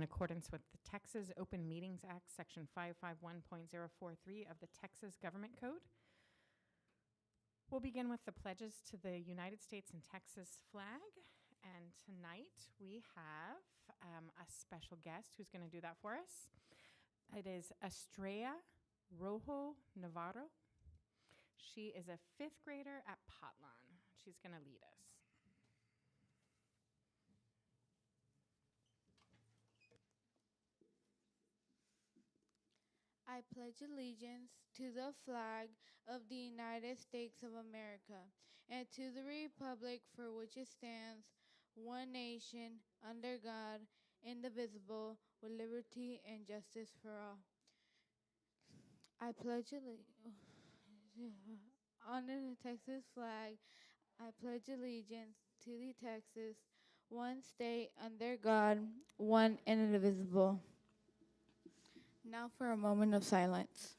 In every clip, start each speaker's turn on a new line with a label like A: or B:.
A: accordance with the Texas Open Meetings Act, Section 551.043 of the Texas Government Code. We'll begin with the pledges to the United States and Texas flag. And tonight we have a special guest who's going to do that for us. It is Estrella Rojo Navarro. She is a 5th grader at Potlon. She's going to lead us.
B: I pledge allegiance to the flag of the United States of America and to the republic for which it stands, one nation, under God, indivisible, with liberty and justice for all. I pledge allegiance. Under the Texas flag, I pledge allegiance to the Texas, one state, under God, one and indivisible. Now for a moment of silence.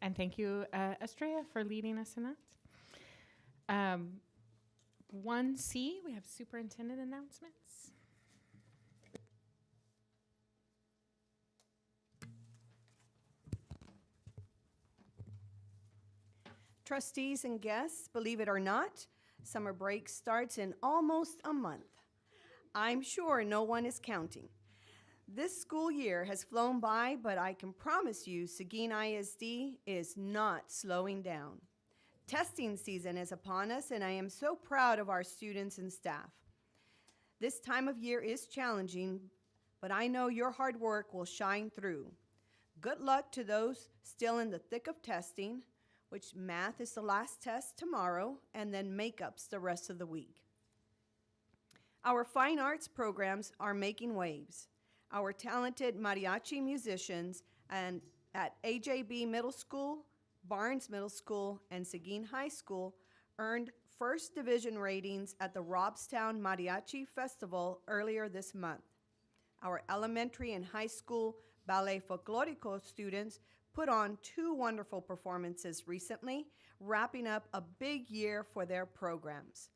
A: And thank you, Estrella, for leading us in that. 1C, we have superintendent announcements.
C: Trustees and guests, believe it or not, summer break starts in almost a month. I'm sure no one is counting. This school year has flown by, but I can promise you Seguin ISD is not slowing down. Testing season is upon us, and I am so proud of our students and staff. This time of year is challenging, but I know your hard work will shine through. Good luck to those still in the thick of testing, which math is the last test tomorrow, and then makeup's the rest of the week. Our fine arts programs are making waves. Our talented mariachi musicians and at AJB Middle School, Barnes Middle School, and Seguin High School earned first division ratings at the Robstown Mariachi Festival earlier this month. Our elementary and high school ballet folklorico students put on 2 wonderful performances recently, wrapping up a big year for their programs.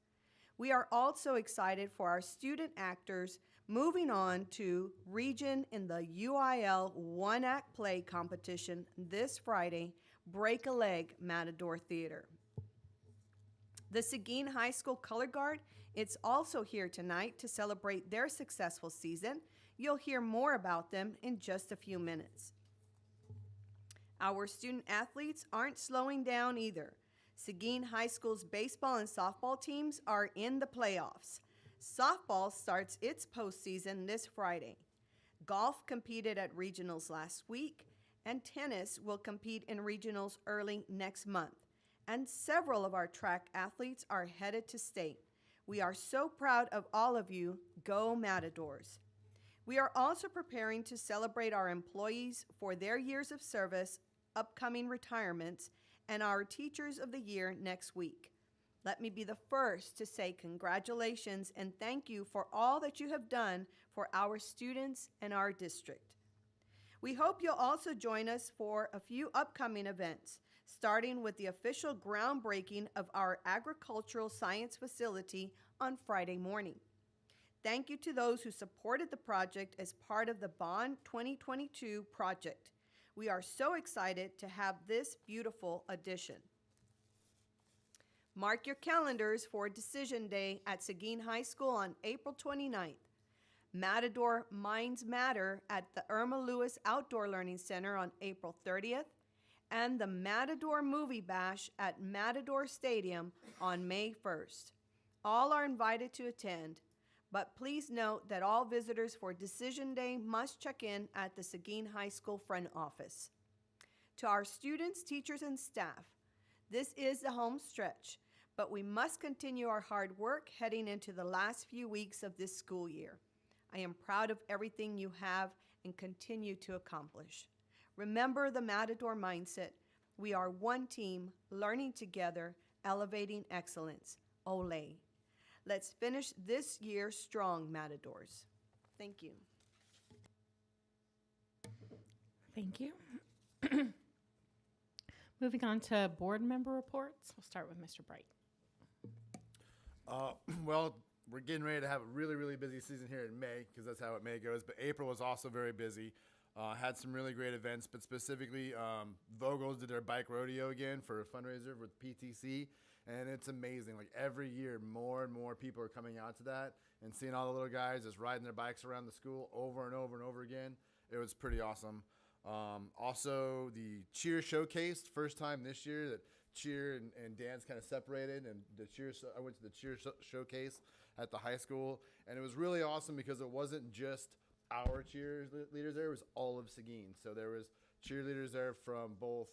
C: We are also excited for our student actors moving on to region in the UIL one-act play competition this Friday, Break a Leg Matador Theater. The Seguin High School Color Guard, it's also here tonight to celebrate their successful season. You'll hear more about them in just a few minutes. Our student athletes aren't slowing down either. Seguin High School's baseball and softball teams are in the playoffs. Softball starts its postseason this Friday. Golf competed at regionals last week, and tennis will compete in regionals early next month. And several of our track athletes are headed to state. We are so proud of all of you. Go Matadors. We are also preparing to celebrate our employees for their years of service, upcoming retirements, and our Teachers of the Year next week. Let me be the first to say congratulations and thank you for all that you have done for our students and our district. We hope you'll also join us for a few upcoming events, starting with the official groundbreaking of our agricultural science facility on Friday morning. Thank you to those who supported the project as part of the Bond 2022 project. We are so excited to have this beautiful addition. Mark your calendars for Decision Day at Seguin High School on April 29th. Matador Minds Matter at the Irma Lewis Outdoor Learning Center on April 30th, and the Matador Movie Bash at Matador Stadium on May 1st. All are invited to attend, but please note that all visitors for Decision Day must check in at the Seguin High School front office. To our students, teachers, and staff, this is the home stretch, but we must continue our hard work heading into the last few weeks of this school year. I am proud of everything you have and continue to accomplish. Remember the Matador mindset. We are one team, learning together, elevating excellence. Ole. Let's finish this year strong, Matadors. Thank you.
A: Thank you. Moving on to board member reports. We'll start with Mr. Bright.
D: Well, we're getting ready to have a really, really busy season here in May because that's how May goes. But April was also very busy. Had some really great events, but specifically Vogel's did their bike rodeo again for a fundraiser with PTC. And it's amazing. Like every year, more and more people are coming out to that and seeing all the little guys just riding their bikes around the school over and over and over again. It was pretty awesome. Also, the cheer showcase, first time this year that cheer and dance kind of separated, and I went to the cheer showcase at the high school, and it was really awesome because it wasn't just our cheerleaders there, it was all of Seguin. So there was cheerleaders there from both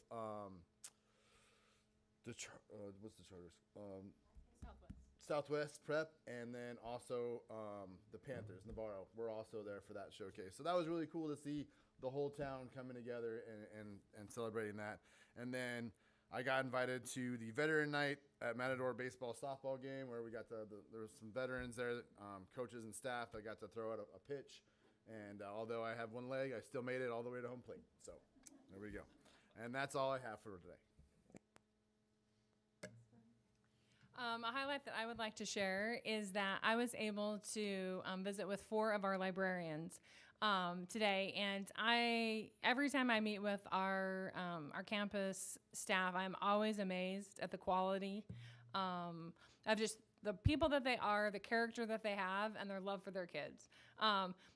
D: what's the charters? Southwest Prep, and then also the Panthers, Navarro, were also there for that showcase. So that was really cool to see the whole town coming together and celebrating that. And then I got invited to the Veteran Night at Matador baseball softball game where we got there was some veterans there, coaches and staff. I got to throw out a pitch, and although I have one leg, I still made it all the way to home plate. So there we go. And that's all I have for today.
E: A highlight that I would like to share is that I was able to visit with 4 of our librarians today, and every time I meet with our campus staff, I'm always amazed at the quality of just the people that they are, the character that they have, and their love for their kids.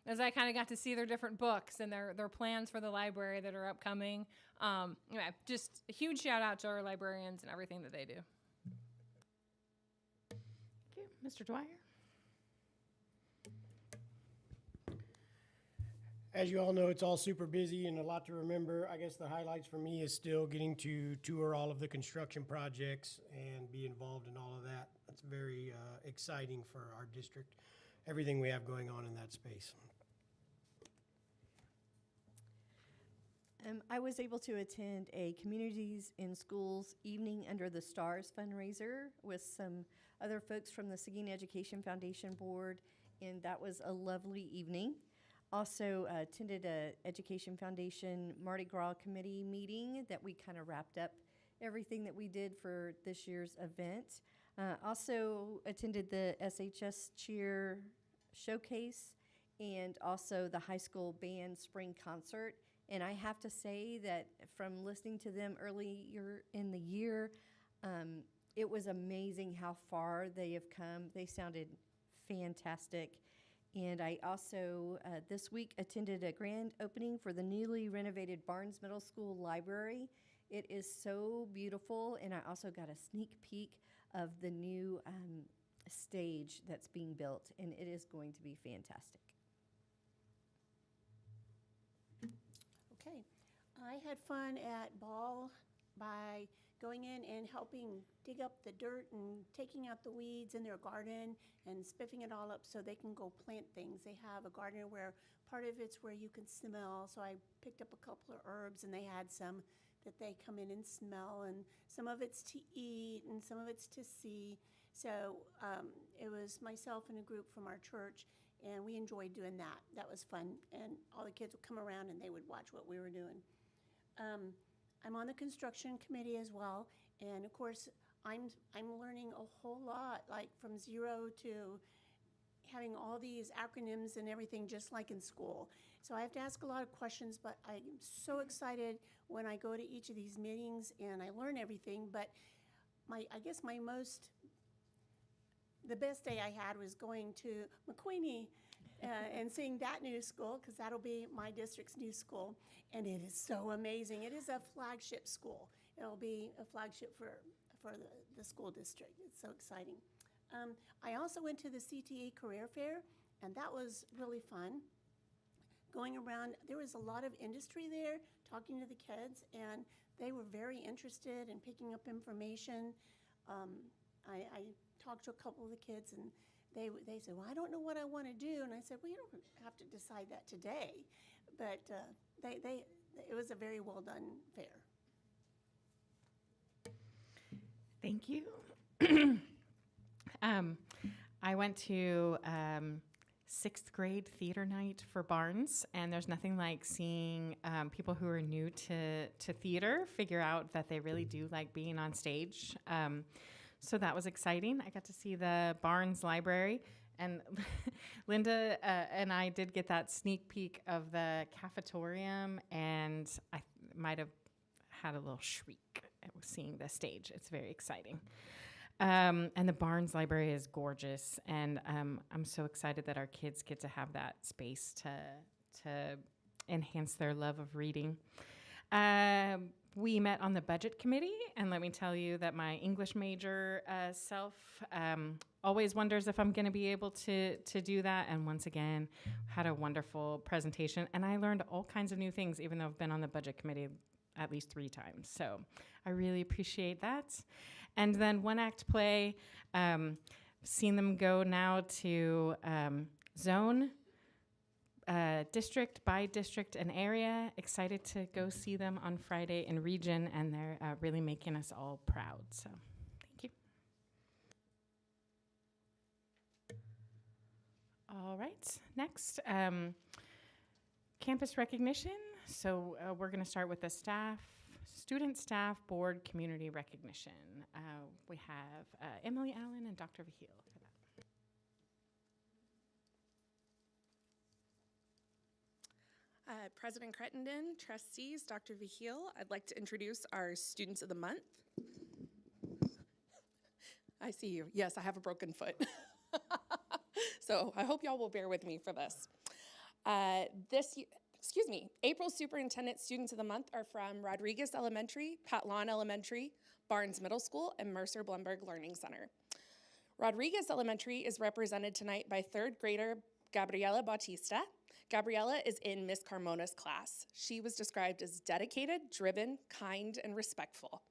E: As I kind of got to see their different books and their plans for the library that are upcoming. Anyway, just a huge shout out to our librarians and everything that they do.
A: Thank you. Mr. Dwyer?
F: As you all know, it's all super busy and a lot to remember. I guess the highlights for me is still getting to tour all of the construction projects and be involved in all of that. That's very exciting for our district, everything we have going on in that space.
C: I was able to attend a Communities in Schools Evening Under the Stars fundraiser with some other folks from the Seguin Education Foundation Board, and that was a lovely evening. Also attended a Education Foundation Mardi Gras committee meeting that we kind of wrapped up everything that we did for this year's event. Also attended the SHS Cheer Showcase and also the high school band spring concert. And I have to say that from listening to them earlier in the year, it was amazing how far they have come. They sounded fantastic. And I also, this week, attended a grand opening for the newly renovated Barnes Middle School Library. It is so beautiful, and I also got a sneak peek of the new stage that's being built, and it is going to be fantastic.
G: Okay. I had fun at Ball by going in and helping dig up the dirt and taking out the weeds in their garden and spiffing it all up so they can go plant things. They have a garden where part of it's where you can smell, so I picked up a couple of herbs and they had some that they come in and smell, and some of it's to eat and some of it's to see. So it was myself and a group from our church, and we enjoyed doing that. That was fun, and all the kids would come around and they would watch what we were doing. I'm on the construction committee as well, and of course, I'm learning a whole lot, like from zero to having all these acronyms and everything just like in school. So I have to ask a lot of questions, but I'm so excited when I go to each of these meetings and I learn everything. But I guess the best day I had was going to McQueenie and seeing that new school, because that'll be my district's new school, and it is so amazing. It is a flagship school. It'll be a flagship for the school district. It's so exciting. I also went to the CTE Career Fair, and that was really fun. Going around, there was a lot of industry there, talking to the kids, and they were very interested in picking up information. I talked to a couple of the kids, and they said, well, I don't know what I want to do. And I said, well, you don't have to decide that today. But it was a very well done fair.
A: Thank you. I went to sixth grade theater night for Barnes, and there's nothing like seeing people who are new to theater figure out that they really do like being on stage. So that was exciting. I got to see the Barnes Library, and Linda and I did get that sneak peek of the cafetorium, and I might have had a little shriek at seeing the stage. It's very exciting. And the Barnes Library is gorgeous, and I'm so excited that our kids get to have that space to enhance their love of reading. We met on the budget committee, and let me tell you that my English major self always wonders if I'm going to be able to do that, and once again, had a wonderful presentation, and I learned all kinds of new things, even though I've been on the budget committee at least 3 times. So I really appreciate that. And then one act play, seen them go now to zone, district by district and area. Excited to go see them on Friday in region, and they're really making us all proud. So thank you. All right, next, campus recognition. So we're going to start with the staff. Student, staff, board, community recognition. We have Emily Allen and Dr. Vahil for
H: that. President Crittenden, trustees, Dr. Vahil, I'd like to introduce our Students of the Month. I see you. Yes, I have a broken foot. So I hope y'all will bear with me for this. April's Superintendent Students of the Month are from Rodriguez Elementary, Patlawn Elementary, Barnes Middle School, and Mercer Blumberg Learning Center. Rodriguez Elementary is represented tonight by 3rd grader Gabriela Bautista. Gabriela is in Miss Carmona's class. She was described as dedicated, driven, kind, and respectful.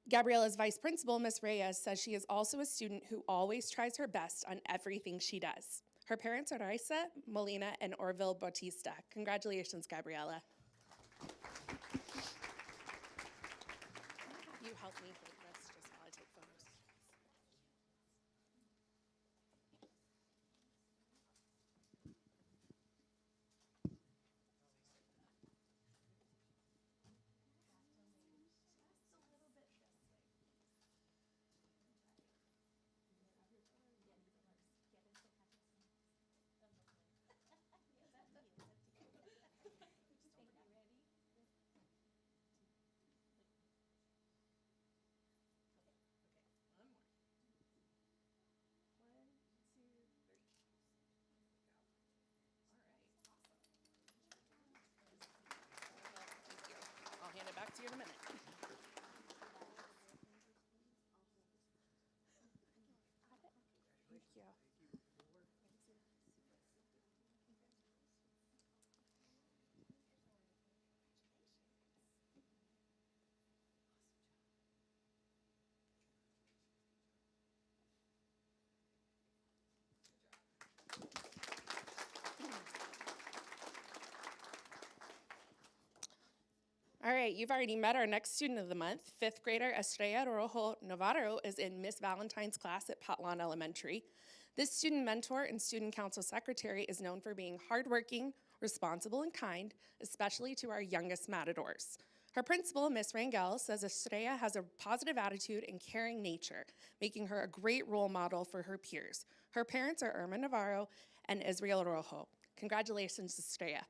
H: Gabriela's vice principal, Miss Reyes, says she is also a student who always tries her best on everything she does. Her parents are Raisa, Molina, and Orville Bautista. Congratulations, Gabriela. You help me hold this just while I take photos. I'll hand it back to you in a minute. Thank you. All right, you've already met our next student of the month. 5th grader Estrella Rojo Navarro is in Miss Valentine's class at Patlawn Elementary. This student mentor and student council secretary is known for being hardworking, responsible, and kind, especially to our youngest matadors. Her principal, Miss Rangel, says Estrella has a positive attitude and caring nature, making her a great role model for her peers. Her parents are Irma Navarro and Israel Rojo. Congratulations, Estrella.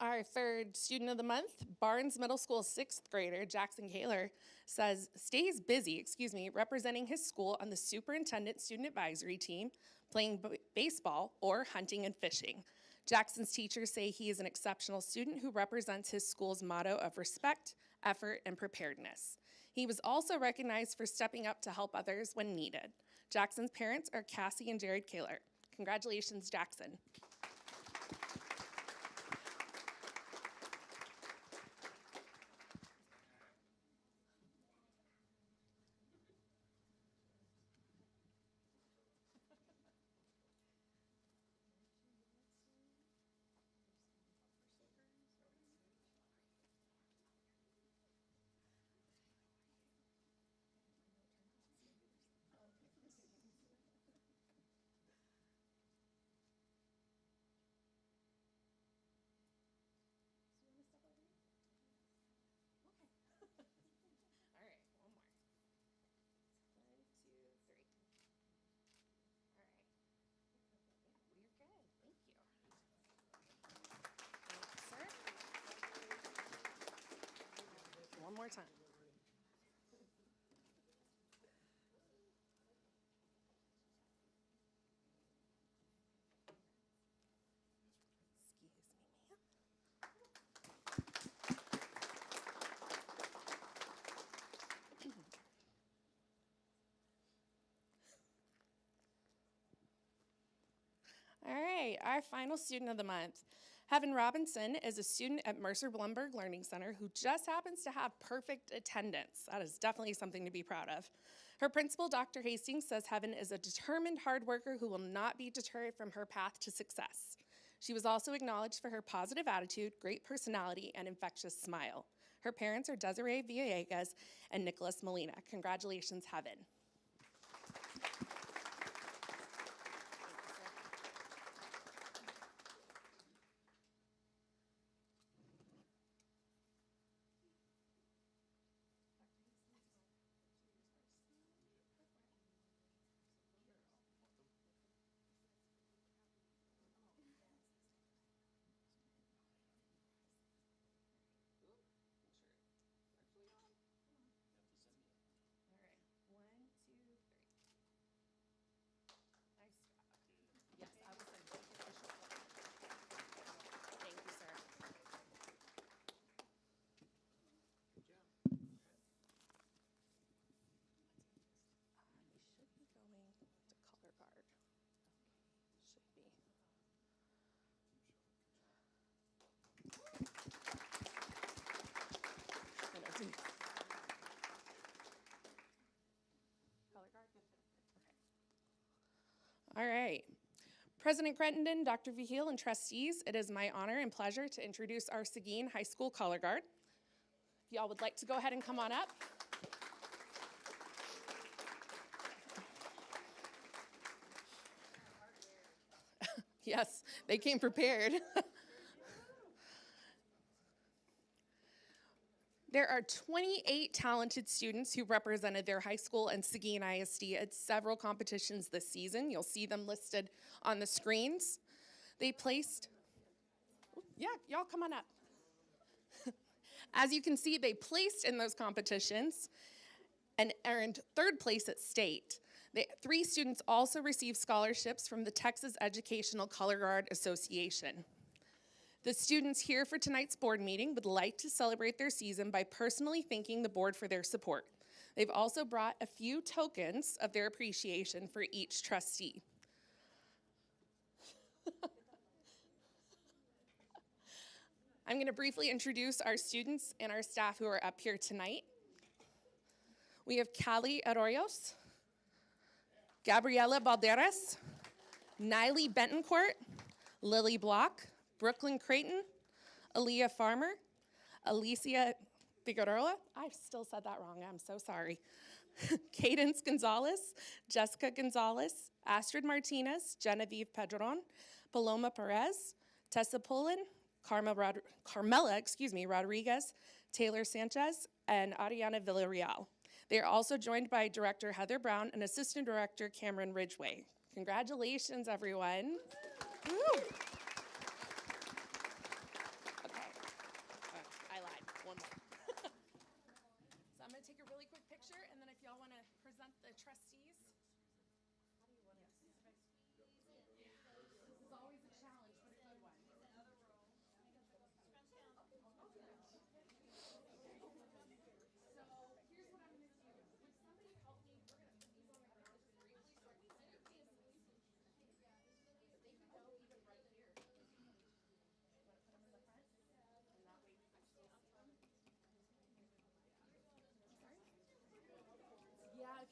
H: Our third student of the month, Barnes Middle School sixth grader, Jackson Kaler, stays busy, representing his school on the Superintendent Student Advisory Team, playing baseball or hunting and fishing. Jackson's teachers say he is an exceptional student who represents his school's motto of respect, effort, and preparedness. He was also recognized for stepping up to help others when needed. Jackson's parents are Cassie and Jared Kaler. Congratulations, Jackson. One more time. Excuse me, ma'am. All right, our final student of the month. Heaven Robinson is a student at Mercer Blumberg Learning Center who just happens to have perfect attendance. That is definitely something to be proud of. Her principal, Dr. Hastings, says Heaven is a determined hard worker who will not be deterred from her path to success. She was also acknowledged for her positive attitude, great personality, and infectious smile. Her parents are Desiree Villegas and Nicholas Molina. Congratulations, Heaven. All right. President Crittenden, Dr. Vigil, and trustees, it is my honor and pleasure to introduce our Seguin High School Color Guard. If y'all would like to go ahead and come on up. Yes, they came prepared. There are 28 talented students who represented their high school and Seguin ISD at several competitions this season. You'll see them listed on the screens. They placed, yeah, y'all come on up. As you can see, they placed in those competitions and earned third place at state. 3 students also received scholarships from the Texas Educational Color Guard Association. The students here for tonight's board meeting would like to celebrate their season by personally thanking the board for their support. They've also brought a few tokens of their appreciation for each trustee. I'm going to briefly introduce our students and our staff who are up here tonight. We have Callie Arroyos, Gabriela Balderas, Niley Bentoncourt, Lily Block, Brooklyn Creighton, Aaliyah Farmer, Alicia Figueroa, I still said that wrong, I'm so sorry. Cadence Gonzalez, Jessica Gonzalez, Astrid Martinez, Genevieve Pedron, Paloma Perez, Tessa Pullen, Carmela Rodriguez, Taylor Sanchez, and Ariana Villarreal. They are also joined by Director Heather Brown and Assistant Director Cameron Ridgway. Congratulations, everyone. Woo. Okay.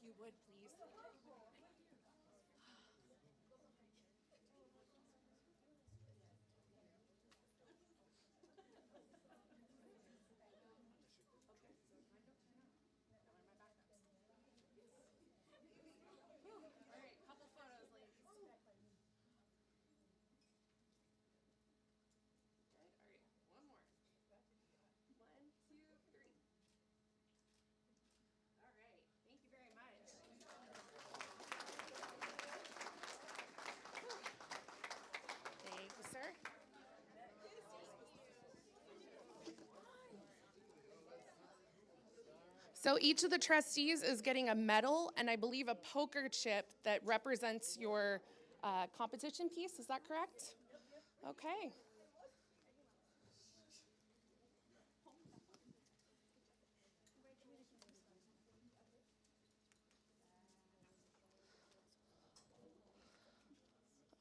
H: you would, please. All right, couple photos, ladies. Good. All right, one more. 1, 2, 3. All right, thank you very much. Thank you, sir. So each of the trustees is getting a medal and I believe a poker chip that represents your competition piece. Is that correct? Okay.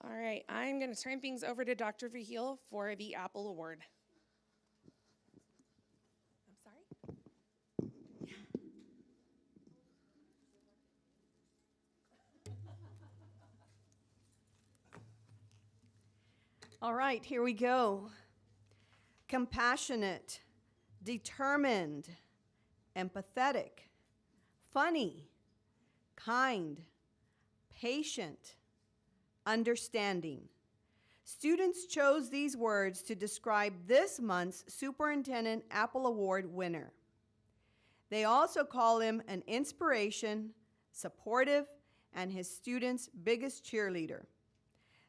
H: All right, I'm going to turn things over to Dr. Vahil for the Apple Award. I'm sorry?
C: All right, here we go. Compassionate, determined, empathetic, funny, kind, patient, understanding. Students chose these words to describe this month's Superintendent Apple Award winner. They also call him an inspiration, supportive, and his students' biggest cheerleader.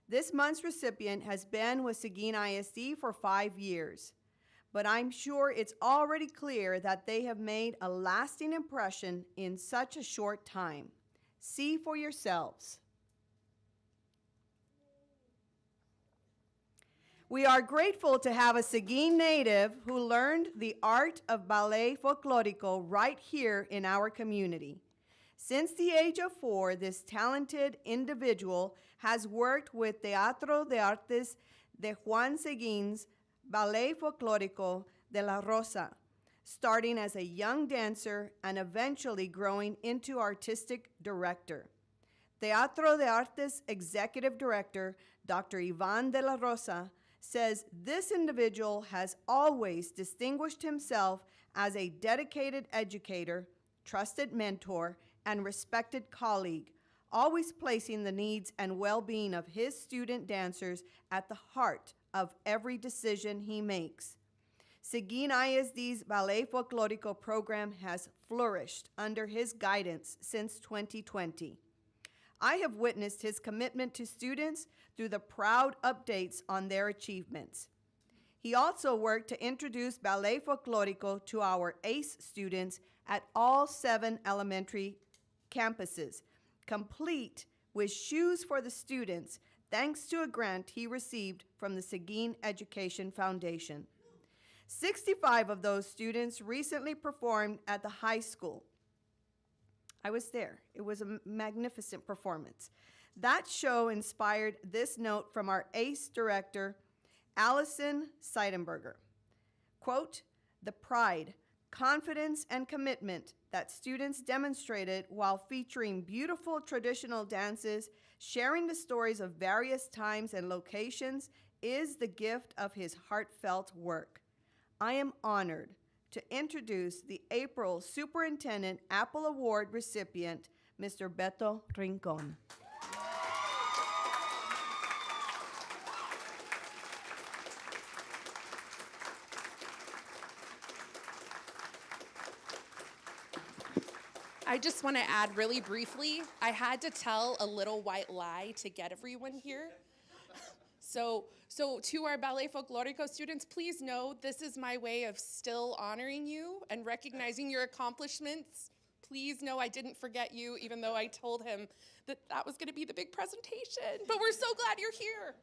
C: This month's recipient has been with Seguin ISD for 5 years, but I'm sure it's already clear that they have made a lasting impression in such a short time. See for yourselves. We are grateful to have a Seguin native who learned the art of ballet folklorico right here in our community. Since the age of 4, this talented individual has worked with Teatro de Artes de Juan Seguin's Ballet Folklorico de la Rosa, starting as a young dancer and eventually growing into artistic director. Teatro de Artes Executive Director, Dr. Ivan de la Rosa, says this individual has always distinguished himself as a dedicated educator, trusted mentor, and respected colleague, always placing the needs and well-being of his student dancers at the heart of every decision he makes. Seguin ISD's Ballet Folklorico program has flourished under his guidance since 2020. I have witnessed his commitment to students through the proud updates on their achievements. He also worked to introduce Ballet Folklorico to our ACE students at all 7 elementary campuses, complete with shoes for the students, thanks to a grant he received from the Seguin Education Foundation. 65 of those students recently performed at the high school. I was there. It was a magnificent performance. That show inspired this note from our ACE director, Allison Seidenberger. Quote, "The pride, confidence, and commitment that students demonstrated while featuring beautiful traditional dances, sharing the stories of various times and locations, is the gift of his heartfelt work. I am honored to introduce the April Superintendent Apple Award recipient, Mr. Beto Rincon."
H: I just want to add really briefly, I had to tell a little white lie to get everyone here. So to our Ballet Folklorico students, please know this is my way of still honoring you and recognizing your accomplishments. Please know I didn't forget you, even though I told him that that was going to be the big presentation. But we're so glad you're here.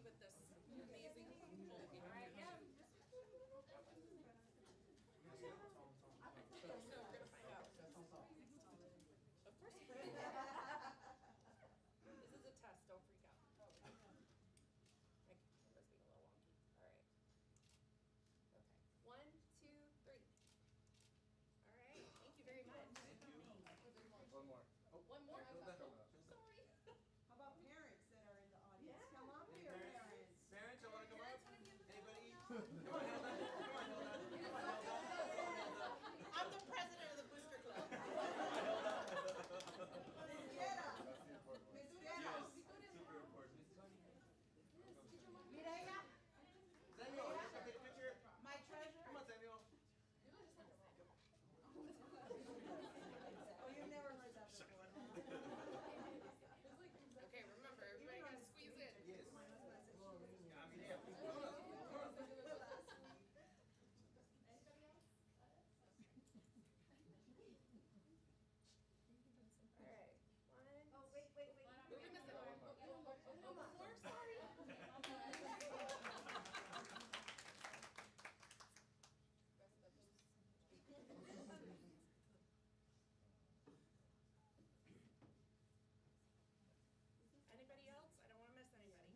H: with this amazing people behind me. So we're gonna find out. Of course. This is a test, don't freak out. My camera's being a little wonky. All right. Okay. 1, 2, 3. All right. Thank you very much.
D: Thank you. One more. Oh,
H: One more?
D: no, no, no.
H: Sorry.
C: How about parents that are in the audience? Come up here, parents.
I: Parents, I want to come up. Anybody?
G: I'm the president of the Booster Club.
C: Miss Guerra. Miss Guerra.
I: Super important.
C: Mireya,
I: Samuel, let's go take a picture.
C: my treasure.
I: Come on, Samuel.
C: Oh, you've never heard that before, huh?
H: Okay, remember, everybody gotta squeeze in.
I: Yes.
H: All right. One. Oh, wait. Who we missing? Oh, one more? Sorry. Anybody else? I don't want to miss anybody.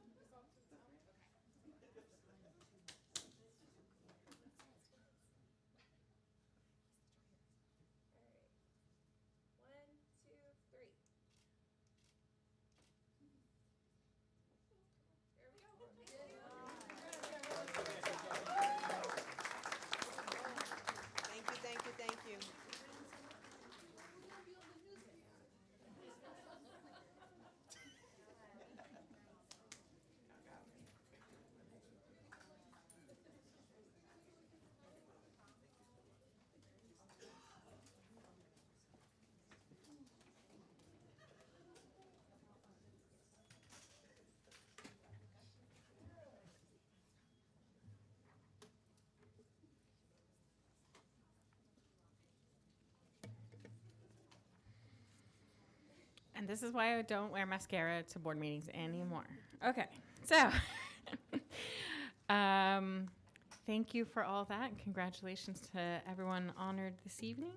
H: This all to the top? Okay. All right. 1, 2, 3. There we go.
C: Thank you.
A: And this is why I don't wear mascara to board meetings anymore. Okay, so thank you for all that. And congratulations to everyone honored this evening.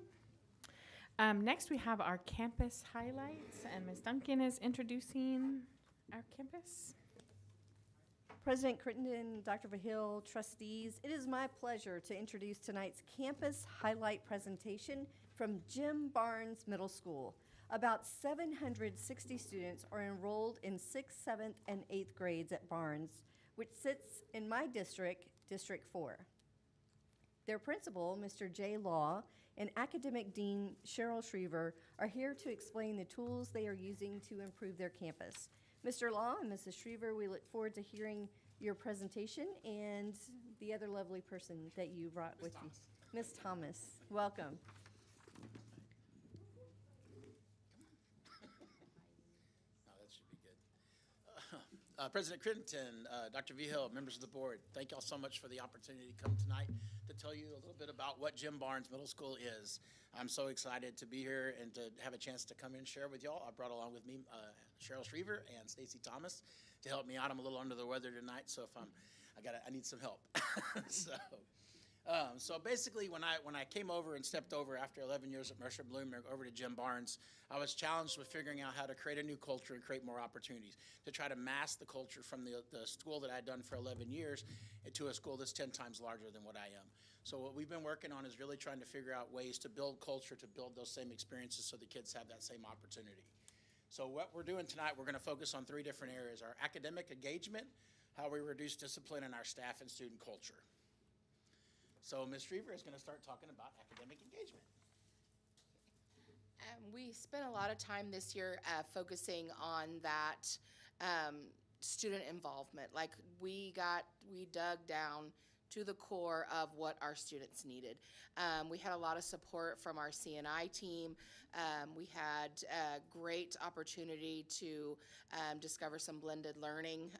A: Next, we have our campus highlights, and Ms. Duncan is introducing our campus.
C: President Crittenden, Dr. Verhill, trustees, it is my pleasure to introduce tonight's campus highlight presentation from Jim Barnes Middle School. About 760 students are enrolled in 6th, 7th, and 8th grades at Barnes, which sits in my district, District 4. Their principal, Mr. Jay Law, and academic dean Cheryl Shriver are here to explain the tools they are using to improve their campus. Mr. Law and Mrs. Shriver, we look forward to hearing your presentation and the other lovely person that you brought with you. Ms. Thomas, welcome.
J: That should be good. President Crittenden, Dr. Verhill, members of the board, thank y'all so much for the opportunity to come tonight to tell you a little bit about what Jim Barnes Middle School is. I'm so excited to be here and to have a chance to come in and share with y'all. I brought along with me Cheryl Shriver and Stacy Thomas to help me out. I'm a little under the weather tonight, so if I need some help. So basically, when I came over and stepped over after 11 years at Mercer Bloomberg over to Jim Barnes, I was challenged with figuring out how to create a new culture and create more opportunities, to try to mass the culture from the school that I'd done for 11 years into a school that's 10 times larger than what I am. So what we've been working on is really trying to figure out ways to build culture, to build those same experiences so the kids have that same opportunity. So what we're doing tonight, we're going to focus on 3 different areas: our academic engagement, how we reduce discipline, and our staff and student culture. So Ms. Shriver is going to start talking about academic engagement.
K: We spent a lot of time this year focusing on that student involvement. Like we dug down to the core of what our students needed. We had a lot of support from our CNI team. We had a great opportunity to discover some blended learning.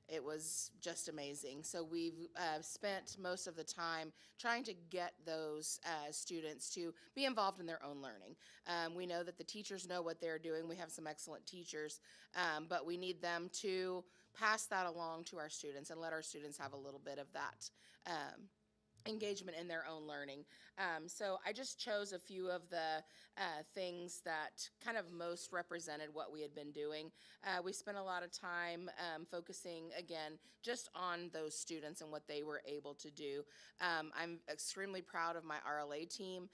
K: It was just amazing. So we've spent most of the time trying to get those students to be involved in their own learning. We know that the teachers know what they're doing. We have some excellent teachers, but we need them to pass that along to our students and let our students have a little bit of that engagement in their own learning. So I just chose a few of the things that kind of most represented what we had been doing. We spent a lot of time focusing, again, just on those students and what they were able to do. I'm extremely proud of my RLA team.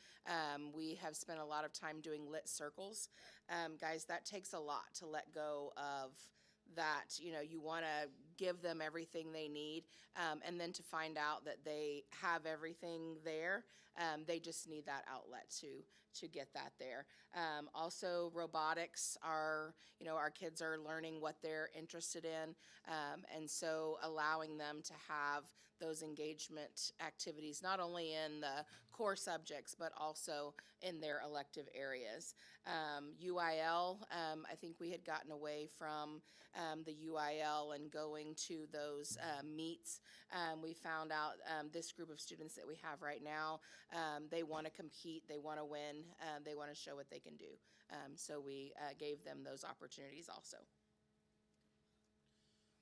K: We have spent a lot of time doing lit circles. Guys, that takes a lot to let go of that. You want to give them everything they need, and then to find out that they have everything there. They just need that outlet to get that there. Also, robotics are, our kids are learning what they're interested in, and so allowing them to have those engagement activities, not only in the core subjects, but also in their elective areas. UIL, I think we had gotten away from the UIL and going to those meets. We found out this group of students that we have right now, they want to compete, they want to win, they want to show what they can do. So we gave them those opportunities also.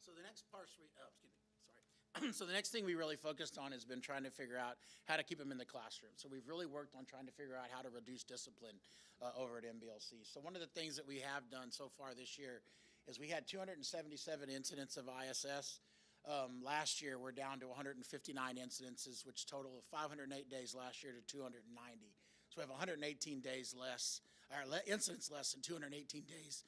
J: So the next part, so the next thing we really focused on has been trying to figure out how to keep them in the classroom. So we've really worked on trying to figure out how to reduce discipline over at MBLC. So one of the things that we have done so far this year is we had 277 incidents of ISS. Last year, we're down to 159 incidences, which total of 508 days last year to 290. So we have 118 days less, or incidents less than 218 days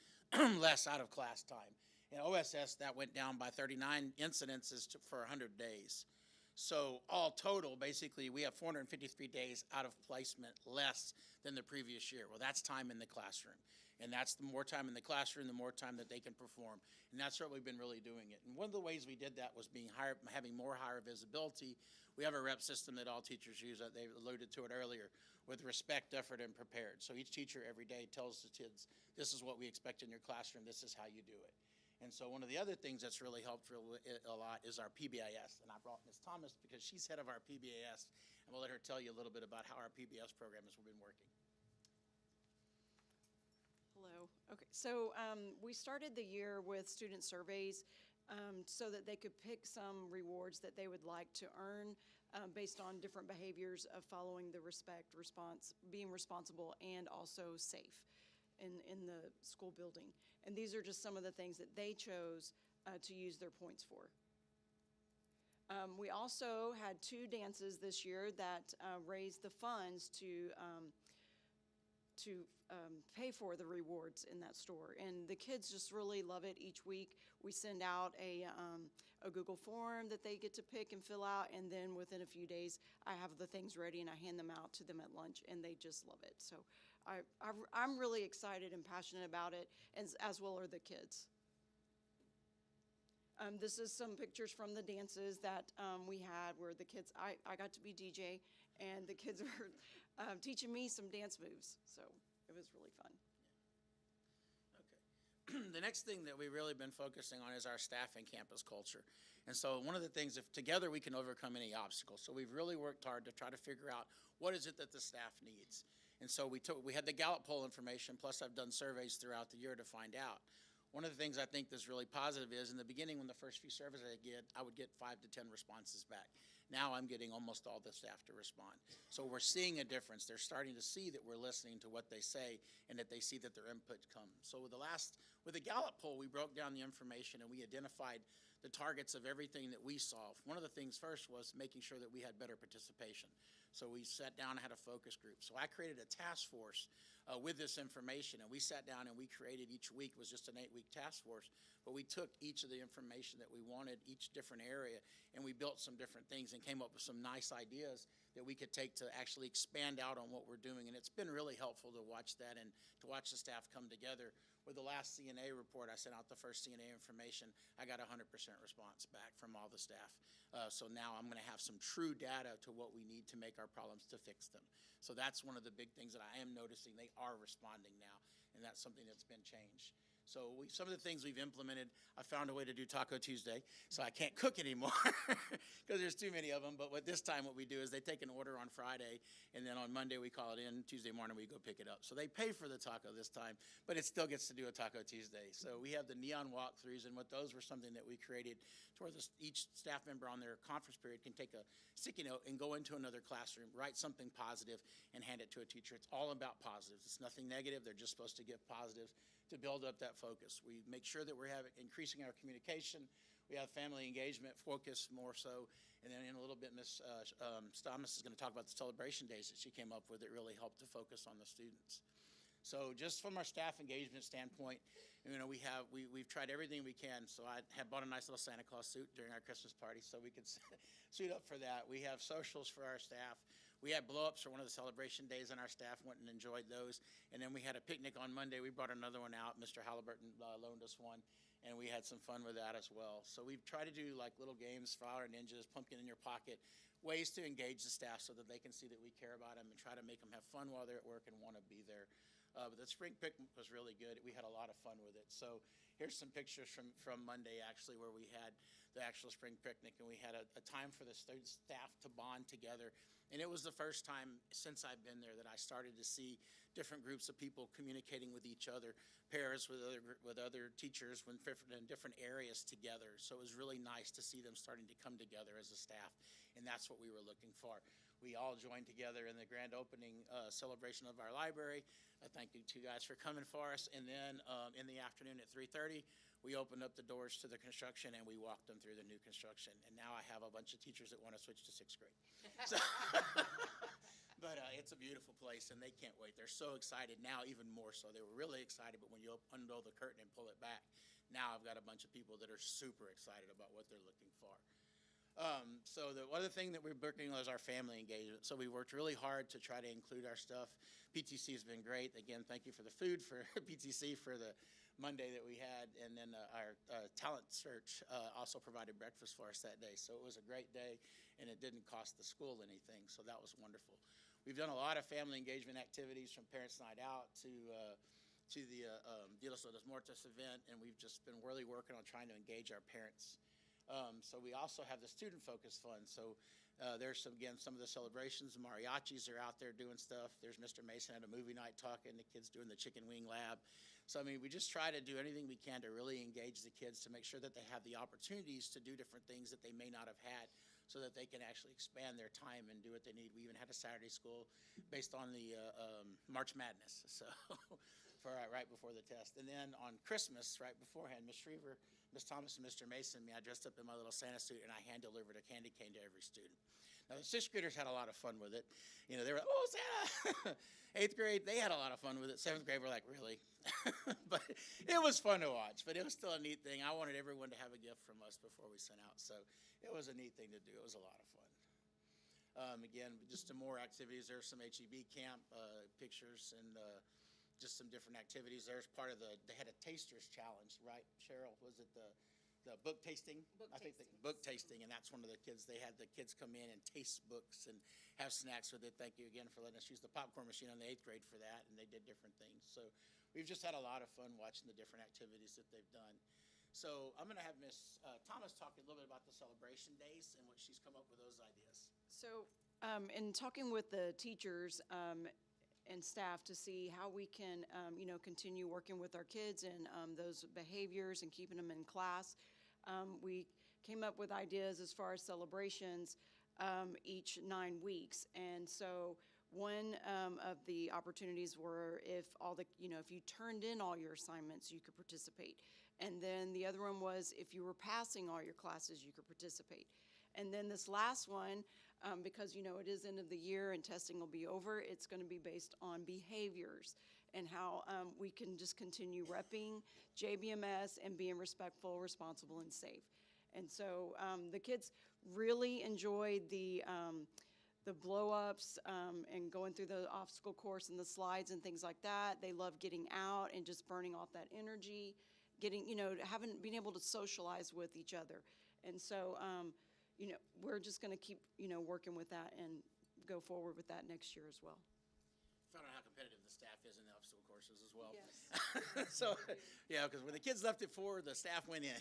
J: less out of class time. In OSS, that went down by 39 incidences for 100 days. So all total, basically, we have 453 days out of placement less than the previous year. Well, that's time in the classroom. And that's the more time in the classroom, the more time that they can perform. And that's what we've been really doing it. And one of the ways we did that was having more higher visibility. We have a rep system that all teachers use. They alluded to it earlier, with respect, effort, and prepared. So each teacher every day tells the kids, this is what we expect in your classroom, this is how you do it. And so one of the other things that's really helped a lot is our PBIS. And I brought Ms. Thomas because she's head of our PBIS, and we'll let her tell you a little bit about how our PBS program has been working.
L: Hello. Okay, so we started the year with student surveys so that they could pick some rewards that they would like to earn based on different behaviors of following the respect, response, being responsible, and also safe in the school building. And these are just some of the things that they chose to use their points for. We also had 2 dances this year that raised the funds to pay for the rewards in that store. And the kids just really love it. Each week we send out a Google form that they get to pick and fill out, and then within a few days I have the things ready and I hand them out to them at lunch, and they just love it. So I'm really excited and passionate about it, as well are the kids. This is some pictures from the dances that we had where the kids, I got to be DJ, and the kids were teaching me some dance moves, so it was really fun.
J: Okay. The next thing that we've really been focusing on is our staff and campus culture. And so one of the things, if together we can overcome any obstacle. So we've really worked hard to try to figure out what is it that the staff needs. And so we had the Gallup poll information, plus I've done surveys throughout the year to find out. One of the things I think that's really positive is in the beginning, when the first few surveys I would get 5 to 10 responses back. Now I'm getting almost all the staff to respond. So we're seeing a difference. They're starting to see that we're listening to what they say and that they see that their input comes. So with the Gallup poll, we broke down the information and we identified the targets of everything that we saw. One of the things first was making sure that we had better participation. So we sat down and had a focus group. So I created a task force with this information, and we sat down and we created, each week was just an 8-week task force, but we took each of the information that we wanted, each different area, and we built some different things and came up with some nice ideas that we could take to actually expand out on what we're doing. And it's been really helpful to watch that and to watch the staff come together. With the last CNA report, I sent out the first CNA information. I got 100% response back from all the staff. So now I'm going to have some true data to what we need to make our problems to fix them. So that's one of the big things that I am noticing. They are responding now, and that's something that's been changed. So some of the things we've implemented, I found a way to do Taco Tuesday, so I can't cook anymore because there's too many of them. But this time what we do is they take an order on Friday, and then on Monday we call it in, Tuesday morning we go pick it up. So they pay for the taco this time, but it still gets to do a Taco Tuesday. So we have the neon walkthroughs, and what those were something that we created to where each staff member on their conference period can take a sticky note and go into another classroom, write something positive, and hand it to a teacher. It's all about positives. It's nothing negative. They're just supposed to give positives to build up that focus. We make sure that we're increasing our communication. We have family engagement focus more so. And then in a little bit, Ms. Thomas is going to talk about the celebration days that she came up with that really helped to focus on the students. So just from our staff engagement standpoint, we've tried everything we can. So I had bought a nice little Santa Claus suit during our Christmas party so we could suit up for that. We have socials for our staff. We had blow-ups for one of the celebration days, and our staff went and enjoyed those. And then we had a picnic on Monday. We brought another one out. Mr. Halliburton loaned us one, and we had some fun with that as well. So we've tried to do like little games, Flower Ninjas, Pumpkin in Your Pocket, ways to engage the staff so that they can see that we care about them and try to make them have fun while they're at work and want to be there. But the spring picnic was really good. We had a lot of fun with it. So here's some pictures from Monday, actually, where we had the actual spring picnic, and we had a time for the student staff to bond together. And it was the first time since I've been there that I started to see different groups of people communicating with each other, pairs with other teachers in different areas together. So it was really nice to see them starting to come together as a staff, and that's what we were looking for. We all joined together in the grand opening celebration of our library. Thank you to you guys for coming for us. And then in the afternoon at 3:30, we opened up the doors to the construction and we walked them through the new construction. And now I have a bunch of teachers that want to switch to 6th grade. So, but it's a beautiful place and they can't wait. They're so excited now, even more so. They were really excited, but when you unroll the curtain and pull it back, now I've got a bunch of people that are super excited about what they're looking for. So the other thing that we're working on is our family engagement. So we worked really hard to try to include our stuff. PTC has been great. Again, thank you for the food for PTC for the Monday that we had. And then our talent search also provided breakfast for us that day. So it was a great day, and it didn't cost the school anything. So that was wonderful. We've done a lot of family engagement activities from Parents Night Out to the Dia de los Muertos event, and we've just been really working on trying to engage our parents. So we also have the Student Focus Fund. So there's some of the celebrations. The mariachis are out there doing stuff. There's Mr. Mason at a movie night talking. The kids doing the chicken wing lab. So, I mean, we just try to do anything we can to really engage the kids to make sure that they have the opportunities to do different things that they may not have had so that they can actually expand their time and do what they need. We even had a Saturday school based on the March Madness, so for right before the test. And then on Christmas, right beforehand, Ms. Shriver, Ms. Thomas, and Mr. Mason, I dressed up in my little Santa suit, and I hand-delivered a candy cane to every student. Now, the 6th graders had a lot of fun with it. You know, they were like, oh, Santa! 8th grade, they had a lot of fun with it. 7th grade, we're like, really? But it was fun to watch, but it was still a neat thing. I wanted everyone to have a gift from us before we sent out, so it was a neat thing to do. It was a lot of fun. Again, just some more activities. There's some HEB camp pictures and just some different activities. There's part of they had a tasters challenge, right, Cheryl? Was it the book tasting? Book tasting, and that's one of the kids. They had the kids come in and taste books and have snacks with it. Thank you again for letting us use the popcorn machine on the 8th grade for that, and they did different things. So we've just had a lot of fun watching the different activities that they've done. So I'm going to have Ms. Thomas talk a little bit about the celebration days and what she's come up with those ideas.
L: So in talking with the teachers and staff to see how we can, continue working with our kids and those behaviors and keeping them in class, we came up with ideas as far as celebrations each 9 weeks. And so one of the opportunities were if you turned in all your assignments, you could participate. And then the other one was if you were passing all your classes, you could participate. And then this last one, because it is end of the year and testing will be over, it's going to be based on behaviors and how we can just continue repping JBMS and being respectful, responsible, and safe. And so the kids really enjoyed the blow-ups and going through the obstacle course and the slides and things like that. They love getting out and just burning off that energy, being able to socialize with each other. And so, we're just going to keep, working with that and go forward with that next year as well.
J: Found out how competitive the staff is in the obstacle courses as as well. So, yeah, because when the kids left at 4, the staff went in.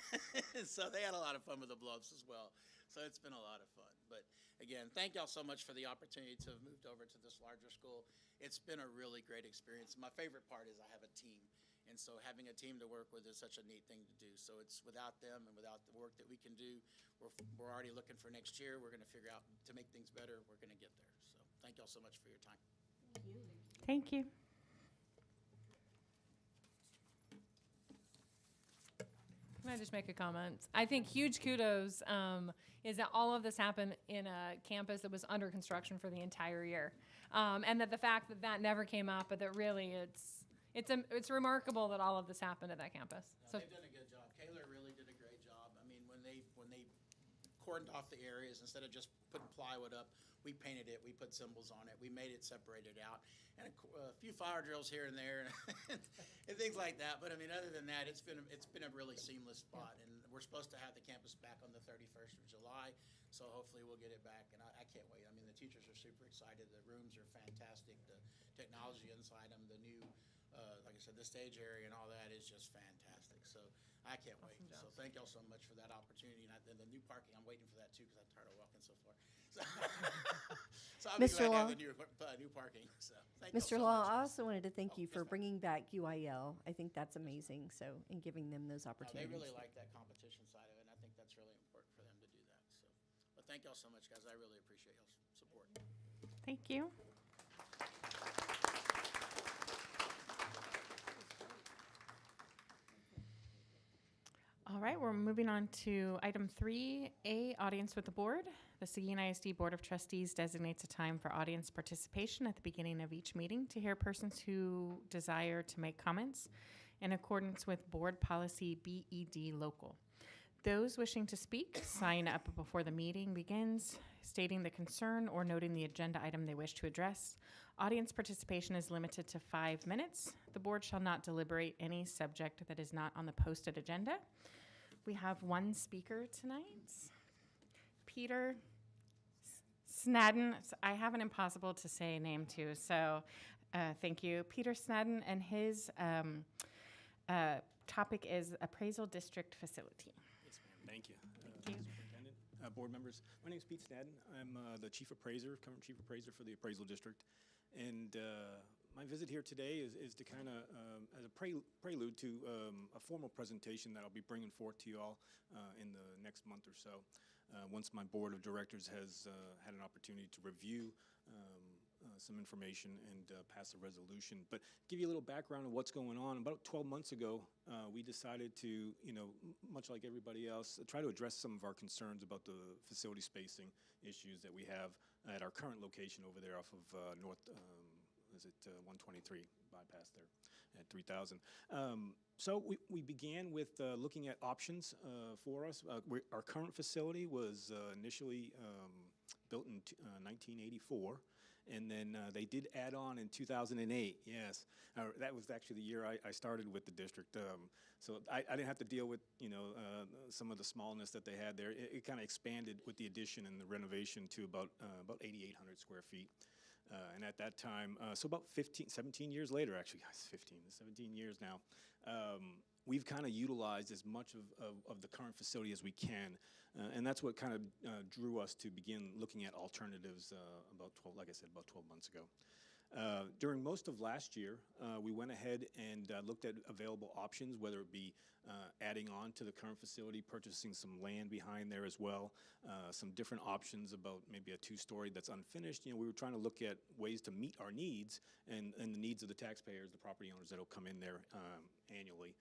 J: So they had a lot of fun with the bluffs as well. So it's been a lot of fun. But again, thank y'all so much for the opportunity to have moved over to this larger school. It's been a really great experience. My favorite part is I have a team. And so having a team to work with is such a neat thing to do. So it's without them and without the work that we can do, we're already looking for next year. We're going to figure out to make things better. We're going to get there. So thank y'all so much for your time.
A: Thank you.
E: Can I just make a comment? I think huge kudos is that all of this happened in a campus that was under construction for the entire year. And that the fact that that never came up, but that really it's remarkable that all of this happened at that campus.
J: No, they've done a good job. Kaler really did a great job. I mean, when they cordoned off the areas, instead of just putting plywood up, we painted it, we put symbols on it, we made it separated out, and a few fire drills here and there, and things like that. But I mean, other than that, it's been a really seamless spot, and we're supposed to have the campus back on the 31st of July, so hopefully we'll get it back, and I can't wait. I mean, the teachers are super excited. The rooms are fantastic. The technology inside them, the new, like I said, the stage area and all that is just fantastic. So I can't wait. So thank y'all so much for that opportunity, and the new parking. I'm waiting for that too because I'm tired of walking so far. So I'll be
M: Mr.
J: glad to
M: Law.
J: have the new parking. So thank y'all
M: Mr.
J: so
M: Law,
J: much.
M: I also wanted to thank you
J: yes,
M: for
J: ma'am.
M: bringing back UIL. I think that's amazing, so, and giving them those
J: They
M: opportunities.
J: really like that competition side of it, and I think that's really important for them to do that. So, but thank y'all so much, guys. I really appreciate y'all's support.
A: Thank you. All right, we're moving on to item 3A, audience with the board. The Seguin ISD Board of Trustees designates a time for audience participation at the beginning of each meeting to hear persons who desire to make comments in accordance with board policy BED local. Those wishing to speak sign up before the meeting begins, stating the concern or noting the agenda item they wish to address. Audience participation is limited to 5 minutes. The board shall not deliberate any subject that is not on the posted agenda. We have one speaker tonight, Peter Snadden. I have an impossible to say name too, so thank you. Peter Snadden, and his topic is Appraisal District Facility.
N: Yes, ma'am. Thank you.
A: Thank you.
N: Superintendent, board members. My name is Pete Snadden. I'm the chief appraiser, current chief appraiser for the Appraisal District. And my visit here today is to kind of, as a prelude to a formal presentation that I'll be bringing forth to you all in the next month or so. Once my board of directors has had an opportunity to review some information and pass a resolution. But give you a little background of what's going on. About 12 months ago, we decided to, you know, much like everybody else, try to address some of our concerns about the facility spacing issues that we have at our current location over there off of North, 123 bypass there at 3000. So we began with looking at options for us. Our current facility was initially built in 1984. And then they did add on in 2008, yes. That was actually the year I started with the district. So I didn't have to deal with, you know, some of the smallness that they had there. It kind of expanded with the addition and the renovation to about 8,800 square feet. And at that time, so about 17 years later, actually, guys, 17 years now, we've kind of utilized as much of the current facility as we can. And that's what kind of drew us to begin looking at alternatives about 12 months ago. During most of last year, we went ahead and looked at available options, whether it be adding on to the current facility, purchasing some land behind there as well, some different options about maybe a 2-story that's unfinished. You know, we were trying to look at ways to meet our needs and the needs of the taxpayers, the property owners that will come in there annually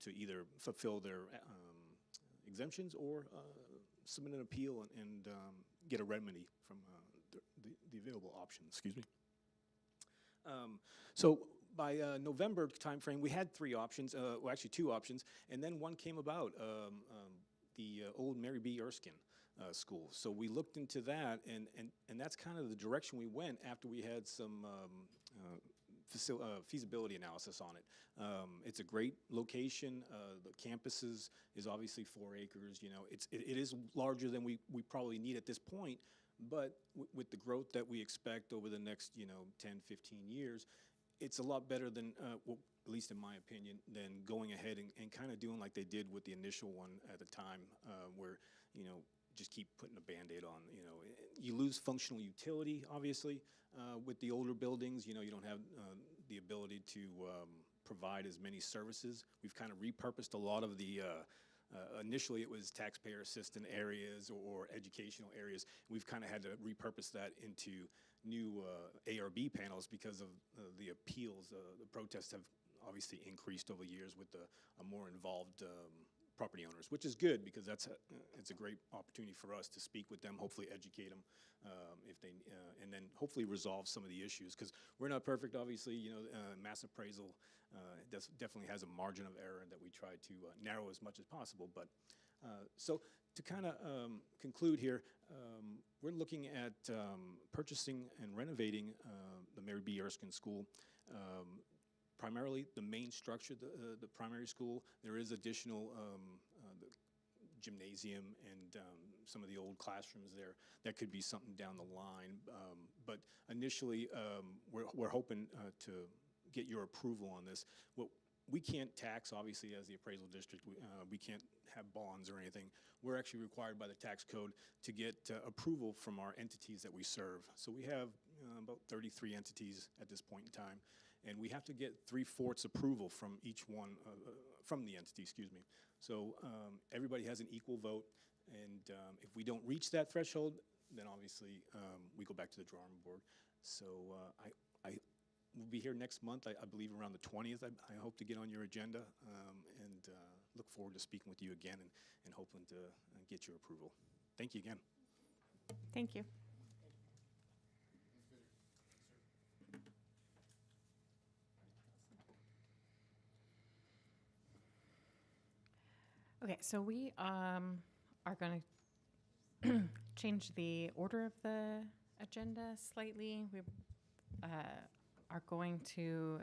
N: to either fulfill their exemptions or submit an appeal and get a remedy from the available options. Excuse me. So by November timeframe, we had 3 options, well, actually 2 options, and then one came about, the old Mary B. Erskine school. So we looked into that, and that's kind of the direction we went after we had some feasibility analysis on it. It's a great location. The campus is obviously 4 acres. You know, it is larger than we probably need at this point, but with the growth that we expect over the next, you know, 10, 15 years, it's a lot better than, well, at least in my opinion, than going ahead and kind of doing like they did with the initial one at the time, where, you know, just keep putting a Band-Aid on. You know, you lose functional utility, obviously, with the older buildings. You know, you don't have the ability to provide as many services. We've kind of repurposed a lot of the initially it was taxpayer assistant areas or educational areas. We've kind of had to repurpose that into new ARB panels because of the appeals. The protests have obviously increased over years with a more involved property owners, which is good because it's a great opportunity for us to speak with them, hopefully educate them, if they, and then hopefully resolve some of the issues, because we're not perfect, obviously. You know, mass appraisal definitely has a margin of error that we try to narrow as much as possible. But so to kind of conclude here, we're looking at purchasing and renovating the Mary B. Erskine School. Primarily the main structure, the primary school. There is additional the gymnasium and some of the old classrooms there. That could be something down the line. But initially, we're hoping to get your approval on this. Well, we can't tax, obviously, as the appraisal district. We can't have bonds or anything. We're actually required by the tax code to get approval from our entities that we serve. So we have about 33 entities at this point in time. And we have to get 3/4 approval from each one, from the entity, excuse me. So everybody has an equal vote, and if we don't reach that threshold, then obviously we go back to the drawing board. So I will be here next month, I believe around the 20th. I hope to get on your agenda, and look forward to speaking with you again and hoping to get your approval. Thank you again.
A: Thank you. Okay, so we are going to change the order of the agenda slightly. We are going to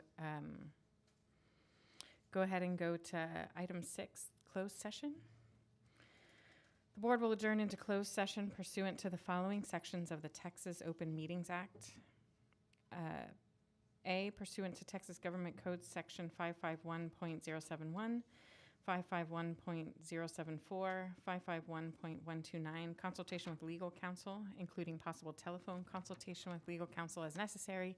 A: go ahead and go to item 6, closed session. The board will adjourn into closed session pursuant to the following sections of the Texas Open Meetings Act. A, pursuant to Texas Government Code Section 551.071, 551.074, 551.129, consultation with legal counsel, including possible telephone consultation with legal counsel as necessary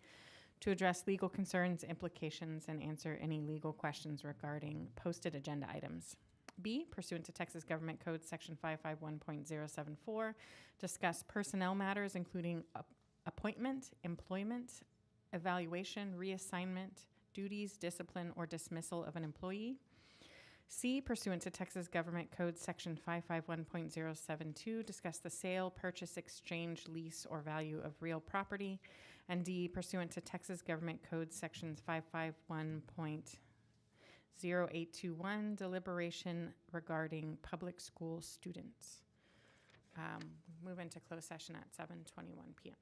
A: to address legal concerns, implications, and answer any legal questions regarding posted agenda items. B, pursuant to Texas Government Code Section 551.074, discuss personnel matters including appointment, employment, evaluation, reassignment, duties, discipline, or dismissal of an employee. C, pursuant to Texas Government Code Section 551.072, discuss the sale, purchase, exchange, lease, or value of real property. And D, pursuant to Texas Government Code Sections 551.0821, deliberation regarding public school students. Move into closed session at 7:21 p.m.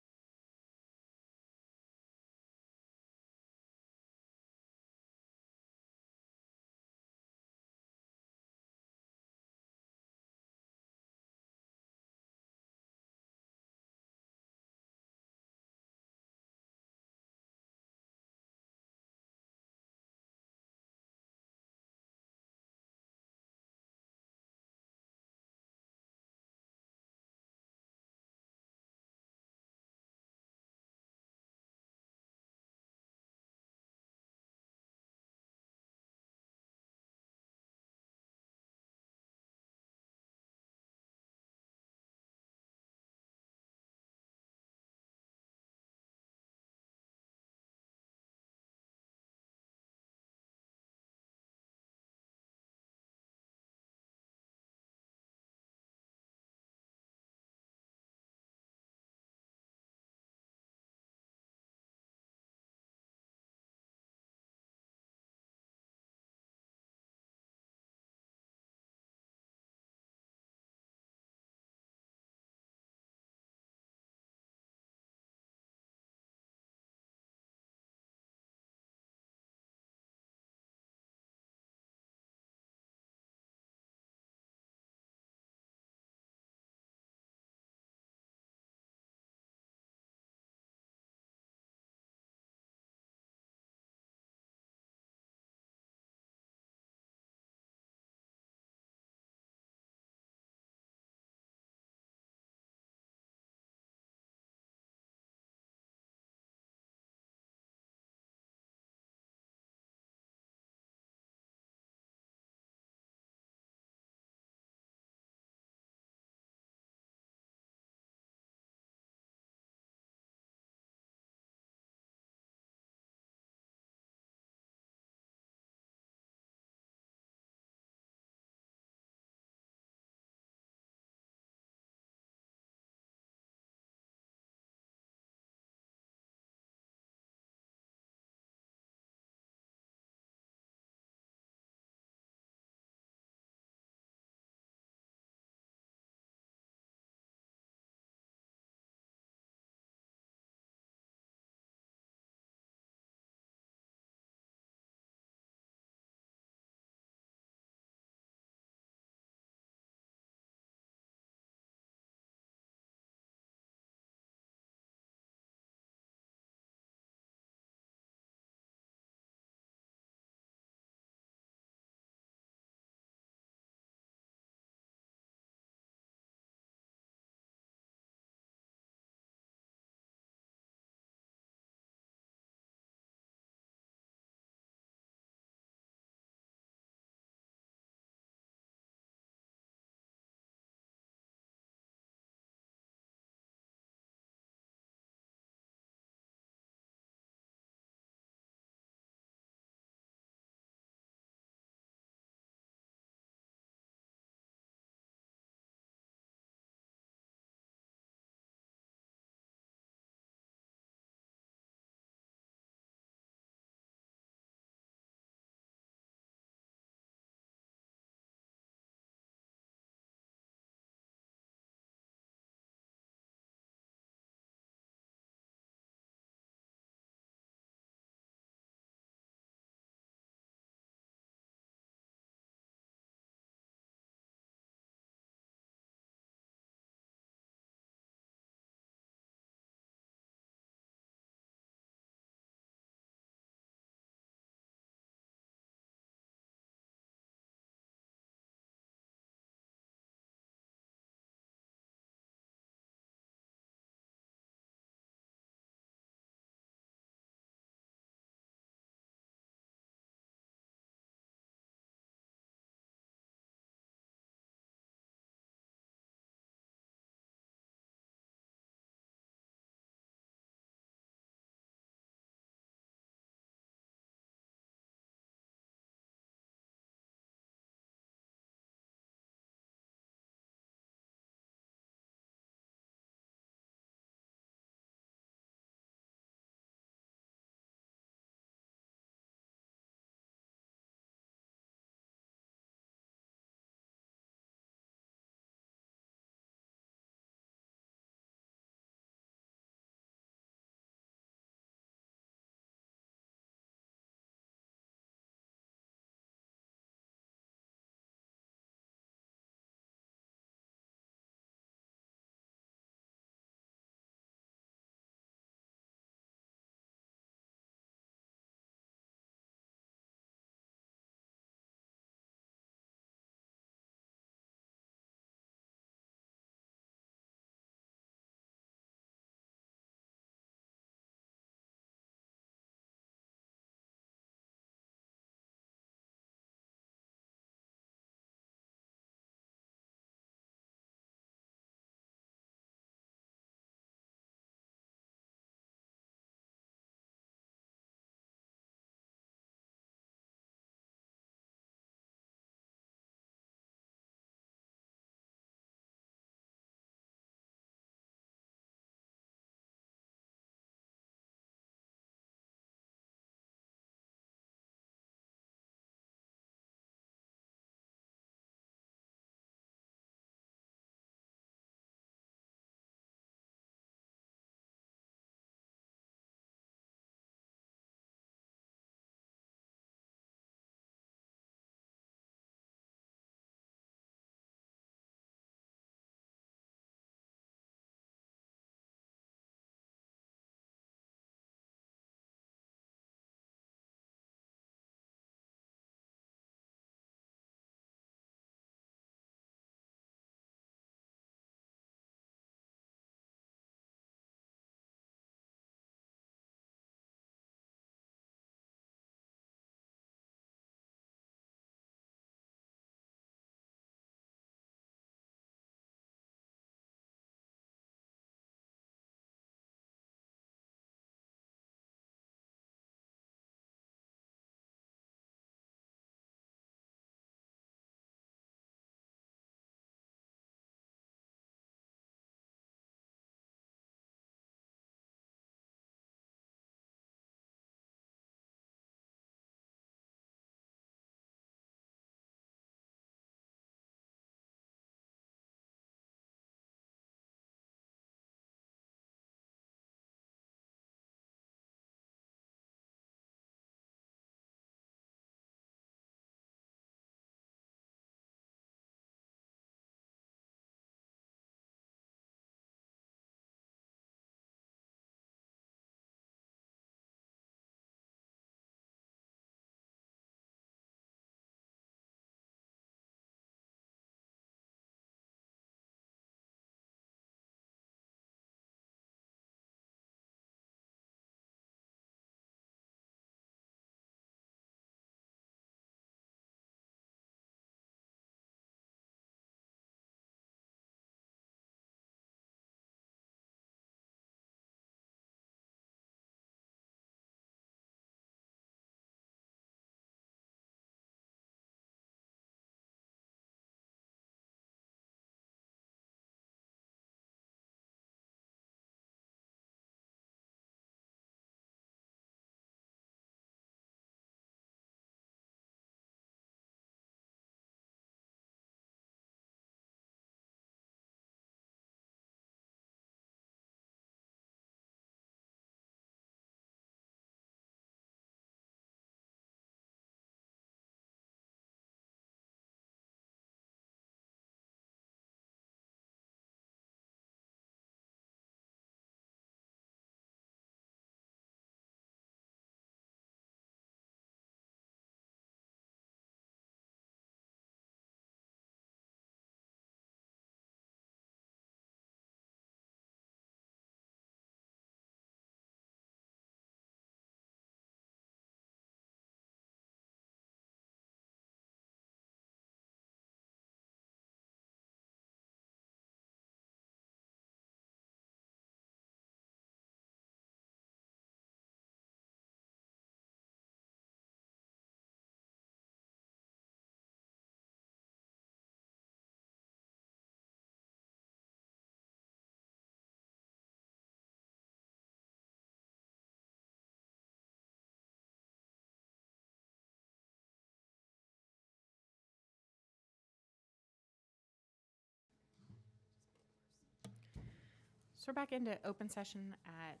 A: So we're back into open session at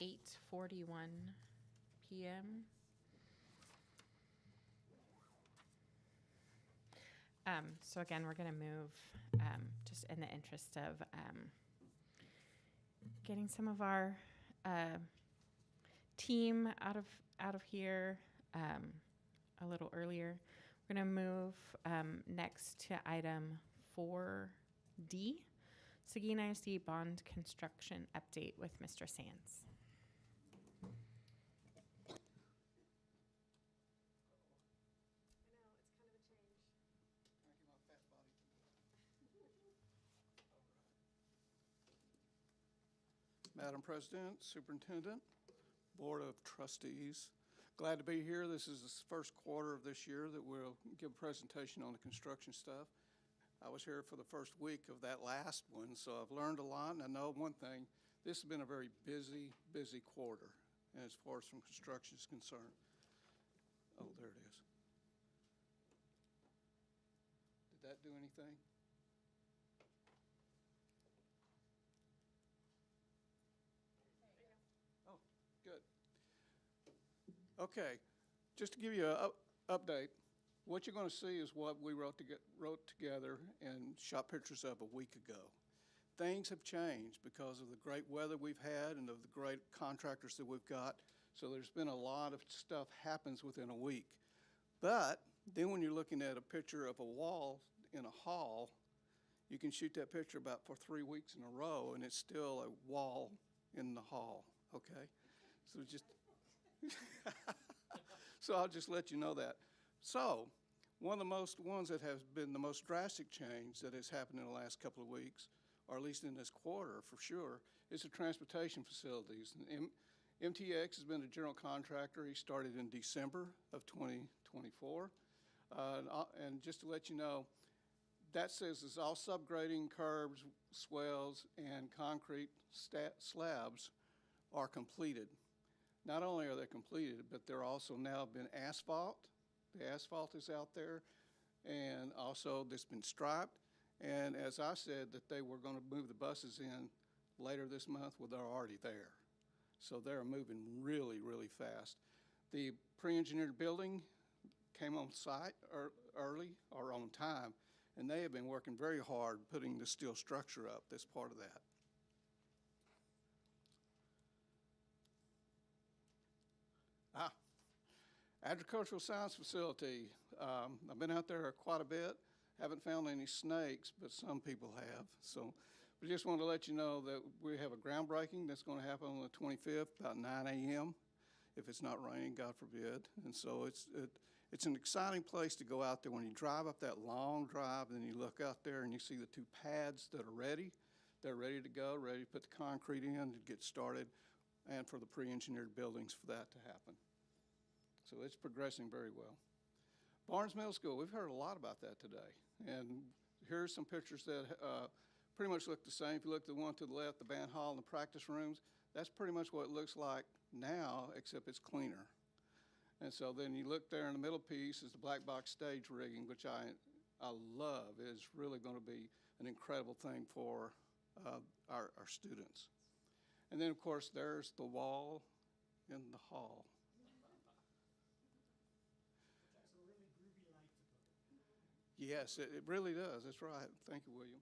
A: 8:41 p.m. So again, we're going to move, just in the interest of getting some of our team out of here a little earlier. We're going to move next to item 4D, Seguin ISD bond construction update with Mr. Sands.
O: Madam President, Superintendent, Board of Trustees, glad to be here. This is the first quarter of this year that we'll give a presentation on the construction stuff. I was here for the first week of that last one, so I've learned a lot, and I know one thing, this has been a very busy quarter, and as far as from construction is concerned. Oh, there it is. Did that do anything? Okay, just to give you an update, what you're going to see is what we wrote together and shot pictures of a week ago. Things have changed because of the great weather we've had and of the great contractors that we've got. So there's been a lot of stuff happens within a week. But then when you're looking at a picture of a wall in a hall, you can shoot that picture about for 3 weeks in a row and it's still a wall in the hall, okay? So just... So I'll just let you know that. So one of the ones that has been the most drastic change that has happened in the last couple of weeks, or at least in this quarter for sure, is the transportation facilities. And MTX has been a general contractor. He started in December of 2024. And just to let you know, that says it's all subgrading, curbs, swells, and concrete slabs are completed. Not only are they completed, but they're also now been asphalt. The asphalt is out there, and also it's been striped. And as I said, that they were going to move the buses in later this month, well, they're already there. So they're moving really, really fast. The pre-engineered building came on site early or on time, and they have been working very hard putting the steel structure up that's part of that. Agricultural Science Facility. I've been out there quite a bit. Haven't found any snakes, but some people have. So we just want to let you know that we have a groundbreaking that's going to happen on the 25th, about 9 a.m. if it's not raining, God forbid. And so it's an exciting place to go out there. When you drive up that long drive, then you look out there and you see the two pads that are ready. They're ready to go, ready to put the concrete in to get started, and for the pre-engineered buildings for that to happen. So it's progressing very well. Barnes Middle School, we've heard a lot about that today. And here's some pictures that pretty much look the same. If you look at the one to the left, the band hall and the practice rooms, that's pretty much what it looks like now, except it's cleaner. And so then you look there in the middle piece is the black box stage rigging, which I love. It is really going to be an incredible thing for our students. And then, of course, there's the wall in the hall. Yes, it really does. That's right. Thank you, William.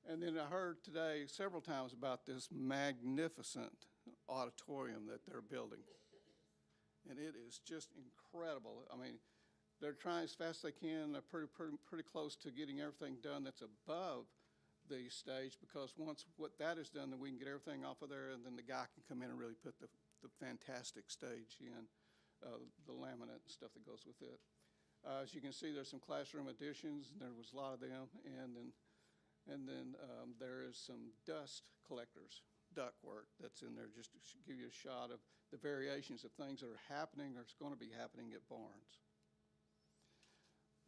O: And then I heard today several times about this magnificent auditorium that they're building. And it is just incredible. I mean, they're trying as fast as they can. They're pretty close to getting everything done that's above the stage, because once what that is done, then we can get everything off of there, and then the guy can come in and really put the fantastic stage in, the laminate and stuff that goes with it. As you can see, there's some classroom additions. There was a lot of them, and then there is some dust collectors, ductwork that's in there, just to give you a shot of the variations of things that are happening or is going to be happening at Barnes.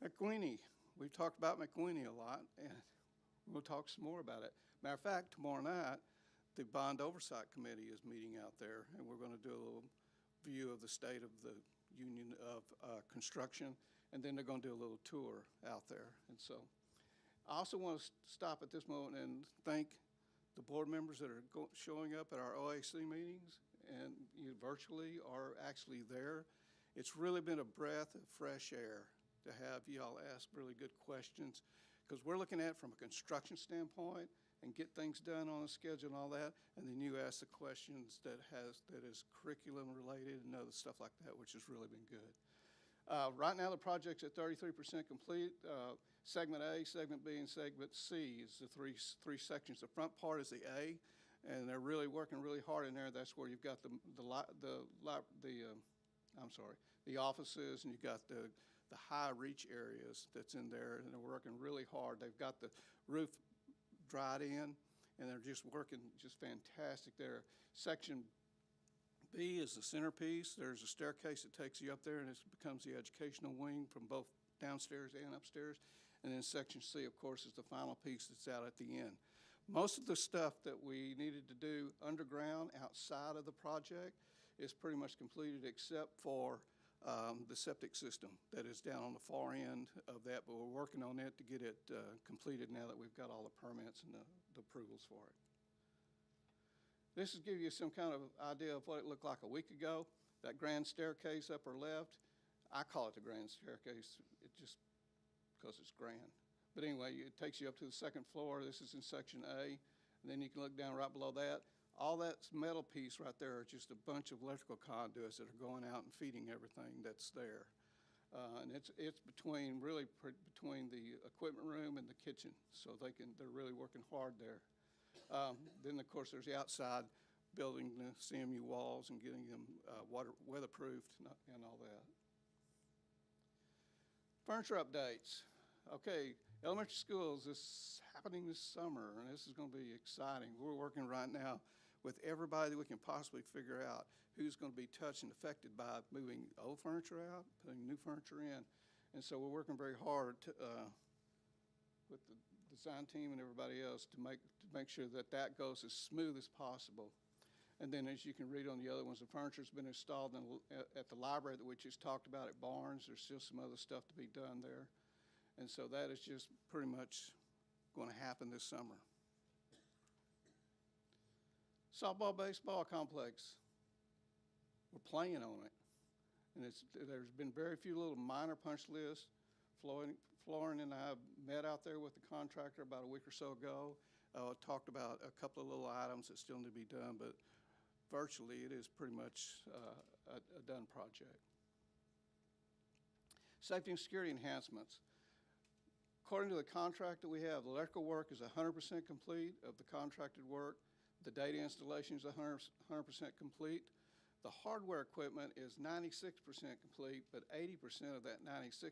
O: McQueenie, we've talked about McQueenie a lot, and we'll talk some more about it. Matter of fact, tomorrow night, the Bond Oversight Committee is meeting out there, and we're going to do a little view of the state of the Union of Construction, and then they're going to do a little tour out there. And so I also want to stop at this moment and thank the board members that are showing up at our OAC meetings and virtually are actually there. It's really been a breath of fresh air to have y'all ask really good questions, because we're looking at it from a construction standpoint and get things done on a schedule and all that, and then you ask the questions that is curriculum related and other stuff like that, which has really been good. Right now, the project's at 33% complete. Segment A, Segment B, and Segment C is the three sections. The front part is the A, and they're really working really hard in there. That's where you've got the offices, and you've got the high reach areas that's in there, and they're working really hard. They've got the roof dried in, and they're just working just fantastic there. Section B is the centerpiece. There's a staircase that takes you up there, and it becomes the educational wing from both downstairs and upstairs. And then Section C, of course, is the final piece that's out at the end. Most of the stuff that we needed to do underground outside of the project is pretty much completed, except for the septic system that is down on the far end of that, but we're working on it to get it completed now that we've got all the permits and the approvals for it. This is give you some kind of idea of what it looked like a week ago. That grand staircase upper left, I call it the grand staircase, it just because it's grand. But anyway, it takes you up to the second floor. This is in Section A, and then you can look down right below that. All that metal piece right there are just a bunch of electrical conduits that are going out and feeding everything that's there. And it's between between the equipment room and the kitchen, so they're really working hard there. Then of course there's the outside building the CMU walls and getting them weatherproofed and all that. Furniture updates. Okay, elementary schools is happening this summer, and this is going to be exciting. We're working right now with everybody that we can possibly figure out who's going to be touched and affected by moving old furniture out, putting new furniture in. And so we're working very hard with the design team and everybody else to make sure that goes as smooth as possible. And then as you can read on the other ones, the furniture's been installed at the library that we just talked about at Barnes. There's still some other stuff to be done there. And so that is just pretty much going to happen this summer. Softball, baseball complex. We're playing on it. And there's been very few little minor punch lists. Florin and I met out there with the contractor about a week or so ago. Talked about a couple of little items that still need to be done, but virtually it is pretty much a done project. Safety and security enhancements. According to the contract that we have, the electrical work is 100% complete of the contracted work. The data installation is 100% complete. The hardware equipment is 96% complete, but 80% of that 96%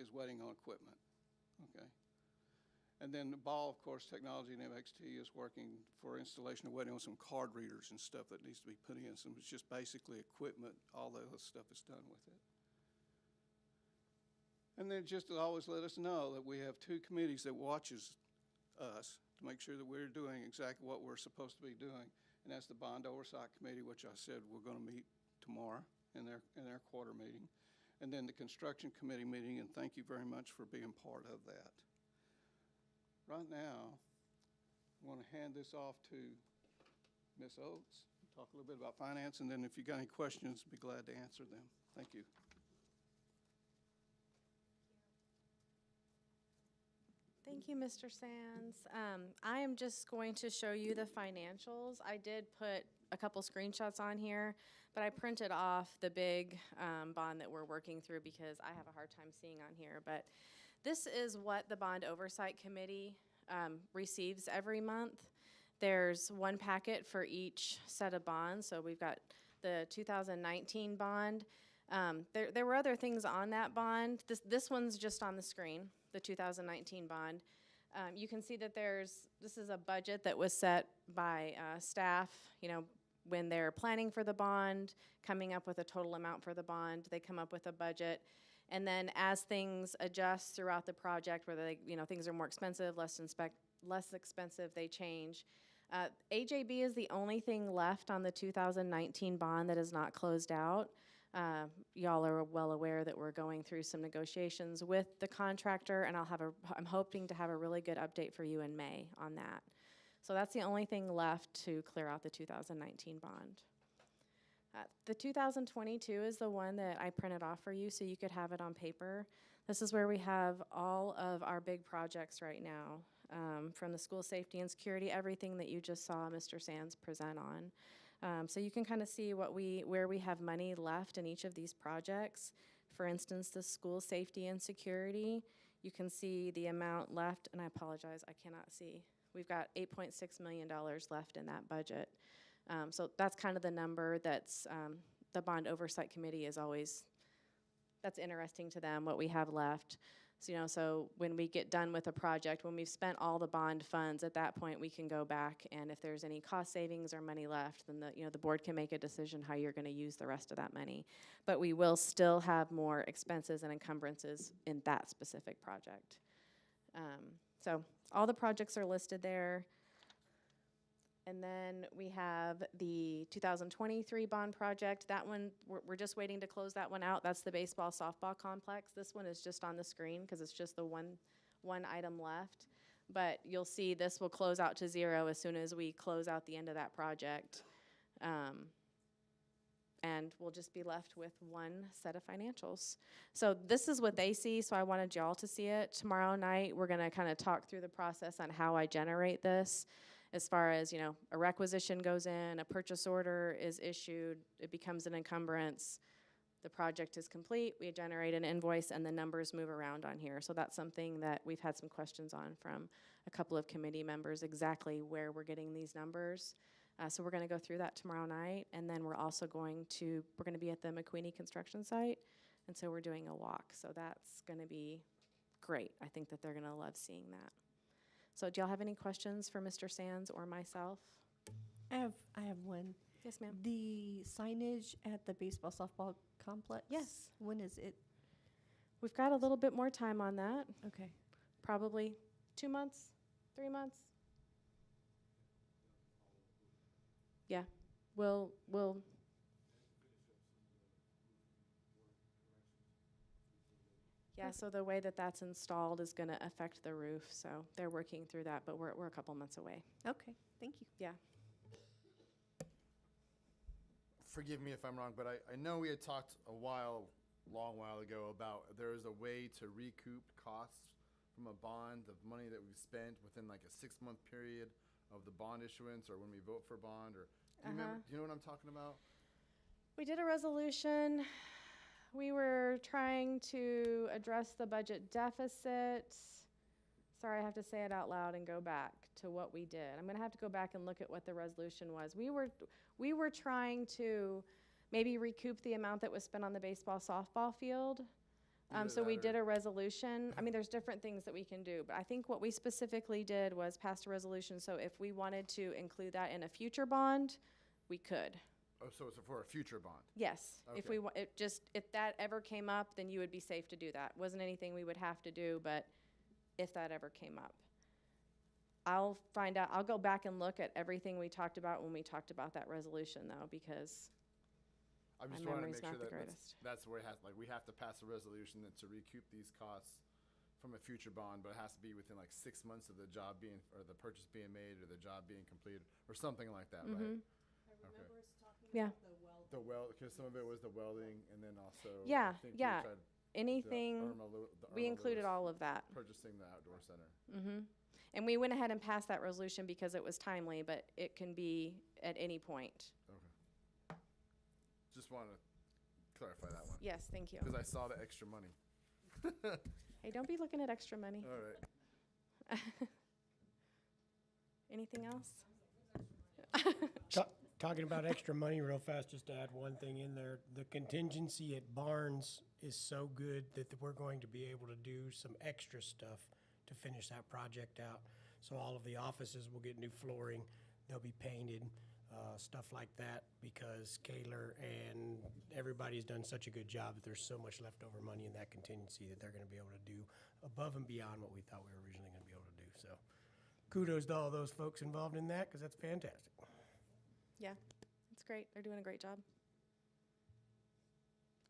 O: is waiting on equipment, okay? And then the BALL, of course, Technology and MXT is working for installation of waiting on some card readers and stuff that needs to be put in. So it's just basically equipment, all the other stuff is done with it. And then just to always let us know that we have two committees that watches us to make sure that we're doing exactly what we're supposed to be doing. And that's the Bond Oversight Committee, which I said we're going to meet tomorrow in their quarter meeting. And then the Construction Committee meeting, and thank you very much for being part of that. Right now, I want to hand this off to Ms. Oates, talk a little bit about finance, and then if you got any questions, be glad to answer them. Thank you.
P: Thank you, Mr. Sands. I am just going to show you the financials. I did put a couple screenshots on here, but I printed off the big bond that we're working through because I have a hard time seeing on here. But this is what the Bond Oversight Committee receives every month. There's one packet for each set of bonds. So we've got the 2019 bond. There were other things on that bond. This one's just on the screen, the 2019 bond. You can see that this is a budget that was set by staff, when they're planning for the bond, coming up with a total amount for the bond, they come up with a budget. And then as things adjust throughout the project, whether things are more expensive, less expensive, they change. AJB is the only thing left on the 2019 bond that is not closed out. Y'all are well aware that we're going through some negotiations with the contractor, and I'm hoping to have a really good update for you in May on that. So that's the only thing left to clear out the 2019 bond. The 2022 is the one that I printed off for you so you could have it on paper. This is where we have all of our big projects right now, from the school safety and security, everything that you just saw Mr. Sands present on. So you can kind of see where we have money left in each of these projects. For instance, the school safety and security, you can see the amount left, and I apologize, I cannot see. We've got $8.6 million left in that budget. So that's kind of the number that's, the Bond Oversight Committee is always, that's interesting to them, what we have left. So, so when we get done with a project, when we've spent all the bond funds, at that point we can go back, and if there's any cost savings or money left, then the board can make a decision how you're going to use the rest of that money. But we will still have more expenses and encumbrances in that specific project. So all the projects are listed there. And then we have the 2023 bond project. That one, we're just waiting to close that one out. That's the baseball softball complex. This one is just on the screen because it's just the one item left. But you'll see this will close out to zero as soon as we close out the end of that project. And we'll just be left with one set of financials. So this is what they see, so I wanted y'all to see it. Tomorrow night, we're gonna kind of talk through the process on how I generate this. As far as, a requisition goes in, a purchase order is issued, it becomes an encumbrance, the project is complete, we generate an invoice, and the numbers move around on here. So that's something that we've had some questions on from a couple of committee members, exactly where we're getting these numbers. So we're gonna go through that tomorrow night, and then we're also we're gonna be at the McQueenie construction site, and so we're doing a walk. So that's gonna be great. I think that they're gonna love seeing that. So do y'all have any questions for Mr. Sands or myself?
M: I have one.
P: Yes, ma'am.
M: The signage at the baseball softball complex?
P: Yes.
M: When is it?
P: We've got a little bit more time on that.
M: Okay.
P: Probably 2 months, 3 months. Yeah, we'll yeah, so the way that that's installed is going to affect the roof, so they're working through that, but we're a couple months away.
M: Okay, thank you.
P: Yeah.
D: Forgive me if I'm wrong, but I know we had talked long while ago about there is a way to recoup costs from a bond of money that we've spent within like a 6-month period of the bond issuance or when we vote for bond, or do you remember, do you know what I'm talking about?
P: We did a resolution. We were trying to address the budget deficit. Sorry, I have to say it out loud and go back to what we did. I'm gonna have to go back and look at what the resolution was. We were trying to maybe recoup the amount that was spent on the baseball softball field. So we did a resolution. I mean, there's different things that we can do, but I think what we specifically did was pass a resolution, so if we wanted to include that in a future bond, we could.
D: Oh, so it's for a future bond?
P: Yes. If
D: Okay.
P: If that ever came up, then you would be safe to do that. Wasn't anything we would have to do, but if that ever came up. I'll find out, I'll go back and look at everything we talked about when we talked about that resolution though, because
D: I just
P: my
D: wanted to
P: memory's
D: make
P: not
D: sure
P: the
D: that
P: greatest.
D: that's where it has, like, we have to pass a resolution that to recoup these costs from a future bond, but it has to be within like 6 months of the job being, or the purchase being made, or the job being completed, or something like that, right? Okay.
P: Yeah.
D: The weld, because some of it was the welding, and then also.
P: Yeah,
D: I think
P: yeah.
D: We tried
P: Anything, we included all of that.
D: purchasing the outdoor center.
P: And we went ahead and passed that resolution because it was timely, but it can be at any point.
D: Okay. Just wanted to clarify that one.
P: Yes, thank you.
D: Because I saw the extra money.
P: Hey, don't be looking at extra money.
D: All right.
P: Anything else?
F: Talking about extra money real fast, just to add one thing in there. The contingency at Barnes is so good that we're going to be able to do some extra stuff to finish that project out. So all of the offices will get new flooring, they'll be painted, stuff like that, because Kaler and everybody's done such a good job that there's so much leftover money in that contingency that they're gonna be able to do above and beyond what we thought we were originally gonna be able to do. So kudos to all those folks involved in that, because that's fantastic.
P: Yeah, it's great. They're doing a great job.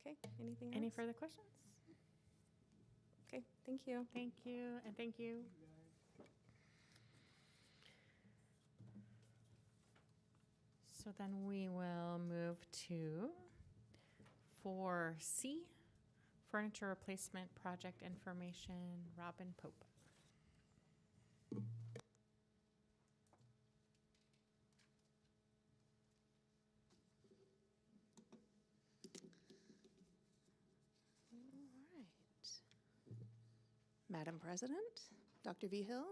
P: Okay, anything else?
A: Any further questions?
P: Okay, thank you.
A: Thank you, and thank you. So then we will move to 4C, Furniture Replacement Project Information, Robin Pope.
Q: Madam President, Dr. Vigil,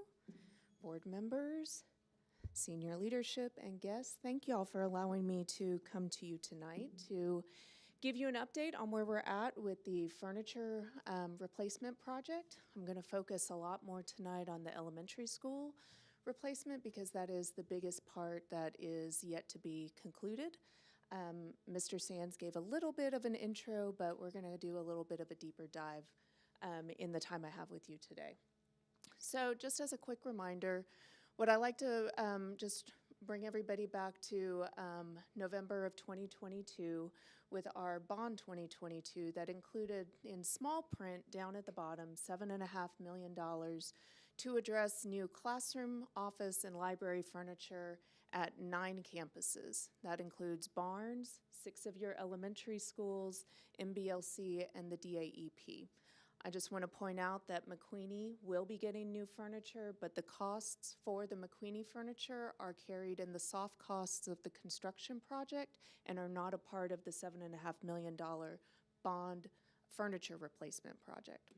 Q: board members, senior leadership, and guests, thank you all for allowing me to come to you tonight to give you an update on where we're at with the furniture replacement project. I'm going to focus a lot more tonight on the elementary school replacement because that is the biggest part that is yet to be concluded. Mr. Sands gave a little bit of an intro, but we're going to do a little bit of a deeper dive in the time I have with you today. So just as a quick reminder, what I like to just bring everybody back to November of 2022 with our bond 2022 that included in small print down at the bottom $7.5 million to address new classroom, office, and library furniture at 9 campuses. That includes Barnes, 6 of your elementary schools, MBLC, and the DAEP. I just want to point out that McQueenie will be getting new furniture, but the costs for the McQueenie furniture are carried in the soft costs of the construction project and are not a part of the $7.5 million bond furniture replacement project.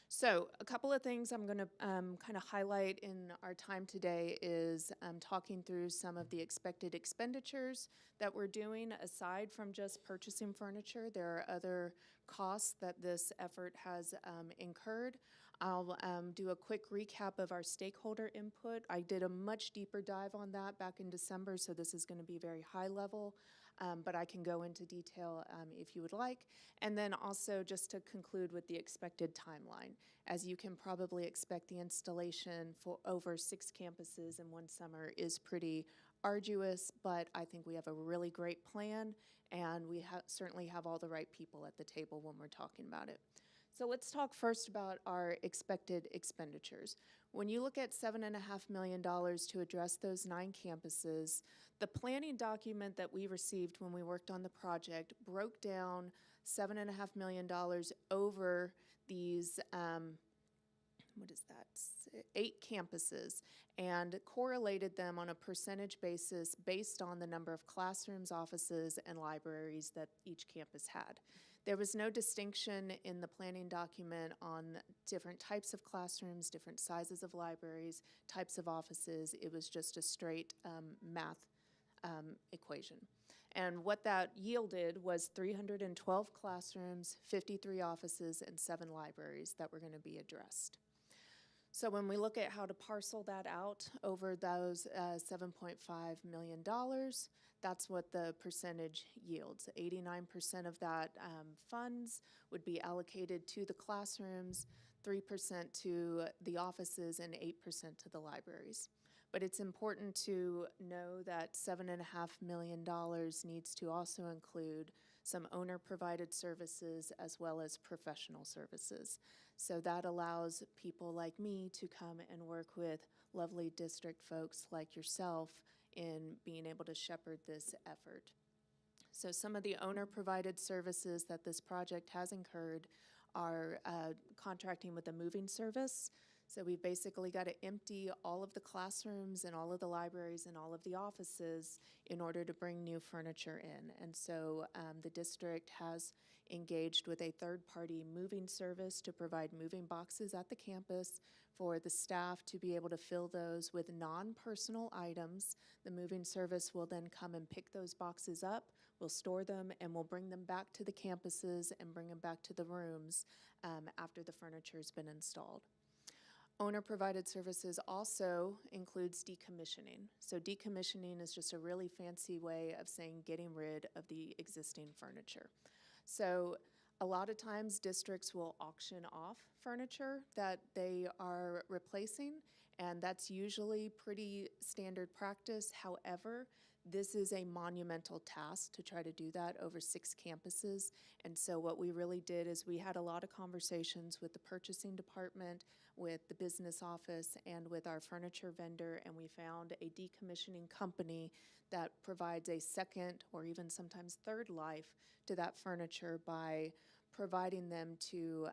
Q: So a couple of things I'm going to kind of highlight in our time today is talking through some of the expected expenditures that we're doing aside from just purchasing furniture. There are other costs that this effort has incurred. I'll do a quick recap of our stakeholder input. I did a much deeper dive on that back in December, so this is going to be very high level. But I can go into detail if you would like. And then also just to conclude with the expected timeline. As you can probably expect, the installation for over 6 campuses in one summer is pretty arduous, but I think we have a really great plan, and we certainly have all the right people at the table when we're talking about it. So let's talk first about our expected expenditures. When you look at $7.5 million to address those 9 campuses, the planning document that we received when we worked on the project broke down $7.5 million over these, 8 campuses and correlated them on a percentage basis based on the number of classrooms, offices, and libraries that each campus had. There was no distinction in the planning document on different types of classrooms, different sizes of libraries, types of offices. It was just a straight math equation. And what that yielded was 312 classrooms, 53 offices, and 7 libraries that were going to be addressed. So when we look at how to parcel that out over those $7.5 million, that's what the percentage yields. 89% of that funds would be allocated to the classrooms, 3% to the offices, and 8% to the libraries. But it's important to know that $7.5 million needs to also include some owner-provided services as well as professional services. So that allows people like me to come and work with lovely district folks like yourself in being able to shepherd this effort. So some of the owner-provided services that this project has incurred are contracting with a moving service. So we've basically got to empty all of the classrooms and all of the libraries and all of the offices in order to bring new furniture in. And so the district has engaged with a third-party moving service to provide moving boxes at the campus for the staff to be able to fill those with non-personal items. The moving service will then come and pick those boxes up, we'll store them, and we'll bring them back to the campuses and bring them back to the rooms after the furniture's been installed. Owner-provided services also includes decommissioning. So decommissioning is just a really fancy way of saying getting rid of the existing furniture. So a lot of times districts will auction off furniture that they are replacing, and that's usually pretty standard practice. However, This is a monumental task to try to do that over 6 campuses. And so what we really did is we had a lot of conversations with the purchasing department, with the business office, and with our furniture vendor, and we found a decommissioning company that provides a second or even sometimes third life to that furniture by providing them to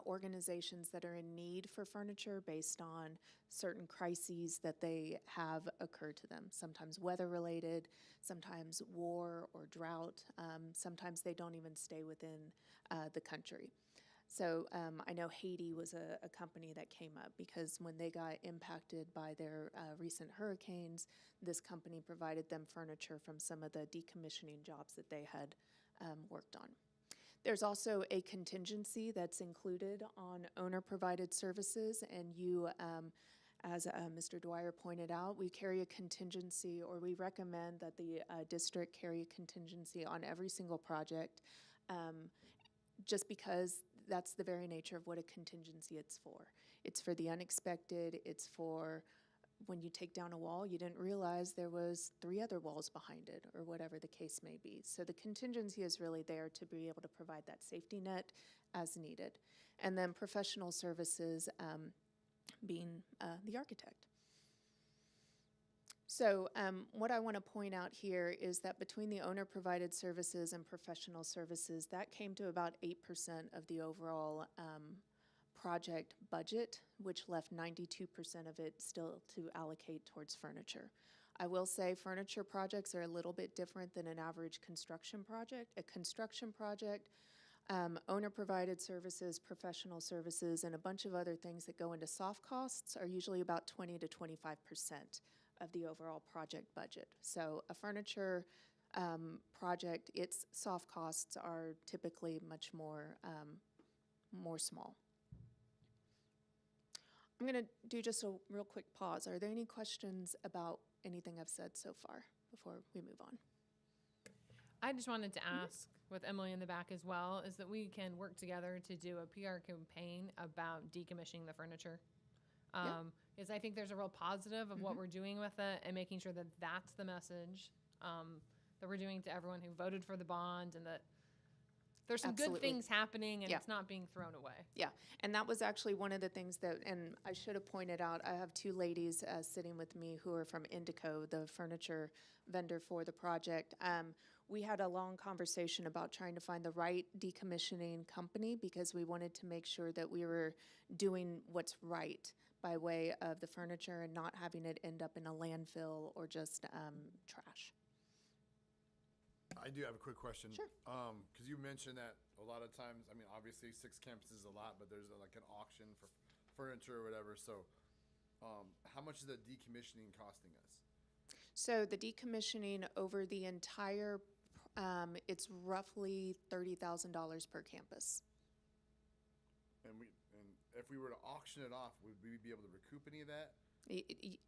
Q: organizations that are in need for furniture based on certain crises that they have occurred to them, sometimes weather-related, sometimes war or drought, sometimes they don't even stay within the country. So I know Haiti was a company that came up because when they got impacted by their recent hurricanes, this company provided them furniture from some of the decommissioning jobs that they had worked on. There's also a contingency that's included on owner-provided services, and you, as Mr. Dwyer pointed out, we carry a contingency, or we recommend that the district carry a contingency on every single project, just because that's the very nature of what a contingency is for. It's for the unexpected, it's for when you take down a wall, you didn't realize there was 3 other walls behind it, or whatever the case may be. So the contingency is really there to be able to provide that safety net as needed. And then professional services being the architect. So what I want to point out here is that between the owner-provided services and professional services, that came to about 8% of the overall project budget, which left 92% of it still to allocate towards furniture. I will say furniture projects are a little bit different than an average construction project. A construction project, owner-provided services, professional services, and a bunch of other things that go into soft costs are usually about 20 to 25% of the overall project budget. So a furniture project, its soft costs are typically much more small. I'm going to do just a real quick pause. Are there any questions about anything I've said so far before we move on?
E: I just wanted to ask, with Emily in the back as well, is that we can work together to do a PR campaign about decommissioning the furniture. Is I think there's a real positive of what we're doing with it, and making sure that that's the message that we're doing to everyone who voted for the bond, and that there's some good things happening, and it's not being thrown away.
Q: Yeah, and that was actually one of the things that, and I should have pointed out, I have 2 ladies sitting with me who are from Indico, the furniture vendor for the project. We had a long conversation about trying to find the right decommissioning company, because we wanted to make sure that we were doing what's right by way of the furniture and not having it end up in a landfill or just trash.
D: I do have a quick question.
Q: Sure.
D: Because you mentioned that a lot of times, I mean, obviously 6 campuses is a lot, but there's like an auction for furniture or whatever. So how much is the decommissioning costing us?
Q: So the decommissioning over the entire, it's roughly $30,000 per campus.
D: And if we were to auction it off, would we be able to recoup any of that?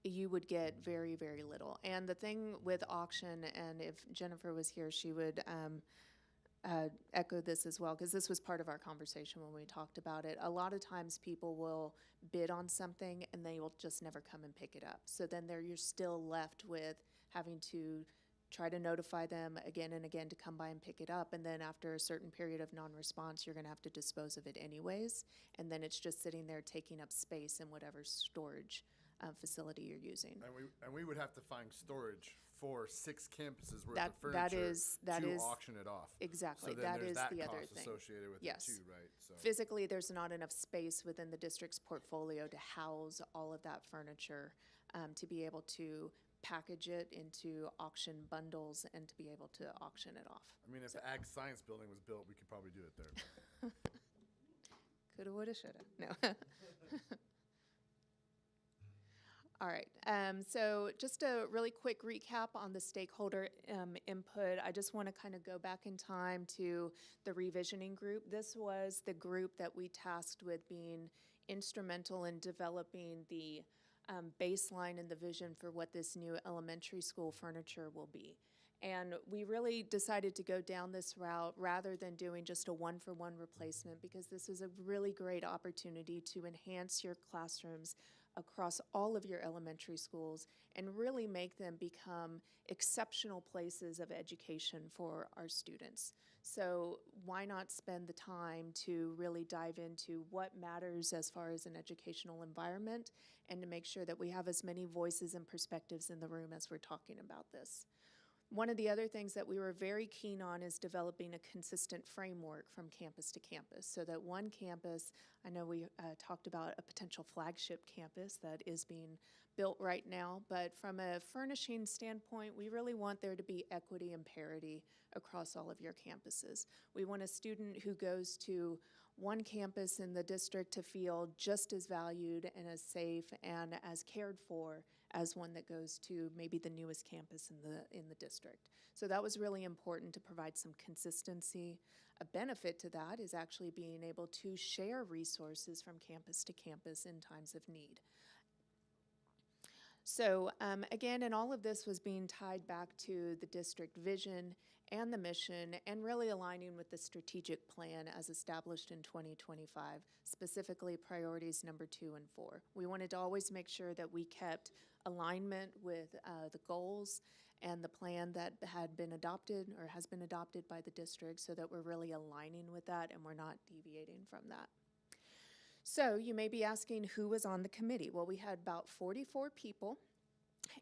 Q: You would get very, very little. And the thing with auction, and if Jennifer was here, she would echo this as well, because this was part of our conversation when we talked about it. A lot of times people will bid on something and they will just never come and pick it up. So then you're still left with having to try to notify them again and again to come by and pick it up. And then after a certain period of non-response, you're going to have to dispose of it anyways. And then it's just sitting there taking up space in whatever storage facility you're using.
D: And we would have to find storage for 6 campuses worth of furniture
Q: that
D: to
Q: is
D: auction it off.
Q: Exactly.
D: So then
Q: that
D: there's
Q: is
D: that
Q: the
D: cost
Q: other thing
D: associated with
Q: yes.
D: it too, right? So
Q: physically, there's not enough space within the district's portfolio to house all of that furniture, to be able to package it into auction bundles and to be able to auction it off.
D: I mean, if the Ag Science Building was built, we could probably do it there.
Q: Coulda, woulda, shoulda. No. All right, so just a really quick recap on the stakeholder input. I just want to kind of go back in time to the revisioning group. This was the group that we tasked with being instrumental in developing the baseline and the vision for what this new elementary school furniture will be. And we really decided to go down this route rather than doing just a one-for-one replacement, because this is a really great opportunity to enhance your classrooms across all of your elementary schools and really make them become exceptional places of education for our students. So why not spend the time to really dive into what matters as far as an educational environment and to make sure that we have as many voices and perspectives in the room as we're talking about this. One of the other things that we were very keen on is developing a consistent framework from campus to campus so that one campus, I know we talked about a potential flagship campus that is being built right now, but from a furnishing standpoint, we really want there to be equity and parity across all of your campuses. We want a student who goes to one campus in the district to feel just as valued and as safe and as cared for as one that goes to maybe the newest campus in the district. So that was really important to provide some consistency. A benefit to that is actually being able to share resources from campus to campus in times of need. So again, and all of this was being tied back to the district vision and the mission and really aligning with the strategic plan as established in 2025, specifically priorities number 2 and 4. We wanted to always make sure that we kept alignment with the goals and the plan that had been adopted or has been adopted by the district so that we're really aligning with that and we're not deviating from that. So you may be asking who was on the committee. Well, we had about 44 people,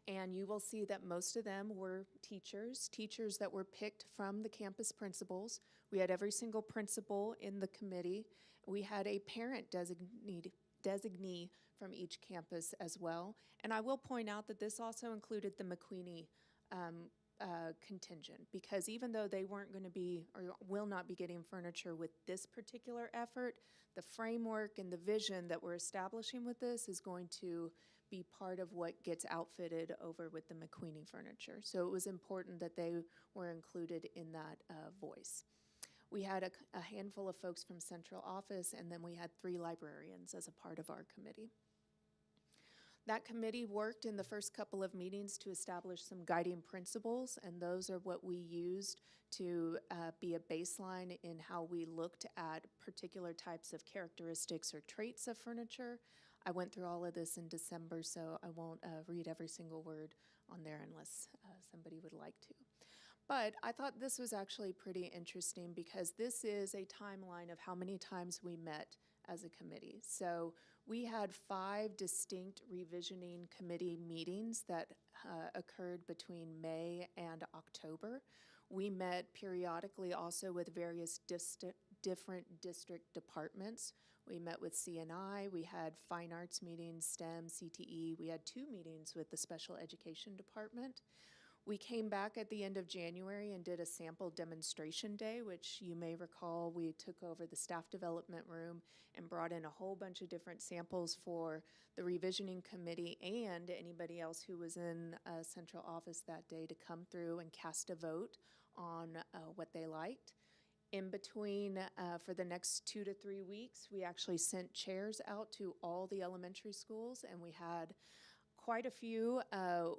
Q: and you will see that most of them were teachers that were picked from the campus principals. We had every single principal in the committee. We had a parent designee from each campus as well. And I will point out that this also included the McQueenie contingent, because even though they weren't going to be or will not be getting furniture with this particular effort, the framework and the vision that we're establishing with this is going to be part of what gets outfitted over with the McQueenie furniture. So it was important that they were included in that voice. We had a handful of folks from central office, and then we had 3 librarians as a part of our committee. That committee worked in the first couple of meetings to establish some guiding principles, and those are what we used to be a baseline in how we looked at particular types of characteristics or traits of furniture. I went through all of this in December, so I won't read every single word on there unless somebody would like to. But I thought this was actually pretty interesting because this is a timeline of how many times we met as a committee. So we had 5 distinct revisioning committee meetings that occurred between May and October. We met periodically also with various different district departments. We met with CNI, we had fine arts meetings, STEM, CTE. We had 2 meetings with the special education department. We came back at the end of January and did a sample demonstration day, which you may recall we took over the staff development room and brought in a whole bunch of different samples for the revisioning committee and anybody else who was in central office that day to come through and cast a vote on what they liked. In between, for the next 2 to 3 weeks, we actually sent chairs out to all the elementary schools, and we had quite a few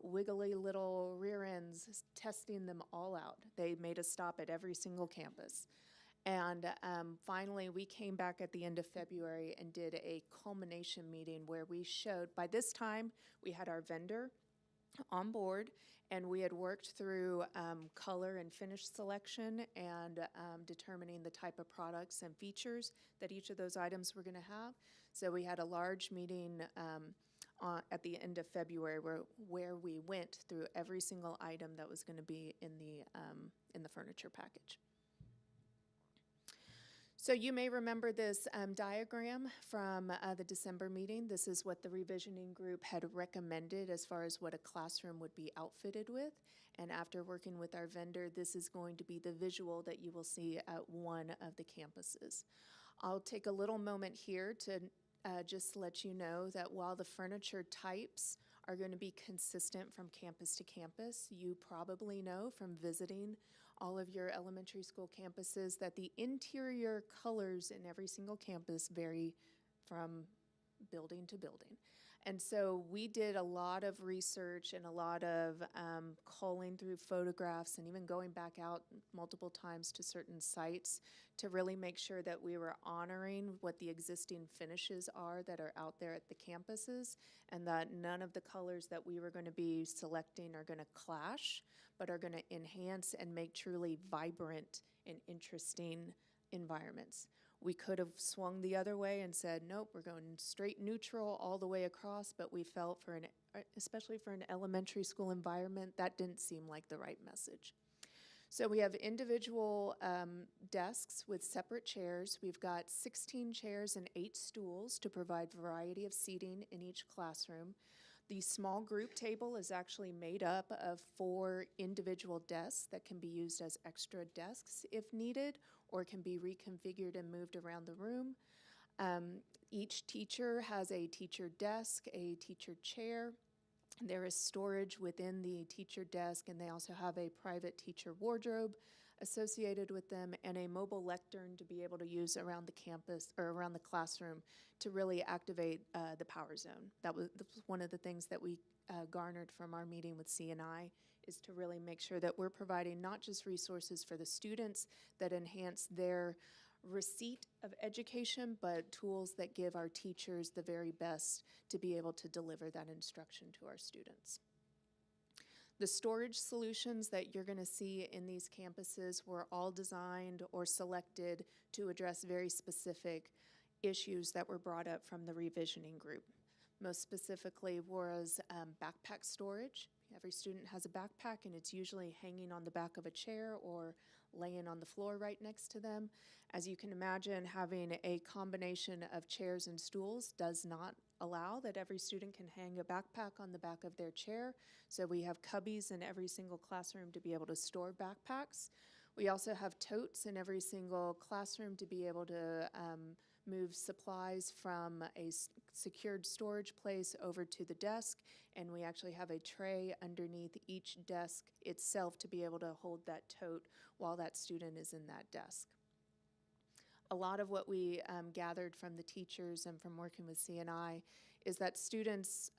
Q: wiggly little rear ends testing them all out. They made a stop at every single campus. And finally, we came back at the end of February and did a culmination meeting where we showed, by this time, we had our vendor on board, and we had worked through color and finish selection and determining the type of products and features that each of those items were going to have. So we had a large meeting at the end of February where we went through every single item that was going to be in the furniture package. So you may remember this diagram from the December meeting. This is what the revisioning group had recommended as far as what a classroom would be outfitted with. And after working with our vendor, this is going to be the visual that you will see at one of the campuses. I'll take a little moment here to just let you know that while the furniture types are going to be consistent from campus to campus, you probably know from visiting all of your elementary school campuses that the interior colors in every single campus vary from building to building. And so we did a lot of research and a lot of culling through photographs and even going back out multiple times to certain sites to really make sure that we were honoring what the existing finishes are that are out there at the campuses, and that none of the colors that we were going to be selecting are going to clash, but are going to enhance and make truly vibrant and interesting environments. We could have swung the other way and said, nope, we're going straight neutral all the way across, but we felt especially for an elementary school environment, that didn't seem like the right message. So we have individual desks with separate chairs. We've got 16 chairs and 8 stools to provide variety of seating in each classroom. The small group table is actually made up of 4 individual desks that can be used as extra desks if needed, or can be reconfigured and moved around the room. Each teacher has a teacher desk, a teacher chair. There is storage within the teacher desk, and they also have a private teacher wardrobe associated with them, and a mobile lectern to be able to use around the campus or around the classroom to really activate the power zone. That was one of the things that we garnered from our meeting with CNI, is to really make sure that we're providing not just resources for the students that enhance their receipt of education, but tools that give our teachers the very best to be able to deliver that instruction to our students. The storage solutions that you're going to see in these campuses were all designed or selected to address very specific issues that were brought up from the revisioning group. Most specifically was backpack storage. Every student has a backpack, and it's usually hanging on the back of a chair or laying on the floor right next to them. As you can imagine, having a combination of chairs and stools does not allow that every student can hang a backpack on the back of their chair. So we have cubbies in every single classroom to be able to store backpacks. We also have totes in every single classroom to be able to move supplies from a secured storage place over to the desk, and we actually have a tray underneath each desk itself to be able to hold that tote while that student is in that desk. A lot of what we gathered from the teachers and from working with CNI is that students,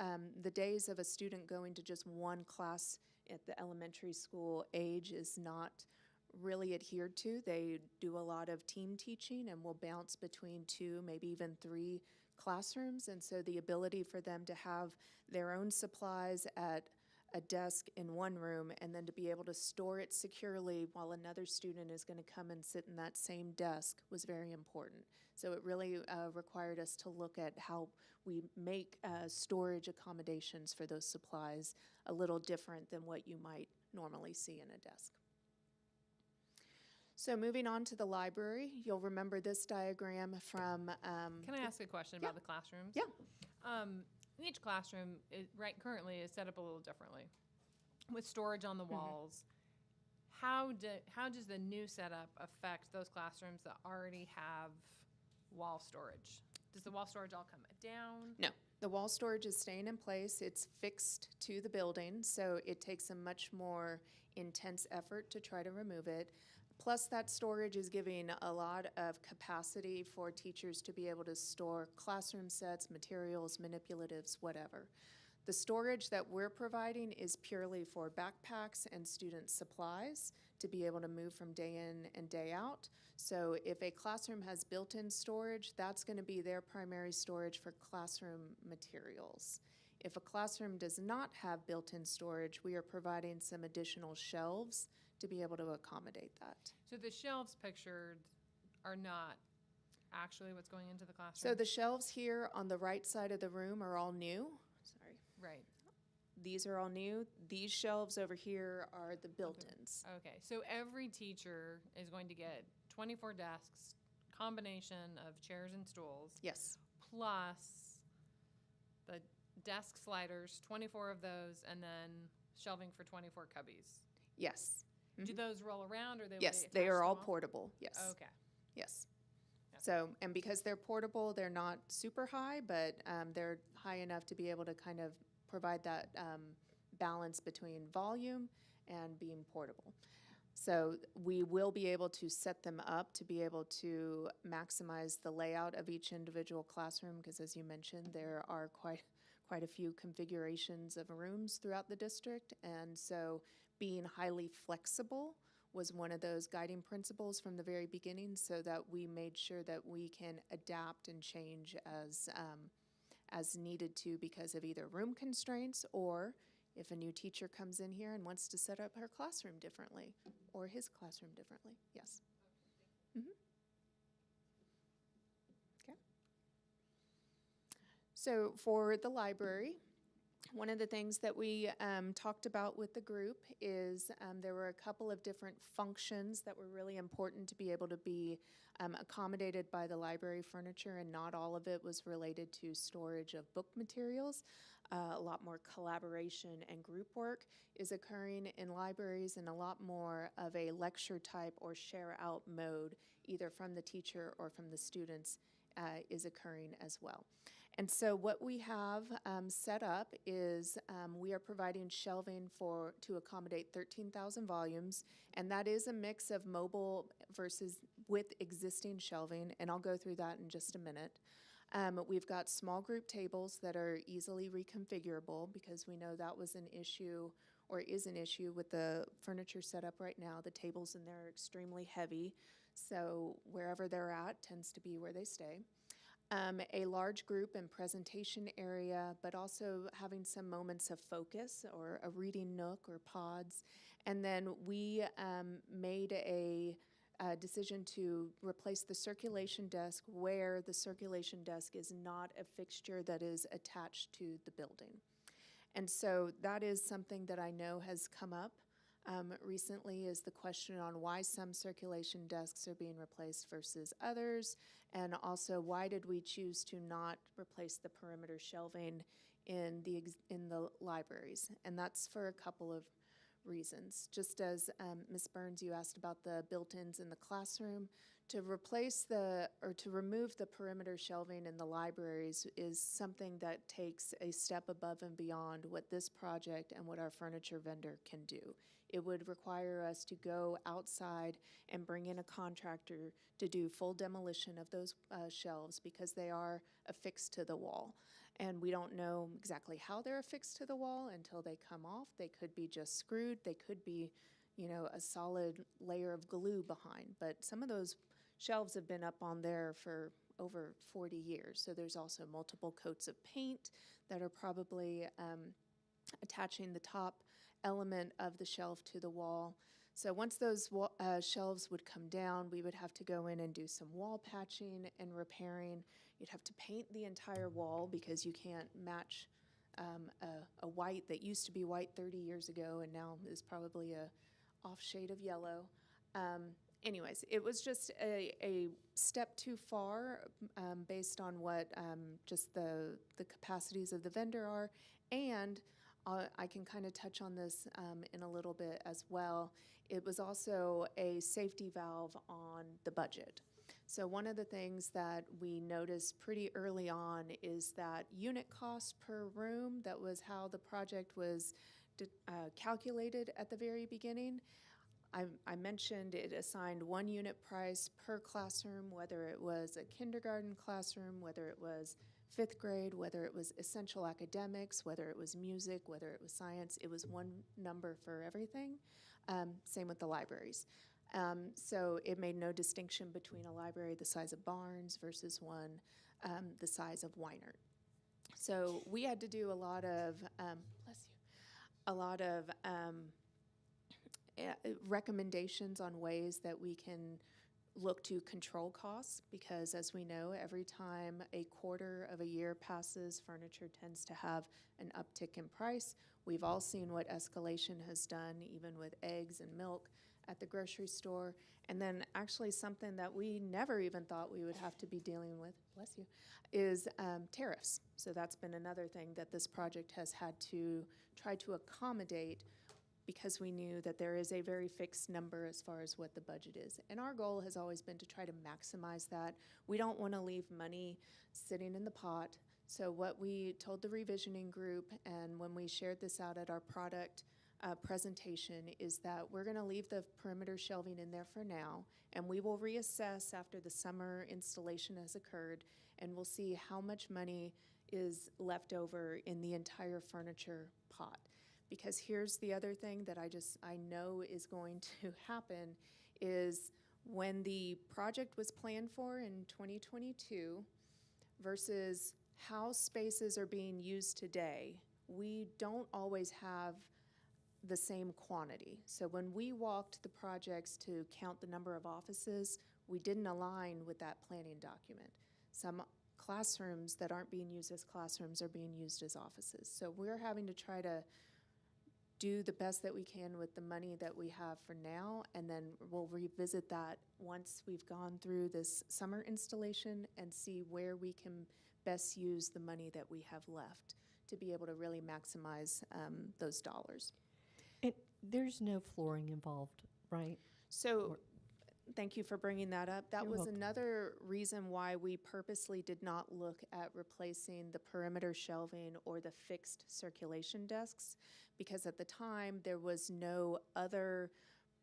Q: the days of a student going to just one class at the elementary school age is not really adhered to. They do a lot of team teaching and will bounce between 2, maybe even 3 classrooms. And so the ability for them to have their own supplies at a desk in one room and then to be able to store it securely while another student is going to come and sit in that same desk was very important. So it really required us to look at how we make storage accommodations for those supplies a little different than what you might normally see in a desk. So moving on to the library, you'll remember this diagram from...
E: Can I ask a question about the classrooms?
Q: Yeah.
E: Each classroom currently is set up a little differently. With storage on the walls, how does the new setup affect those classrooms that already have wall storage? Does the wall storage all come down?
Q: No. The wall storage is staying in place. It's fixed to the building, so it takes a much more intense effort to try to remove it. Plus, that storage is giving a lot of capacity for teachers to be able to store classroom sets, materials, manipulatives, whatever. The storage that we're providing is purely for backpacks and student supplies to be able to move from day in and day out. So if a classroom has built-in storage, that's going to be their primary storage for classroom materials. If a classroom does not have built-in storage, we are providing some additional shelves to be able to accommodate that.
E: So the shelves pictured are not actually what's going into the classroom?
Q: So the shelves here on the right side of the room are all new. Sorry.
E: Right.
Q: These are all new. These shelves over here are the built-ins.
E: Okay, so every teacher is going to get 24 desks, combination of chairs and stools.
Q: Yes.
E: Plus the desk sliders, 24 of those, and then shelving for 24 cubbies.
Q: Yes.
E: Do those roll around, or
Q: Yes, they are all portable. Yes.
E: Okay.
Q: Yes. So, and because they're portable, they're not super high, but they're high enough to be able to kind of provide that balance between volume and being portable. So we will be able to set them up to be able to maximize the layout of each individual classroom, because as you mentioned, there are quite a few configurations of rooms throughout the district. And so being highly flexible was one of those guiding principles from the very beginning, so that we made sure that we can adapt and change as needed to because of either room constraints, or if a new teacher comes in here and wants to set up her classroom differently or his classroom differently. Yes. Mhm. Okay. So for the library, one of the things that we talked about with the group is there were a couple of different functions that were really important to be able to be accommodated by the library furniture, and not all of it was related to storage of book materials. A lot more collaboration and group work is occurring in libraries, and a lot more of a lecture type or share out mode, either from the teacher or from the students, is occurring as well. And so what we have set up is we are providing shelving to accommodate 13,000 volumes, and that is a mix of mobile versus with existing shelving, and I'll go through that in just a minute. We've got small group tables that are easily reconfigurable, because we know that was an issue or is an issue with the furniture setup right now. The tables in there are extremely heavy, so wherever they're at tends to be where they stay. A large group and presentation area, but also having some moments of focus or a reading nook or pods. And then we made a decision to replace the circulation desk where the circulation desk is not a fixture that is attached to the building. And so that is something that I know has come up recently, is the question on why some circulation desks are being replaced versus others, and also why did we choose to not replace the perimeter shelving in the libraries. And that's for a couple of reasons. Just as Ms. Burns, you asked about the built-ins in the classroom, to remove the perimeter shelving in the libraries is something that takes a step above and beyond what this project and what our furniture vendor can do. It would require us to go outside and bring in a contractor to do full demolition of those shelves, because they are affixed to the wall. And we don't know exactly how they're affixed to the wall until they come off. They could be just screwed. They could be, a solid layer of glue behind. But some of those shelves have been up on there for over 40 years. So there's also multiple coats of paint that are probably attaching the top element of the shelf to the wall. So once those shelves would come down, we would have to go in and do some wall patching and repairing. You'd have to paint the entire wall, because you can't match a white that used to be white 30 years ago and now is probably a off shade of yellow. Anyways, it was just a step too far based on what just the capacities of the vendor are. And I can kind of touch on this in a little bit as well. It was also a safety valve on the budget. So one of the things that we noticed pretty early on is that unit cost per room, that was how the project was calculated at the very beginning. I mentioned it assigned 1 unit price per classroom, whether it was a kindergarten classroom, whether it was 5th grade, whether it was essential academics, whether it was music, whether it was science. It was one number for everything. Same with the libraries. So it made no distinction between a library the size of Barnes versus one the size of Weinert. So we had to do a lot of, recommendations on ways that we can look to control costs, because as we know, every time a quarter of a year passes, furniture tends to have an uptick in price. We've all seen what escalation has done, even with eggs and milk at the grocery store. And then actually something that we never even thought we would have to be dealing with, is tariffs. So that's been another thing that this project has had to try to accommodate, because we knew that there is a very fixed number as far as what the budget is. And our goal has always been to try to maximize that. We don't want to leave money sitting in the pot. So what we told the revisioning group, and when we shared this out at our product presentation is that we're going to leave the perimeter shelving in there for now, and we will reassess after the summer installation has occurred, and we'll see how much money is left over in the entire furniture pot. Because here's the other thing that I know is going to happen is when the project was planned for in 2022 versus how spaces are being used today, we don't always have the same quantity. So when we walked the projects to count the number of offices, we didn't align with that planning document. Some classrooms that aren't being used as classrooms are being used as offices. So we're having to try to do the best that we can with the money that we have for now, and then we'll revisit that once we've gone through this summer installation and see where we can best use the money that we have left to be able to really maximize those dollars.
M: And there's no flooring involved, right?
Q: So, thank you for bringing that up. That
M: You're
Q: was
M: welcome.
Q: another reason why we purposely did not look at replacing the perimeter shelving or the fixed circulation desks, because at the time there was no other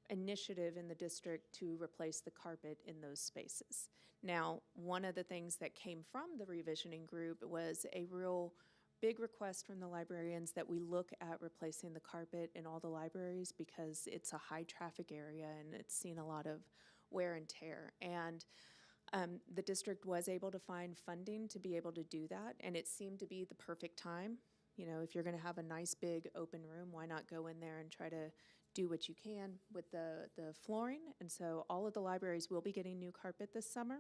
Q: initiative in the district to replace the carpet in those spaces. Now, one of the things that came from the revisioning group was a real big request from the librarians that we look at replacing the carpet in all the libraries because it's a high traffic area and it's seen a lot of wear and tear. And the district was able to find funding to be able to do that, and it seemed to be the perfect time. You know, if you're going to have a nice big open room, why not go in there and try to do what you can with the flooring? And so all of the libraries will be getting new carpet this summer,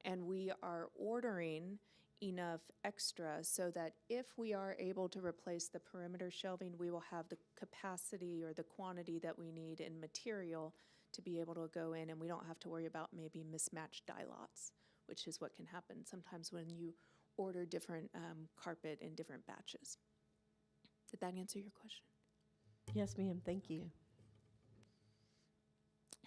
Q: and we are ordering enough extra so that if we are able to replace the perimeter shelving, we will have the capacity or the quantity that we need in material to be able to go in, and we don't have to worry about maybe mismatched dye lots, which is what can happen sometimes when you order different carpet in different batches. Did that answer your question?
M: Yes, ma'am. Thank you.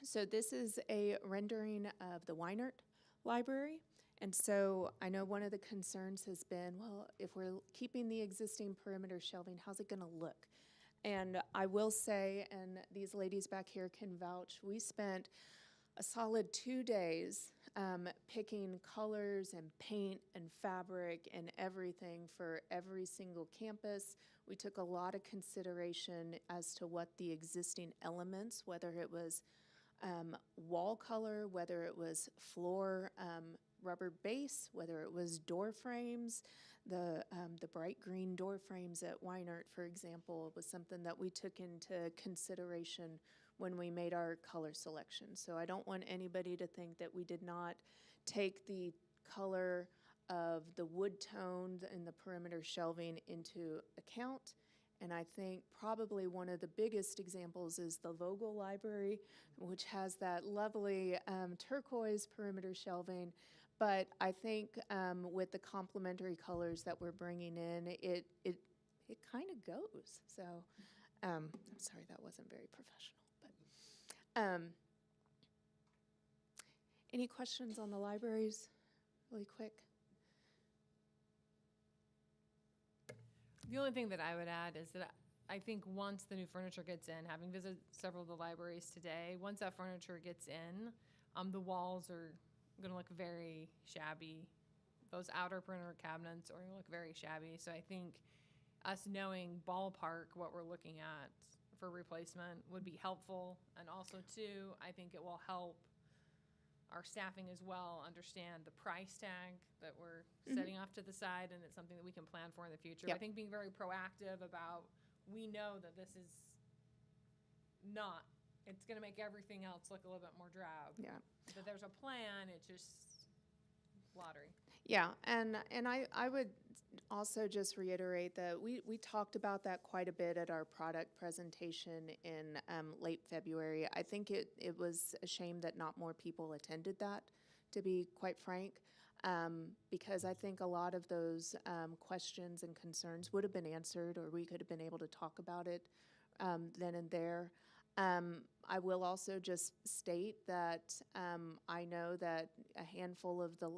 Q: So this is a rendering of the Weinert Library. And so I know one of the concerns has been, well, if we're keeping the existing perimeter shelving, how's it going to look? And I will say, and these ladies back here can vouch, we spent a solid 2 days picking colors and paint and fabric and everything for every single campus. We took a lot of consideration as to what the existing elements, whether it was wall color, whether it was floor rubber base, whether it was door frames. The bright green door frames at Weinert, for example, was something that we took into consideration when we made our color selection. So I don't want anybody to think that we did not take the color of the wood tone in the perimeter shelving into account. And I think probably one of the biggest examples is the Vogel Library, which has that lovely turquoise perimeter shelving. But I think with the complementary colors that we're bringing in, it kind of goes. So I'm sorry, that wasn't very professional. But any questions on the libraries, really quick?
E: The only thing that I would add is that I think once the new furniture gets in, having visited several of the libraries today, once that furniture gets in, the walls are going to look very shabby. Those outer perimeter cabinets are going to look very shabby. So I think us knowing ballpark what we're looking at for replacement would be helpful. And also, too, I think it will help our staffing as well understand the price tag that we're setting off to the side, and it's something that we can plan for in the future.
Q: Yep.
E: I think being very proactive about, we know that this is not, it's going to make everything else look a little bit more drab.
Q: Yeah.
E: But there's a plan, it's just lottery.
Q: Yeah, and I would also just reiterate that we talked about that quite a bit at our product presentation in late February. I think it was a shame that not more people attended that, to be quite frank, because I think a lot of those questions and concerns would have been answered, or we could have been able to talk about it then and there. I will also just state that I know that a handful of the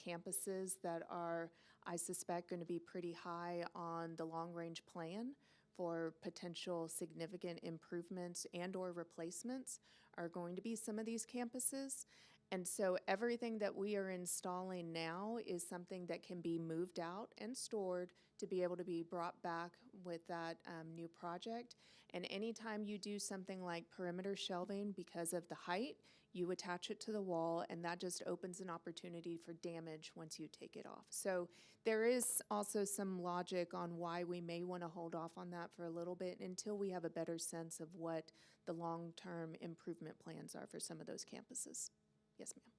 Q: campuses that are, I suspect, going to be pretty high on the long-range plan for potential significant improvements and or replacements are going to be some of these campuses. And so everything that we are installing now is something that can be moved out and stored to be able to be brought back with that new project. And anytime you do something like perimeter shelving because of the height, you attach it to the wall, and that just opens an opportunity for damage once you take it off. So there is also some logic on why we may want to hold off on that for a little bit until we have a better sense of what the long-term improvement plans are for some of those campuses. Yes, ma'am.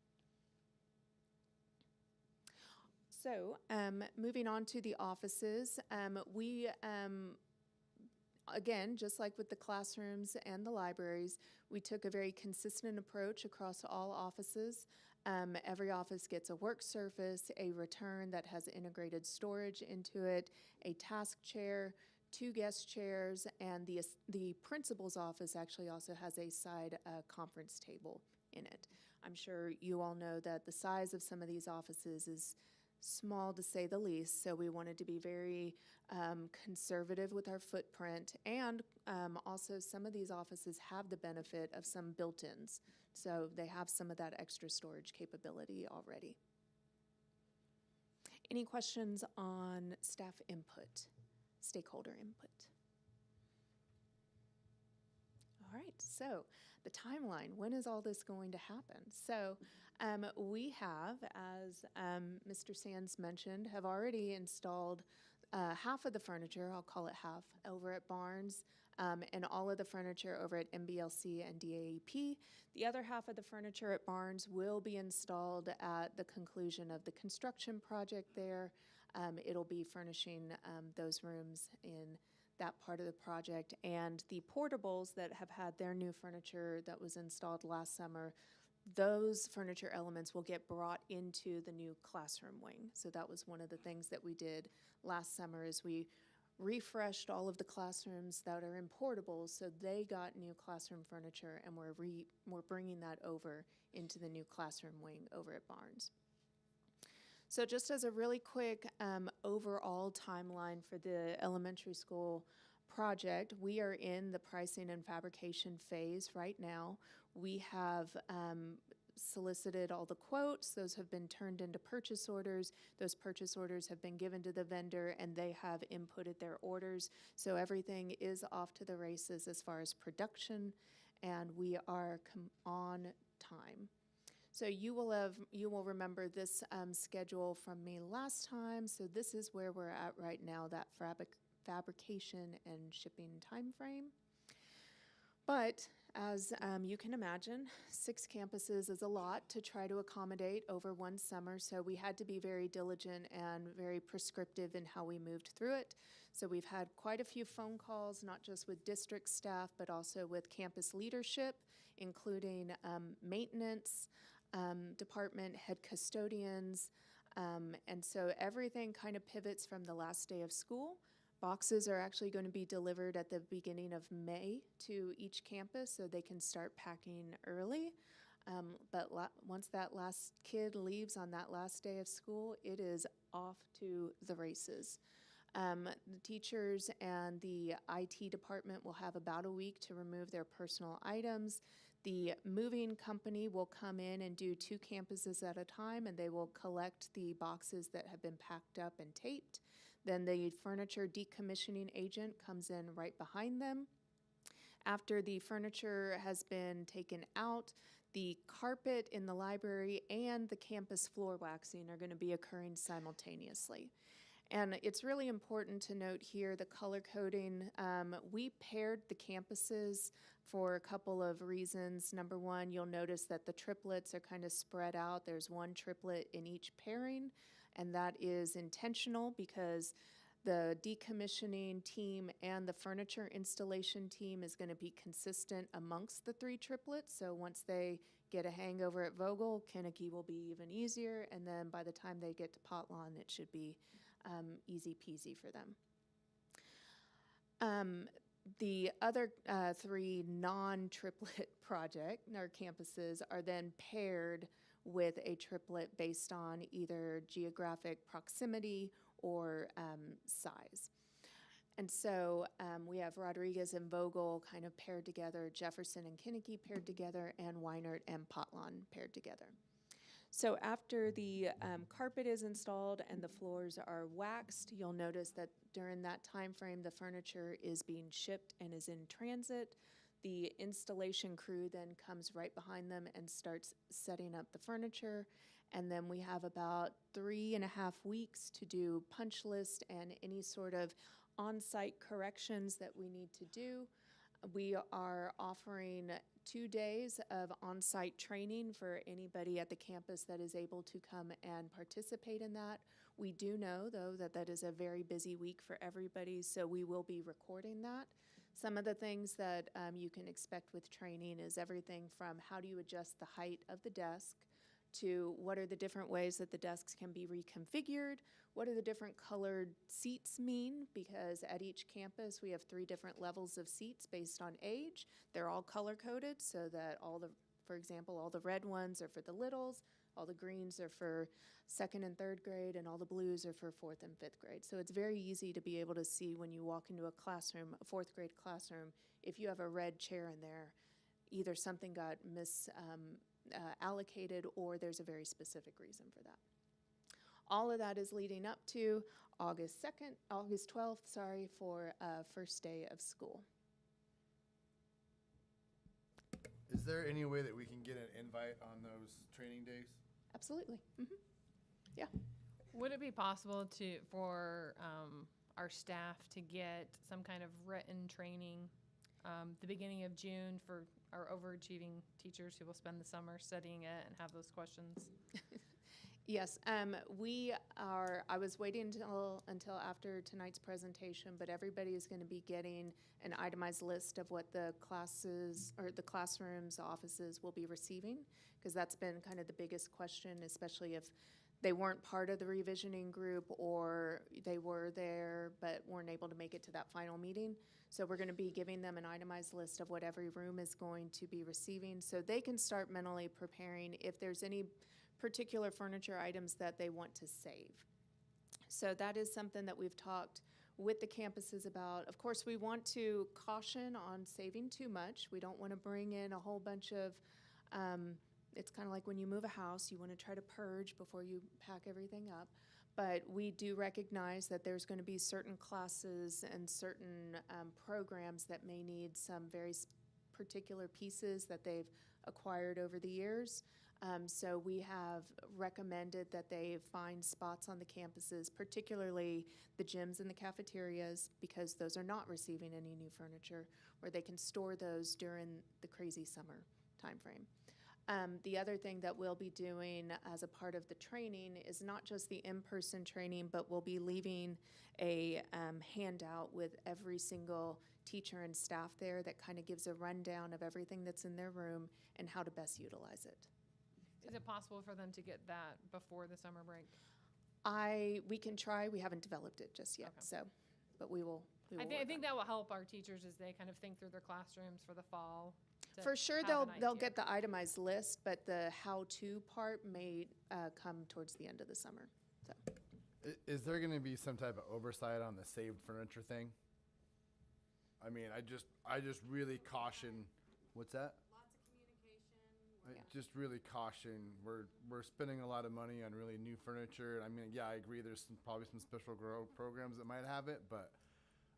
Q: So, moving on to the offices, we, again, just like with the classrooms and the libraries, we took a very consistent approach across all offices. Every office gets a work surface, a return that has integrated storage into it, a task chair, 2 guest chairs, and the principal's office actually also has a side conference table in it. I'm sure you all know that the size of some of these offices is small to say the least, so we wanted to be very conservative with our footprint, and also some of these offices have the benefit of some built-ins, so they have some of that extra storage capability already. Any questions on staff input, stakeholder input? All right, so the timeline, when is all this going to happen? So we have, as Mr. Sands mentioned, have already installed half of the furniture, I'll call it half, over at Barnes, and all of the furniture over at MBLC and DAEP. The other half of the furniture at Barnes will be installed at the conclusion of the construction project there. It'll be furnishing those rooms in that part of the project, and the portables that have had their new furniture that was installed last summer, those furniture elements will get brought into the new classroom wing. So that was one of the things that we did last summer, is we refreshed all of the classrooms that are in portables, so they got new classroom furniture, and we're bringing that over into the new classroom wing over at Barnes. So just as a really quick overall timeline for the elementary school project, we are in the pricing and fabrication phase right now. We have solicited all the quotes. Those have been turned into purchase orders. Those purchase orders have been given to the vendor, and they have inputted their orders. So everything is off to the races as far as production, and we are on time. So you will remember this schedule from me last time. So this is where we're at right now, that fabrication and shipping time frame. But as you can imagine, 6 campuses is a lot to try to accommodate over one summer. So we had to be very diligent and very prescriptive in how we moved through it. So we've had quite a few phone calls, not just with district staff, but also with campus leadership, including maintenance, department head custodians, and so everything kind of pivots from the last day of school. Boxes are actually going to be delivered at the beginning of May to each campus, so they can start packing early. But once that last kid leaves on that last day of school, it is off to the races. The teachers and the IT department will have about a week to remove their personal items. The moving company will come in and do 2 campuses at a time, and they will collect the boxes that have been packed up and taped. Then the furniture decommissioning agent comes in right behind them. After the furniture has been taken out, the carpet in the library and the campus floor waxing are going to be occurring simultaneously. And it's really important to note here the color coding. We paired the campuses for a couple of reasons. Number one, you'll notice that the triplets are kind of spread out. There's 1 triplet in each pairing, and that is intentional because the decommissioning team and the furniture installation team is going to be consistent amongst the 3 triplets. So once they get a hangover at Vogel, Kinnicky will be even easier, and then by the time they get to Potlawn, it should be easy peasy for them. The other 3 non-triplet project or campuses are then paired with a triplet based on either geographic proximity or size. And so we have Rodriguez and Vogel kind of paired together, Jefferson and Kinnicky paired together, and Weinert and Potlon paired together. So after the carpet is installed and the floors are waxed, you'll notice that during that time frame, the furniture is being shipped and is in transit. The installation crew then comes right behind them and starts setting up the furniture. And then we have about 3.5 weeks to do punch list and any sort of on-site corrections that we need to do. We are offering 2 days of on-site training for anybody at the campus that is able to come and participate in that. We do know, though, that that is a very busy week for everybody, so we will be recording that. Some of the things that you can expect with training is everything from how do you adjust the height of the desk, to what are the different ways that the desks can be reconfigured, what do the different colored seats mean, because at each campus we have 3 different levels of seats based on age. They're all color-coded so that for example, all the red ones are for the littles, all the greens are for 2nd and 3rd grade, and all the blues are for 4th and 5th grade. So it's very easy to be able to see when you walk into a classroom, a 4th grade classroom, if you have a red chair in there, either something got allocated or there's a very specific reason for that. All of that is leading up to August 12th, for first day of school.
D: Is there any way that we can get an invite on those training days?
Q: Absolutely. Mm-hmm. Yeah.
E: Would it be possible for our staff to get some kind of written training the beginning of June for our overachieving teachers who will spend the summer studying it and have those questions?
Q: Yes, I was waiting until after tonight's presentation, but everybody is going to be getting an itemized list of what the classes or the classrooms, offices will be receiving, because that's been kind of the biggest question, especially if they weren't part of the revisioning group or they were there but weren't able to make it to that final meeting. So we're going to be giving them an itemized list of what every room is going to be receiving so they can start mentally preparing if there's any particular furniture items that they want to save. So that is something that we've talked with the campuses about. Of course, we want to caution on saving too much. We don't want to bring in a whole bunch of, it's kind of like when you move a house, you want to try to purge before you pack everything up. But we do recognize that there's going to be certain classes and certain programs that may need some very particular pieces that they've acquired over the years. So we have recommended that they find spots on the campuses, particularly the gyms and the cafeterias, because those are not receiving any new furniture, where they can store those during the crazy summer timeframe. The other thing that we'll be doing as a part of the training is not just the in-person training, but we'll be leaving a handout with every single teacher and staff there that kind of gives a rundown of everything that's in their room and how to best utilize it.
E: Is it possible for them to get that before the summer break?
Q: We can try. We haven't developed it just yet,
E: Okay.
Q: but we will.
E: I think that will help our teachers as they kind of think through their classrooms for the fall.
Q: For sure, they'll get the itemized list, but the how-to part may come towards the end of the summer. So,
D: Is there going to be some type of oversight on the saved furniture thing? I mean, I just really caution. What's that? I just really caution. We're spending a lot of money on really new furniture. I mean, yeah, I agree. There's probably some special programs that might have it, but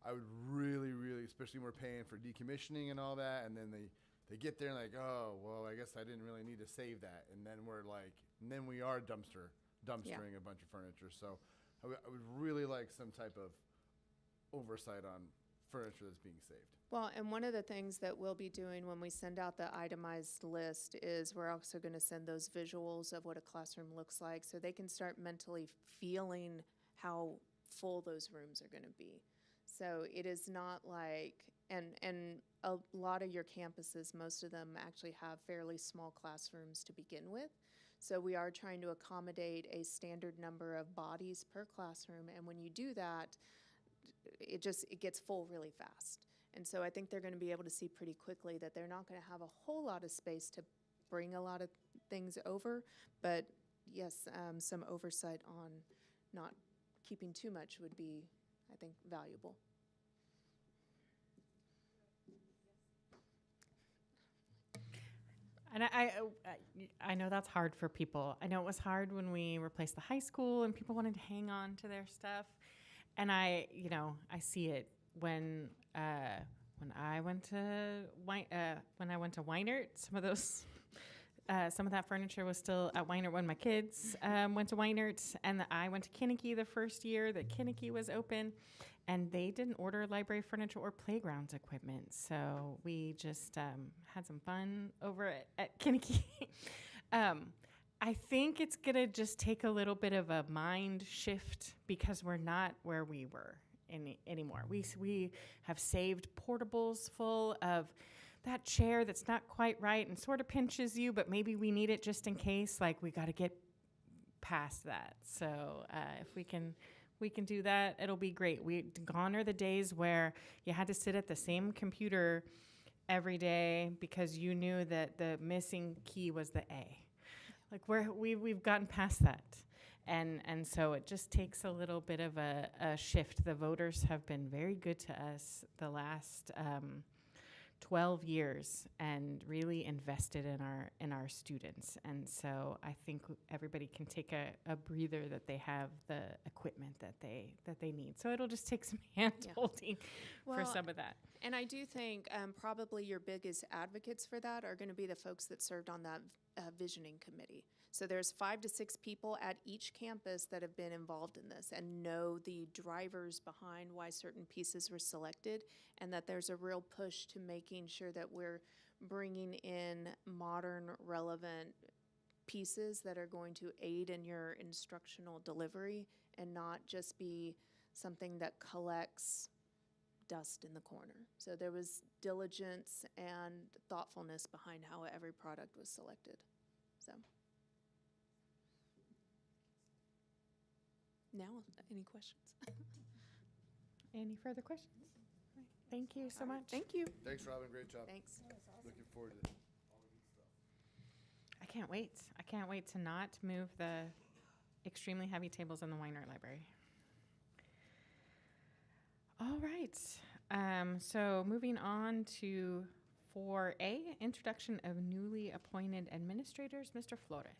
D: I would really, especially when we're paying for decommissioning and all that, and then they get there and like, oh, well, I guess I didn't really need to save that, and then we are dumpstering a bunch of furniture. So I would really like some type of oversight on furniture that's being saved.
Q: well, and one of the things that we'll be doing when we send out the itemized list is we're also going to send those visuals of what a classroom looks like so they can start mentally feeling how full those rooms are going to be. So it is not like, and a lot of your campuses, most of them actually have fairly small classrooms to begin with. So we are trying to accommodate a standard number of bodies per classroom, and when you do that, it gets full really fast. And so I think they're going to be able to see pretty quickly that they're not going to have a whole lot of space to bring a lot of things over, but yes, some oversight on not keeping too much would be, I think, valuable.
A: And I know that's hard for people. I know it was hard when we replaced the high school and people wanted to hang on to their stuff. And I see it when I went to Weinert. Some of that furniture was still at Weinert when my kids went to Weinert, and I went to Kinnicky the first year that Kinnicky was open, and they didn't order library furniture or playgrounds equipment. So we just had some fun over at Kinnicky. I think it's gonna just take a little bit of a mind shift because we're not where we were anymore. We have saved portables full of that chair that's not quite right and sort of pinches you, but maybe we need it just in case. Like, we got to get past that. So if we can do that, it'll be great. Gone are the days where you had to sit at the same computer every day because you knew that the missing key was the A. Like, we've gotten past that. And so it just takes a little bit of a shift. The voters have been very good to us the last 12 years and really invested in our students. And so I think everybody can take a breather that they have the equipment that they need. So it'll just take some hand holding for some of that.
Q: And I do think probably your biggest advocates for that are going to be the folks that served on that visioning committee. So there's 5 to 6 people at each campus that have been involved in this and know the drivers behind why certain pieces were selected, and that there's a real push to making sure that we're bringing in modern, relevant pieces that are going to aid in your instructional delivery and not just be something that collects dust in the corner. So there was diligence and thoughtfulness behind how every product was selected. So now, any questions?
A: Any further questions? All right. Thank you so much.
Q: Thank you.
D: Thanks, Robin. Great job.
Q: Thanks.
D: Looking forward to all the good stuff.
A: I can't wait. I can't wait to not move the extremely heavy tables in the Weinert Library. All right. So moving on to 4A, introduction of newly appointed administrators, Mr. Flores.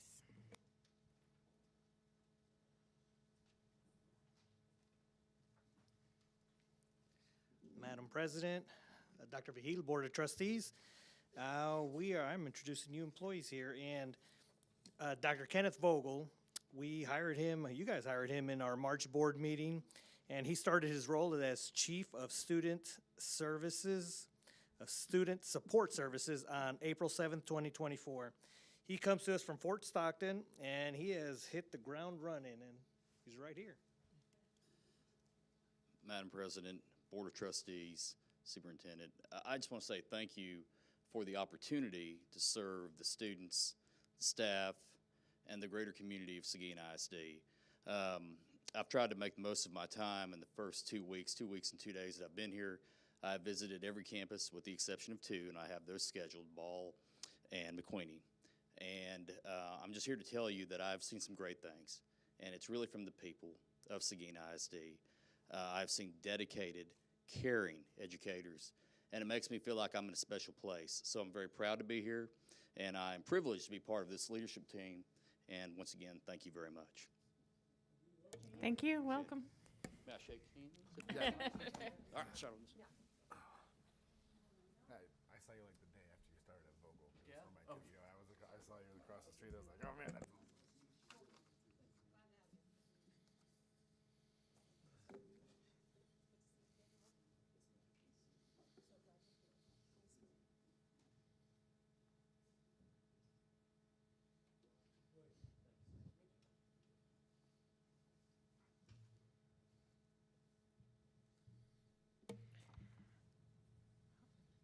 R: Madam President, Dr. Vahil, Board of Trustees, I'm introducing new employees here, and Dr. Kenneth Vogel, you guys hired him in our March board meeting, and he started his role as Chief of Student Support Services on April 7th, 2024. He comes to us from Fort Stockton, and he has hit the ground running, and he's right here.
S: Madam President, Board of Trustees, Superintendent, I just want to say thank you for the opportunity to serve the students, the staff, and the greater community of Seguin ISD. I've tried to make the most of my time in the first 2 weeks and 2 days that I've been here. I've visited every campus with the exception of 2, and I have those scheduled, Ball and McQueeney. And I'm just here to tell you that I've seen some great things, and it's really from the people of Seguin ISD. I've seen dedicated, caring educators, and it makes me feel like I'm in a special place. So I'm very proud to be here, and I'm privileged to be part of this leadership team. And once again, thank you very much.
A: Thank you. Welcome.
S: May I shake hands?
D: Yeah.
S: All right, start on this.
D: I saw you like the day after you started at Vogel. Yeah. For my kid, I saw you across the street. I was like, oh man, that's.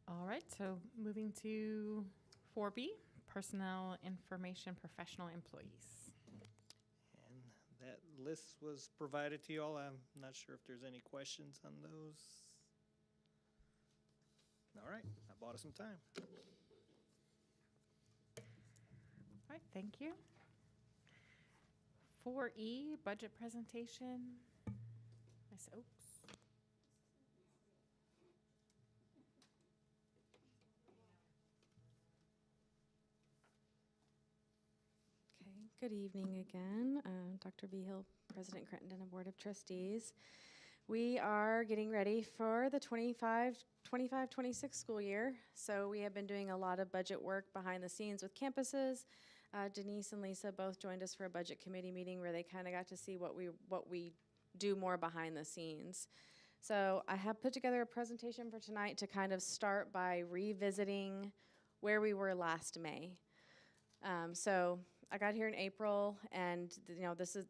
A: All right, so moving to 4B, personnel information professional employees.
R: And that list was provided to you all. I'm not sure if there's any questions on those. All right, I bought us some time.
A: All right, thank you. 4E, budget presentation, Ms. Oaks.
P: Good evening again. Dr. Vigil, President Crittenden and Board of Trustees. We are getting ready for the 25-26 school year. So we have been doing a lot of budget work behind the scenes with campuses. Denise and Lisa both joined us for a budget committee meeting where they kind of got to see what we do more behind the scenes. So I have put together a presentation for tonight to kind of start by revisiting where we were last May. So I got here in April, and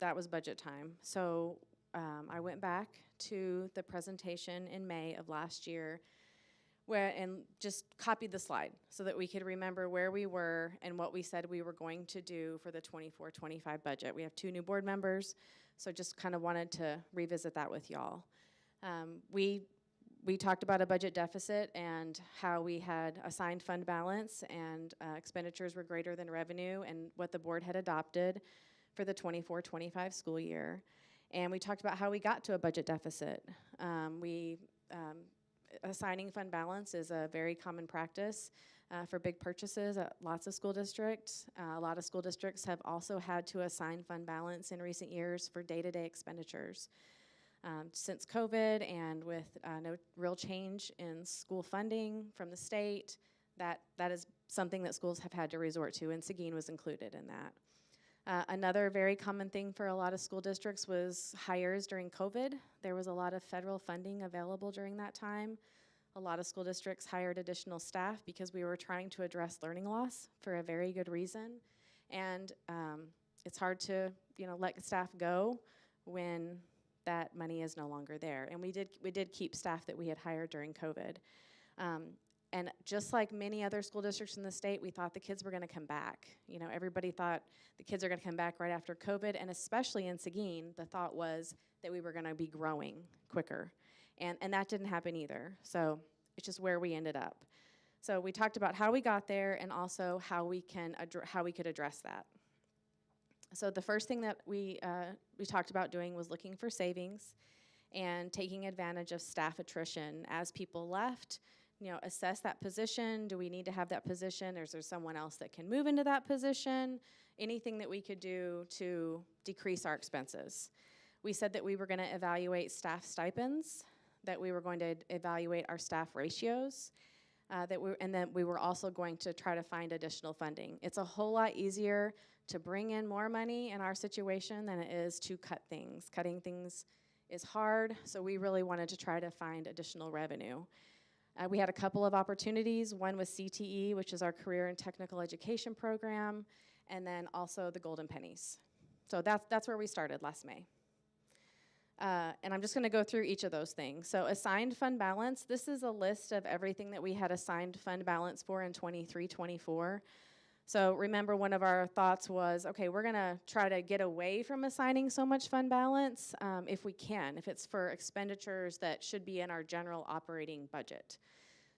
P: that was budget time. So I went back to the presentation in May of last year, and just copied the slide so that we could remember where we were and what we said we were going to do for the 24-25 budget. We have 2 new board members, so just kind of wanted to revisit that with y'all. We talked about a budget deficit and how we had assigned fund balance and expenditures were greater than revenue and what the board had adopted for the 24-25 school year. And we talked about how we got to a budget deficit. Assigning fund balance is a very common practice for big purchases at lots of school districts. A lot of school districts have also had to assign fund balance in recent years for day-to-day expenditures. Since COVID and with no real change in school funding from the state, that is something that schools have had to resort to, and Seguin was included in that. Another very common thing for a lot of school districts was hires during COVID. There was a lot of federal funding available during that time. A lot of school districts hired additional staff because we were trying to address learning loss for a very good reason. And it's hard to let staff go when that money is no longer there. And we did keep staff that we had hired during COVID. And just like many other school districts in the state, we thought the kids were gonna come back. Everybody thought the kids are gonna come back right after COVID, and especially in Seguin, the thought was that we were gonna be growing quicker. And that didn't happen either. So it's just where we ended up. So we talked about how we got there and also how we could address that. So the first thing that we talked about doing was looking for savings and taking advantage of staff attrition. As people left, assess that position. Do we need to have that position, or is there someone else that can move into that position? Anything that we could do to decrease our expenses. We said that we were going to evaluate staff stipends, that we were going to evaluate our staff ratios, and then we were also going to try to find additional funding. It's a whole lot easier to bring in more money in our situation than it is to cut things. Cutting things is hard, so we really wanted to try to find additional revenue. We had a couple of opportunities. One was CTE, which is our Career and Technical Education program, and then also the Golden Pennies. So that's where we started last May. And I'm just gonna go through each of those things. So assigned fund balance, this is a list of everything that we had assigned fund balance for in 23-24. So remember, one of our thoughts was, okay, we're gonna try to get away from assigning so much fund balance if we can, if it's for expenditures that should be in our general operating budget.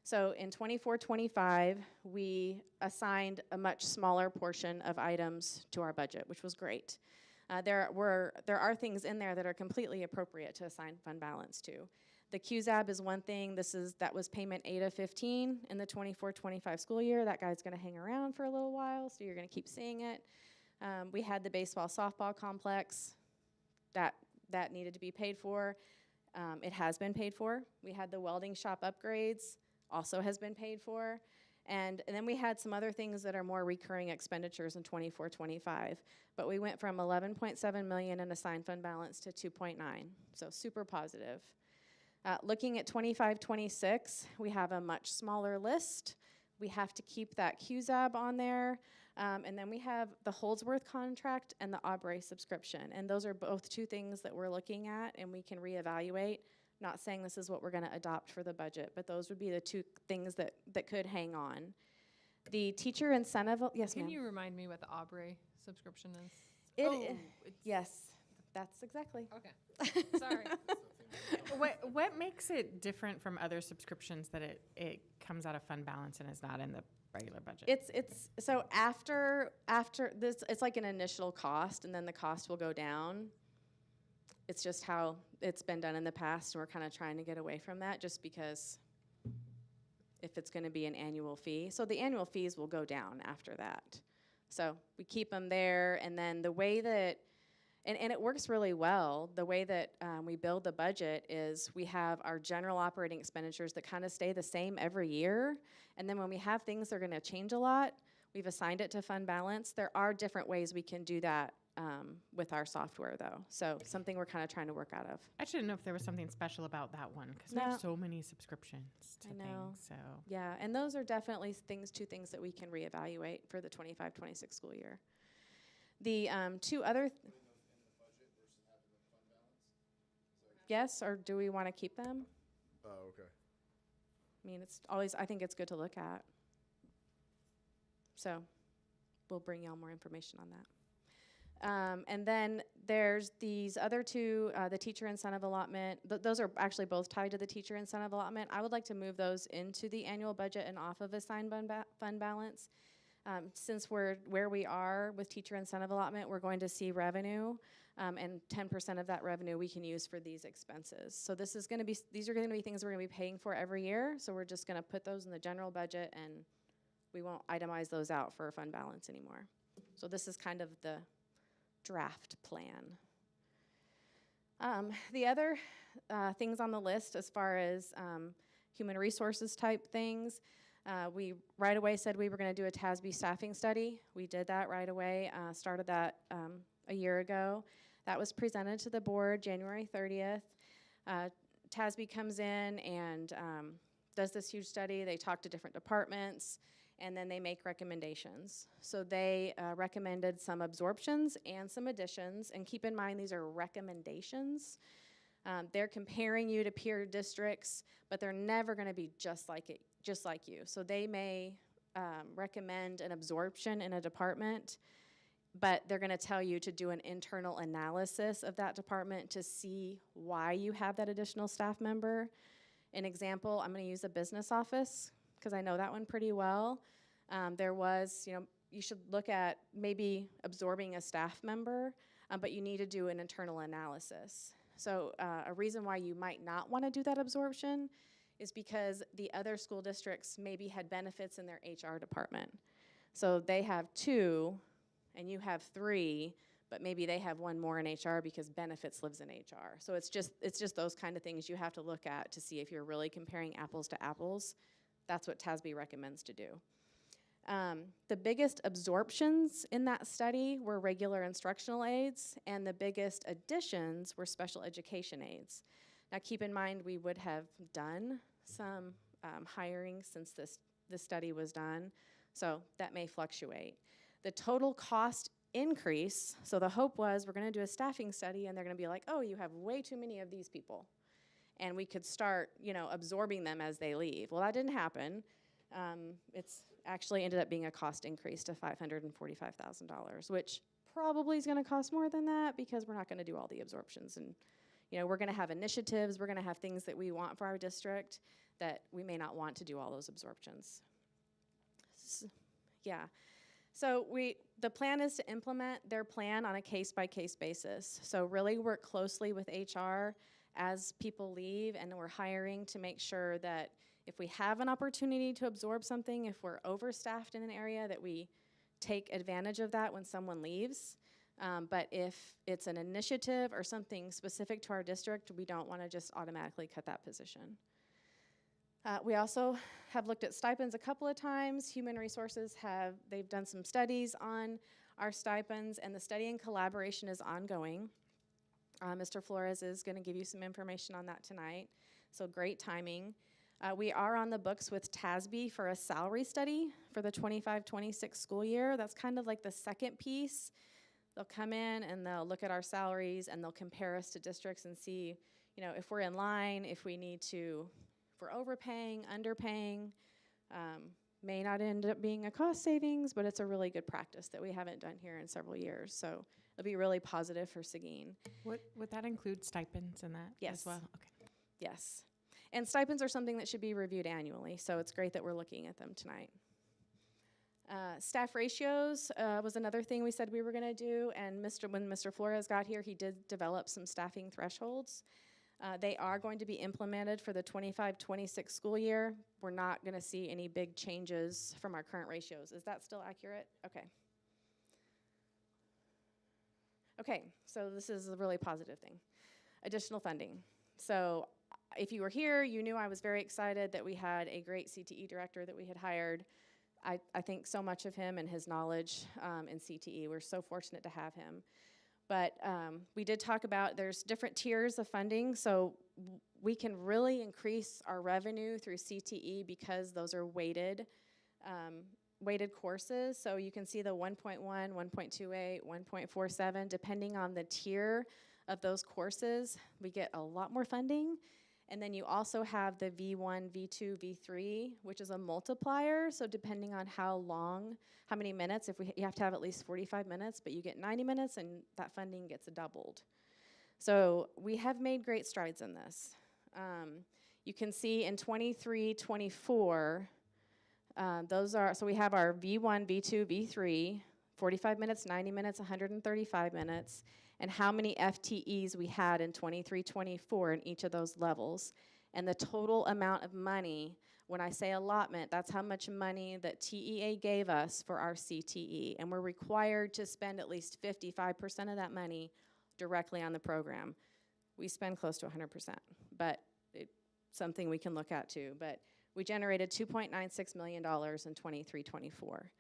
P: So in 24-25, we assigned a much smaller portion of items to our budget, which was great. There are things in there that are completely appropriate to assign fund balance to. The QZAB is one thing. That was payment 8 of 15 in the 24-25 school year. That guy's gonna hang around for a little while, so you're gonna keep seeing it. We had the baseball softball complex. That needed to be paid for. It has been paid for. We had the welding shop upgrades, also has been paid for. And then we had some other things that are more recurring expenditures in 24-25. But we went from 11.7 million in assigned fund balance to 2.9, so super positive. Looking at 25-26, we have a much smaller list. We have to keep that QZAB on there. And then we have the Holdsworth contract and the Aubrey subscription. And those are both 2 things that we're looking at and we can reevaluate. Not saying this is what we're gonna adopt for the budget, but those would be the 2 things that could hang on. The teacher incentive, yes, ma'am?
E: Can you remind me what the Aubrey subscription is?
P: Yes, that's exactly.
E: Okay, sorry.
A: What makes it different from other subscriptions that it comes out of fund balance and is not in the regular budget?
P: It's so after this, it's like an initial cost, and then the cost will go down. It's just how it's been done in the past, and we're kind of trying to get away from that just because if it's going to be an annual fee. So the annual fees will go down after that. So we keep them there, and then the way that, and it works really well, the way that we build the budget is we have our general operating expenditures that kind of stay the same every year, and then when we have things that are gonna change a lot, we've assigned it to fund balance. There are different ways we can do that with our software, though. So something we're kind of trying to work out of.
A: I didn't know if there was something special about that one because we
P: No.
A: have so many subscriptions to
P: I know.
A: things. So
P: Yeah, and those are definitely two things that we can reevaluate for the 25-26 school year. The two other. Yes, or do we want to keep them?
D: Oh, okay.
P: I mean, it's always, I think it's good to look at. So we'll bring y'all more information on that. And then there's these other two, the teacher incentive allotment. Those are actually both tied to the teacher incentive allotment. I would like to move those into the annual budget and off of assigned fund balance. Since we're where we are with teacher incentive allotment, we're going to see revenue, and 10% of that revenue we can use for these expenses. So this is going to be, these are going to be things we're going to be paying for every year. So we're just going to put those in the general budget, and we won't itemize those out for fund balance anymore. So this is kind of the draft plan. The other things on the list as far as human resources type things, we right away said we were going to do a TASB staffing study. We did that right away, started that a year ago. That was presented to the board January 30th. TASB comes in and does this huge study. They talk to different departments, and then they make recommendations. So they recommended some absorptions and some additions, and keep in mind these are recommendations. They're comparing you to peer districts, but they're never gonna be just like you. So they may recommend an absorption in a department, but they're gonna tell you to do an internal analysis of that department to see why you have that additional staff member. An example, I'm gonna use a business office, because I know that one pretty well. There was, you should look at maybe absorbing a staff member, but you need to do an internal analysis. So a reason why you might not want to do that absorption is because the other school districts maybe had benefits in their HR department. So they have 2, and you have 3, but maybe they have 1 more in HR because benefits lives in HR. So it's just those kind of things you have to look at to see if you're really comparing apples to apples. That's what TASB recommends to do. The biggest absorptions in that study were regular instructional aides, and the biggest additions were special education aides. Now keep in mind we would have done some hiring since this study was done, so that may fluctuate. The total cost increase, so the hope was we're gonna do a staffing study and they're gonna be like, oh, you have way too many of these people. And we could start, absorbing them as they leave. Well, that didn't happen. It's actually ended up being a cost increase to $545,000, which probably is going to cost more than that because we're not going to do all the absorptions. And, we're going to have initiatives, we're going to have things that we want for our district that we may not want to do all those absorptions. So the plan is to implement their plan on a case-by-case basis. So really work closely with HR as people leave, and we're hiring to make sure that if we have an opportunity to absorb something, if we're overstaffed in an area, that we take advantage of that when someone leaves. But if it's an initiative or something specific to our district, we don't want to just automatically cut that position. We also have looked at stipends a couple of times. Human Resources they've done some studies on our stipends, and the study and collaboration is ongoing. Mr. Flores is going to give you some information on that tonight, so great timing. We are on the books with TASB for a salary study for the 25-26 school year. That's kind of like the second piece. They'll come in and they'll look at our salaries and they'll compare us to districts and see, if we're in line, if we're overpaying, underpaying. May not end up being a cost savings, but it's a really good practice that we haven't done here in several years. So it'll be really positive for Seguin.
A: Would that include stipends in that as well? Okay.
P: Yes. And stipends are something that should be reviewed annually, so it's great that we're looking at them tonight. Staff ratios was another thing we said we were going to do, and when Mr. Flores got here, he did develop some staffing thresholds. They are going to be implemented for the 25-26 school year. We're not going to see any big changes from our current ratios. Is that still accurate? Okay. Okay, so this is a really positive thing. Additional funding. So if you were here, you knew I was very excited that we had a great CTE director that we had hired. I think so much of him and his knowledge in CTE. We're so fortunate to have him. But we did talk about there's different tiers of funding, so we can really increase our revenue through CTE because those are weighted courses. So you can see the 1.1, 1.28, 1.47, depending on the tier of those courses, we get a lot more funding. And then you also have the V1, V2, V3, which is a multiplier. So depending on how many minutes, you have to have at least 45 minutes, but you get 90 minutes and that funding gets doubled. So we have made great strides in this. You can see in 23, 24, so we have our V1, V2, V3, 45 minutes, 90 minutes, 135 minutes, and how many FTEs we had in 23, 24 in each of those levels. And the total amount of money, when I say allotment, that's how much money that TEA gave us for our CTE. And we're required to spend at least 55% of that money directly on the program. We spend close to 100%, but it's something we can look at too. But we generated $2.96 million in 23, 24.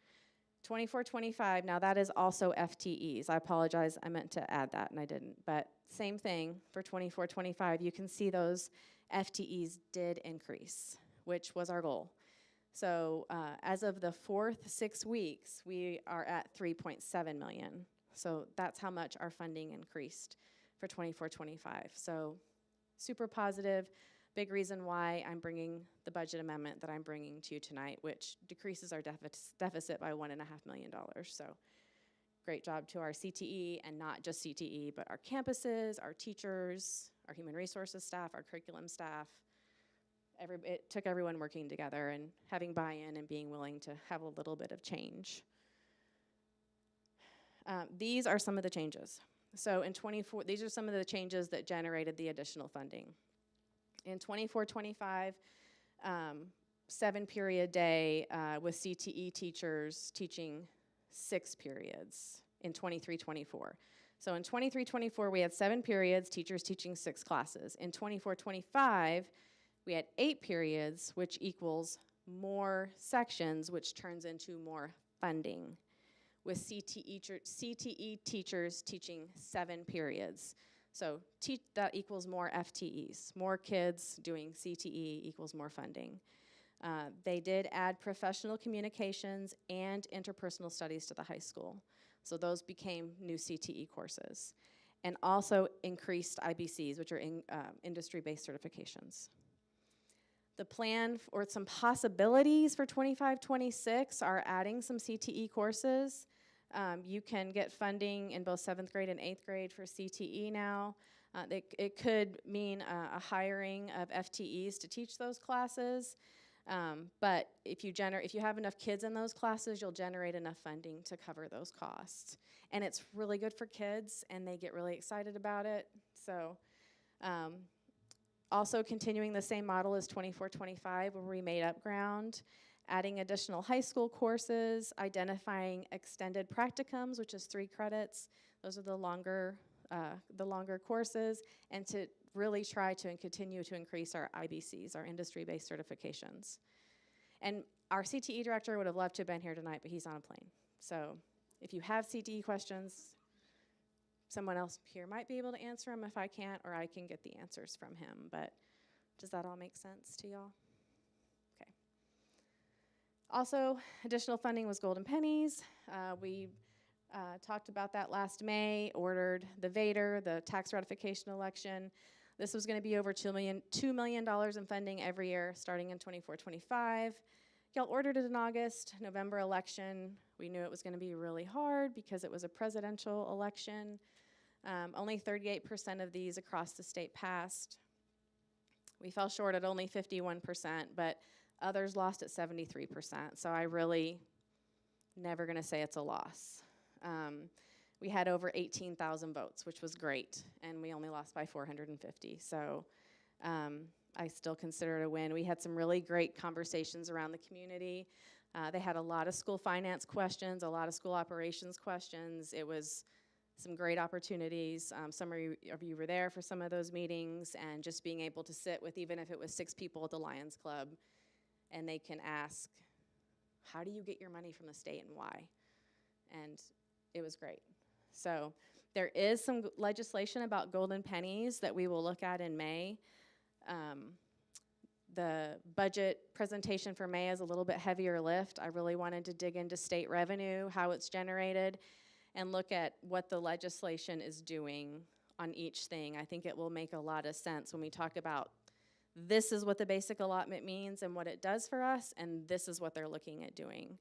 P: 24-25, now that is also FTEs. I apologize, I meant to add that and I didn't. But same thing for 24-25, you can see those FTEs did increase, which was our goal. So as of the fourth 6 weeks, we are at 3.7 million. So that's how much our funding increased for 24-25. So super positive. Big reason why I'm bringing the budget amendment that I'm bringing to you tonight, which decreases our deficit by $1.5 million. So great job to our CTE, and not just CTE, but our campuses, our teachers, our human resources staff, our curriculum staff. It took everyone working together and having buy-in and being willing to have a little bit of change. These are some of the changes. So in 24, these are some of the changes that generated the additional funding. In 24-25, 7-period day with CTE teachers teaching 6 periods in 23-24. So in 23-24, we had 7 periods, teachers teaching 6 classes. In 24-25, we had 8 periods, which equals more sections, which turns into more funding, with CTE teachers teaching 7 periods. So that equals more FTEs. More kids doing CTE equals more funding. They did add professional communications and interpersonal studies to the high school. So those became new CTE courses. And also increased IBCs, which are industry-based certifications. The plan or some possibilities for 25-26 are adding some CTE courses. You can get funding in both 7th grade and 8th grade for CTE now. It could mean a hiring of FTEs to teach those classes. But if you have enough kids in those classes, you'll generate enough funding to cover those costs. And it's really good for kids, and they get really excited about it. So also continuing the same model as 24-25, where we made up ground, adding additional high school courses, identifying extended practicums, which is 3 credits. Those are the longer courses, and to really try to continue to increase our IBCs, our industry-based certifications. And our CTE director would have loved to have been here tonight, but he's on a plane. So if you have CTE questions, someone else here might be able to answer them if I can't, or I can get the answers from him. But does that all make sense to y'all? Okay. Also, additional funding was golden pennies. We talked about that last May, ordered the VADER, the tax ratification election. This was going to be over $2 million in funding every year starting in 24-25. Y'all ordered it in August. November election, we knew it was going to be really hard because it was a presidential election. Only 38% of these across the state passed. We fell short at only 51%, but others lost at 73%. So I really never going to say it's a loss. We had over 18,000 votes, which was great, and we only lost by 450. So I still consider it a win. We had some really great conversations around the community. They had a lot of school finance questions, a lot of school operations questions. It was some great opportunities. Some of you were there for some of those meetings, and just being able to sit with, even if it was 6 people at the Lions Club, and they can ask, how do you get your money from the state and why? And it was great. So there is some legislation about golden pennies that we will look at in May. The budget presentation for May is a little bit heavier lift. I really wanted to dig into state revenue, how it's generated, and look at what the legislation is doing on each thing. I think it will make a lot of sense when we talk about this is what the basic allotment means and what it does for us, and this is what they're looking at doing.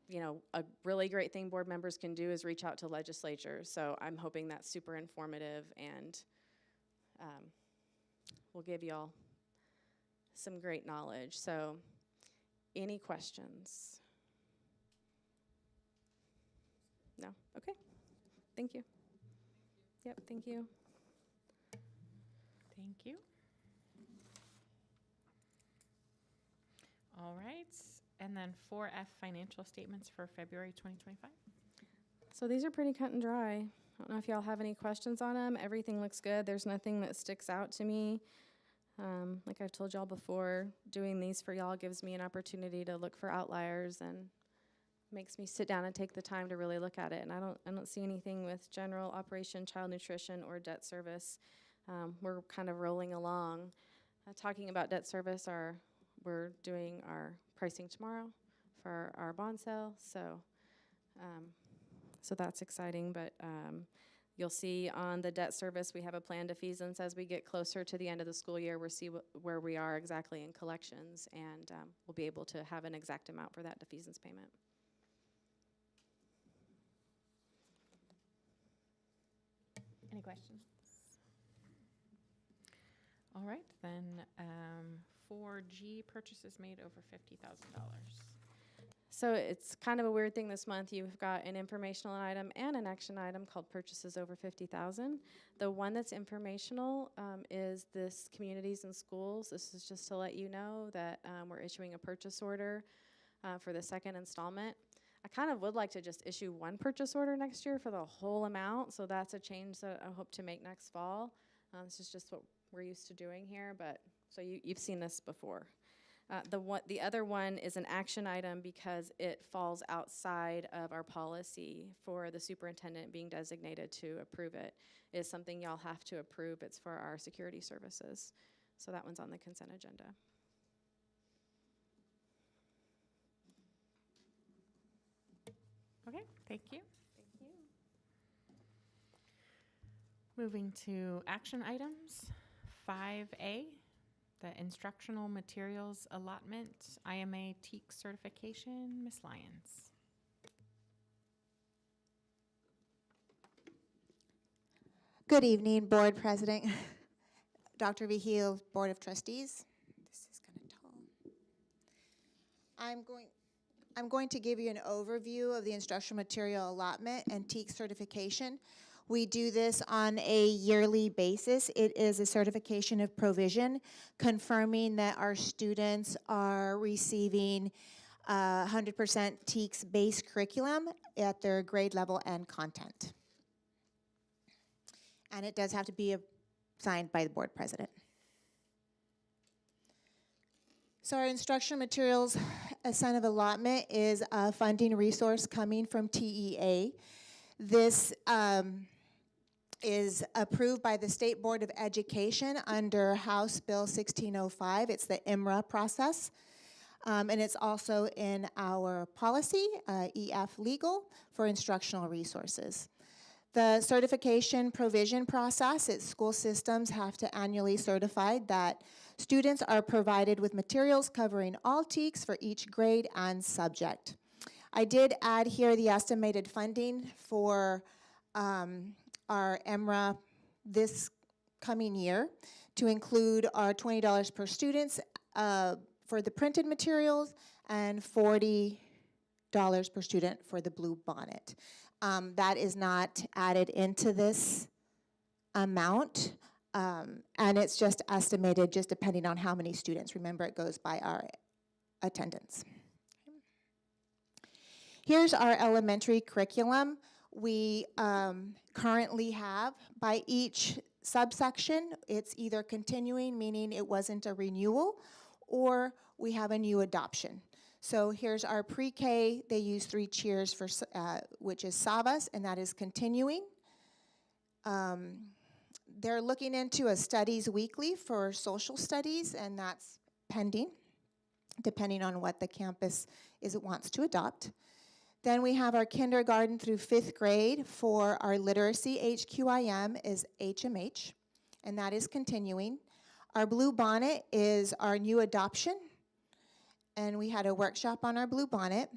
P: You know, a really great thing board members can do is reach out to legislatures, so I'm hoping that's super informative, and we'll give y'all some great knowledge. So, any questions? No? Okay. Thank you. Yep, thank you.
A: Thank you. All right. And then 4F financial statements for February 2025.
P: So these are pretty cut and dry. I don't know if y'all have any questions on them. Everything looks good. There's nothing that sticks out to me. Like I've told y'all before, doing these for y'all gives me an opportunity to look for outliers and makes me sit down and take the time to really look at it. And I don't see anything with general operation, child nutrition, or debt service. We're kind of rolling along. Talking about debt service, we're doing our pricing tomorrow for our bond sale. So that's exciting. But you'll see on the debt service, we have a planned defeasance as we get closer to the end of the school year. We'll see where we are exactly in collections, and we'll be able to have an exact amount for that defeasance payment.
A: Any questions? All right, then 4G purchases made over $50,000.
P: So it's kind of a weird thing this month. You've got an informational item and an action item called purchases over $50,000. The one that's informational is this communities and schools. This is just to let you know that we're issuing a purchase order for the second installment. I kind of would like to just issue one purchase order next year for the whole amount. So that's a change that I hope to make next fall. This is just what we're used to doing here, but so you've seen this before. The other one is an action item because it falls outside of our policy for the superintendent being designated to approve it. It is something y'all have to approve. It's for our security services. So that one's on the consent agenda.
A: Okay, thank you. Thank you. Moving to action items, 5A. The instructional materials allotment, IMA TEAC certification, Ms. Lyons.
T: Good evening, Board President, Dr. Vigil, Board of Trustees. This is kind of tall. I'm going to give you an overview of the instructional material allotment and TEAC certification. We do this on a yearly basis. It is a certification of provision, confirming that our students are receiving 100% TEACS-based curriculum at their grade level and content. And it does have to be signed by the board president. So our instructional materials assigned of allotment is a funding resource coming from TEA. This is approved by the State Board of Education under House Bill 1605. It's the IMRA process. And it's also in our policy, EF Legal, for instructional resources. The certification provision process, school systems have to annually certify that students are provided with materials covering all TEACs for each grade and subject. I did add here the estimated funding for our EMRA this coming year to include our $20 per student for the printed materials and $40 per student for the blue bonnet. That is not added into this amount, and it's just estimated just depending on how many students. Remember, it goes by our attendance. Here's our elementary curriculum. We currently have, by each subsection, it's either continuing, meaning it wasn't a renewal, or we have a new adoption. So here's our pre-K. They use 3 cheers for, which is Savas, and that is continuing. They're looking into a studies weekly for social studies, and that's pending, depending on what the campus wants to adopt. Then we have our kindergarten through 5th grade for our literacy HQIM is HMH, and that is continuing. Our Blue Bonnet is our new adoption, and we had a workshop on our Blue Bonnet.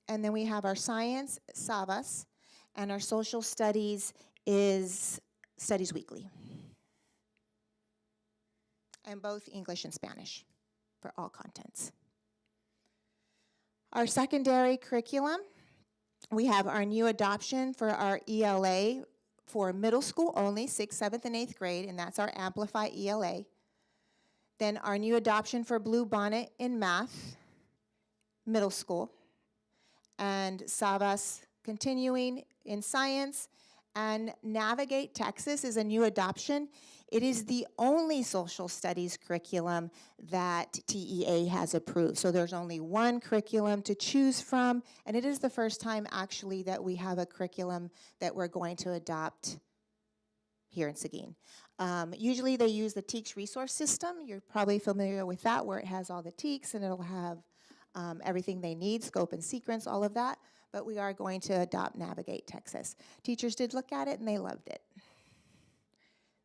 T: And then we have our science, Savas, and our social studies is Studies Weekly. And both English and Spanish for all contents. Our secondary curriculum, we have our new adoption for our ELA for middle school only, 6th, 7th, and 8th grade, and that's our Amplify ELA. Then our new adoption for Blue Bonnet in math, middle school, and Savas continuing in science, and Navigate Texas is a new adoption. It is the only social studies curriculum that TEA has approved. So there's only one curriculum to choose from, and it is the first time actually that we have a curriculum that we're going to adopt here in Seguin. Usually they use the TEACS resource system. You're probably familiar with that, where it has all the TEACS and it'll have everything they need, scope and sequence, all of that. But we are going to adopt Navigate Texas. Teachers did look at it and they loved it.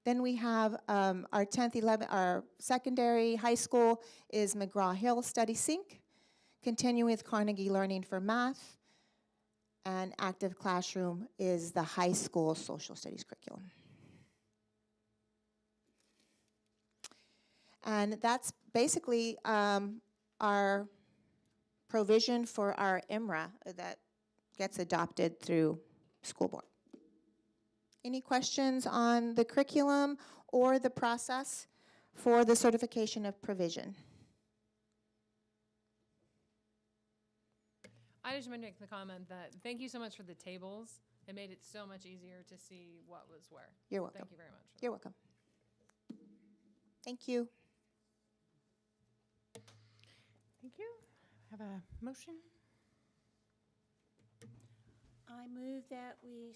T: Then we have our 10th, 11th, our secondary high school is McGraw-Hill Study Sync, continuing with Carnegie Learning for math, and Active Classroom is the high school social studies curriculum. And that's basically our provision for our IMRA that gets adopted through school board. Any questions on the curriculum or the process for the certification of provision?
E: I just want to make the comment that thank you so much for the tables. It made it so much easier to see what was where.
T: You're welcome.
E: Thank you very much.
T: You're welcome. Thank you.
A: Thank you. Have a motion?
G: I move that we,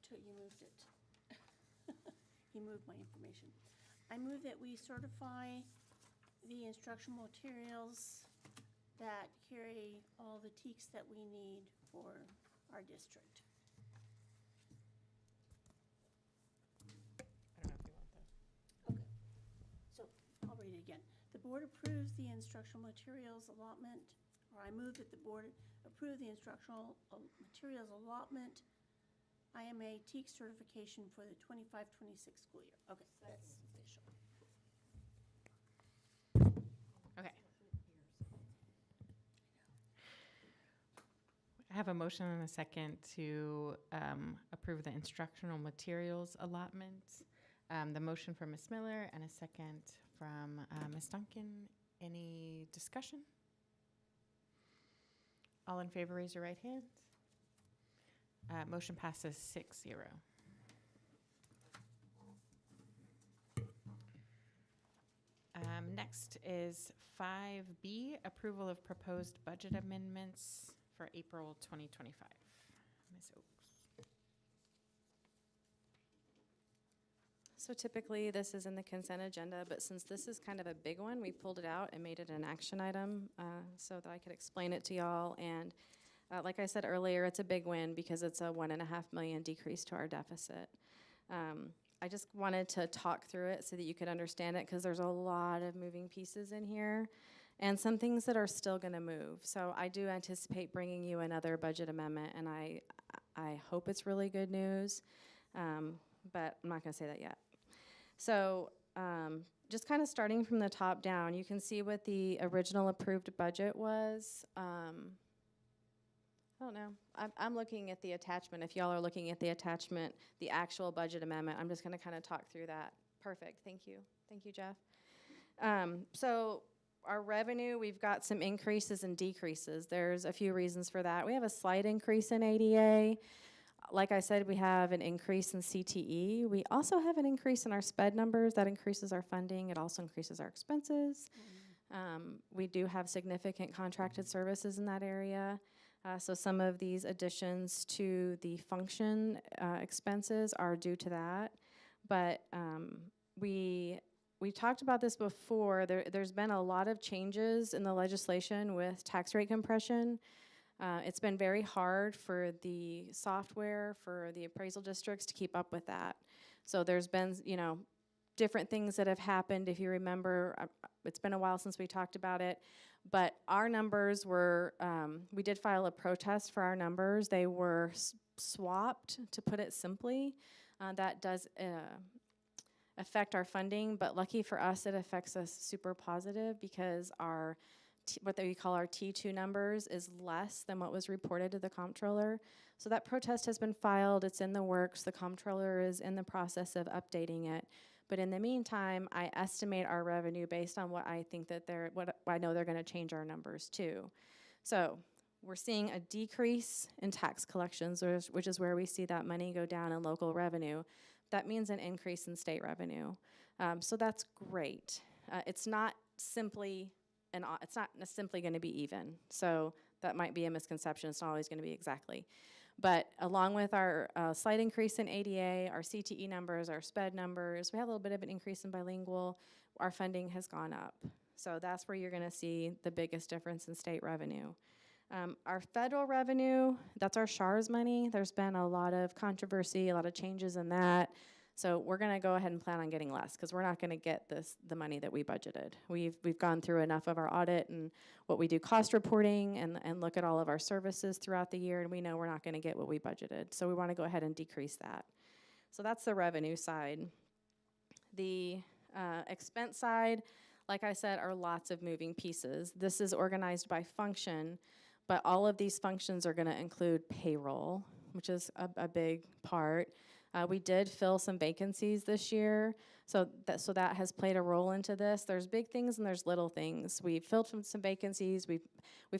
G: you moved it. You moved my information. I move that we certify the instructional materials that carry all the TEACs that we need for our district.
A: I don't know if you want that.
G: Okay, so I'll read it again. The board approves the instructional materials allotment, or I move that the board approve the instructional materials allotment IMA TEAC certification for the 25-26 school year. Okay, that's official.
A: Okay. I have a motion and a second to approve the instructional materials allotment. The motion from Ms. Miller and a second from Ms. Duncan. Any discussion? All in favor, raise your right hand. Motion passes 6-0. Next is 5B, approval of proposed budget amendments for April 2025. Ms. Oaks.
P: So typically this is in the consent agenda, but since this is kind of a big one, we pulled it out and made it an action item so that I could explain it to y'all. And like I said earlier, it's a big win because it's a $1.5 million decrease to our deficit. I just wanted to talk through it so that you could understand it because there's a lot of moving pieces in here and some things that are still going to move. So I do anticipate bringing you another budget amendment, and I hope it's really good news, but I'm not going to say that yet. So just kind of starting from the top down, you can see what the original approved budget was. I don't know. I'm looking at the attachment. If y'all are looking at the attachment, the actual budget amendment, I'm just going to kind of talk through that. Perfect. Thank you. Thank you, Jeff. So our revenue, we've got some increases and decreases. There's a few reasons for that. We have a slight increase in ADA. like I said, we have an increase in CTE. We also have an increase in our SPED numbers. That increases our funding. It also increases our expenses. We do have significant contracted services in that area. So some of these additions to the function expenses are due to that. But we talked about this before. There's been a lot of changes in the legislation with tax rate compression. It's been very hard for the software, for the appraisal districts to keep up with that. So there's been, different things that have happened. If you remember, it's been a while since we talked about it, but our numbers were, we did file a protest for our numbers. They were swapped, to put it simply. That does affect our funding, but lucky for us, it affects us super positive because our what we call our T2 numbers is less than what was reported to the comptroller. So that protest has been filed, it's in the works, the comptroller is in the process of updating it. But in the meantime, I estimate our revenue based on what I think that what I know they're gonna change our numbers to. So we're seeing a decrease in tax collections, which is where we see that money go down in local revenue. That means an increase in state revenue. So that's great. It's not simply going to be even. So that might be a misconception. It's not always going to be exactly. But along with our slight increase in ADA, our CTE numbers, our SPED numbers, we have a little bit of an increase in bilingual. Our funding has gone up. So that's where you're going to see the biggest difference in state revenue. Our federal revenue, that's our SHARS money. There's been a lot of controversy, a lot of changes in that. So we're going to go ahead and plan on getting less because we're not going to get the money that we budgeted. We've gone through enough of our audit and what we do cost reporting and look at all of our services throughout the year, and we know we're not going to get what we budgeted. So we want to go ahead and decrease that. So that's the revenue side. The expense side, like I said, are lots of moving pieces. This is organized by function, but all of these functions are going to include payroll, which is a big part. We did fill some vacancies this year, so that has played a role into this. There's big things and there's little things. We've filled some vacancies. We've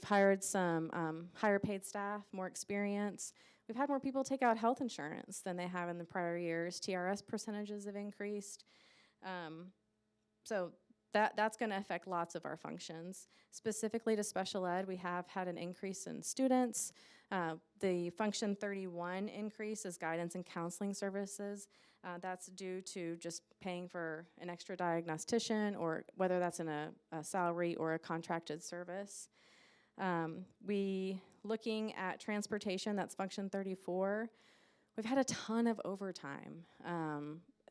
P: hired some higher paid staff, more experience. We've had more people take out health insurance than they have in the prior years. TRS percentages have increased. So that's going to affect lots of our functions. Specifically to special ed, we have had an increase in students. The function 31 increase is guidance and counseling services. That's due to just paying for an extra diagnostician, or whether that's in a salary or a contracted service. We looking at transportation, that's function 34. We've had a ton of overtime.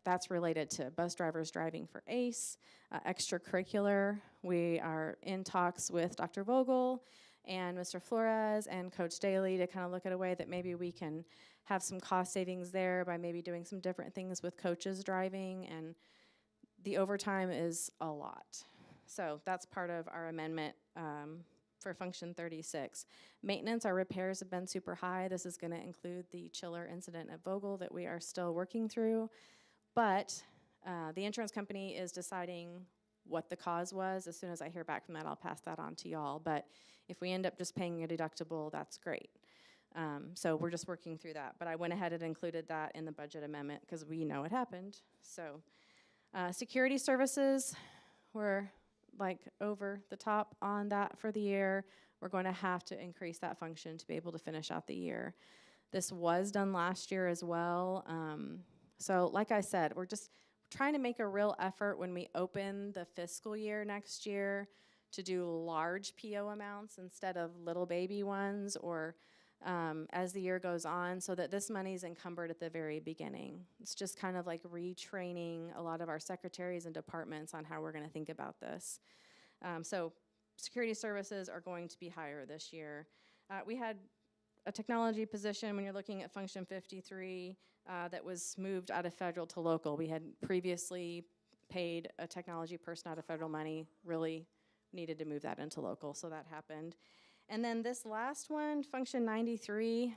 P: That's related to bus drivers driving for ACE, extracurricular. We are in talks with Dr. Vogel and Mr. Flores and Coach Daly to kind of look at a way that maybe we can have some cost savings there by maybe doing some different things with coaches driving, and the overtime is a lot. So that's part of our amendment for function 36. Maintenance, our repairs have been super high. This is gonna include the chiller incident at Vogel that we are still working through. But the insurance company is deciding what the cause was. As soon as I hear back from that, I'll pass that on to y'all. But if we end up just paying a deductible, that's great. So we're just working through that. But I went ahead and included that in the budget amendment because we know it happened. So security services, we're like over the top on that for the year. We're going to have to increase that function to be able to finish out the year. This was done last year as well. So like I said, we're just trying to make a real effort when we open the fiscal year next year to do large PO amounts instead of little baby ones, or as the year goes on, so that this money is encumbered at the very beginning. It's just kind of like retraining a lot of our secretaries and departments on how we're going to think about this. So security services are going to be higher this year. We had a technology position when you're looking at function 53 that was moved out of federal to local. We had previously paid a technology person out of federal money, really needed to move that into local, so that happened. And then this last one, function 93, we're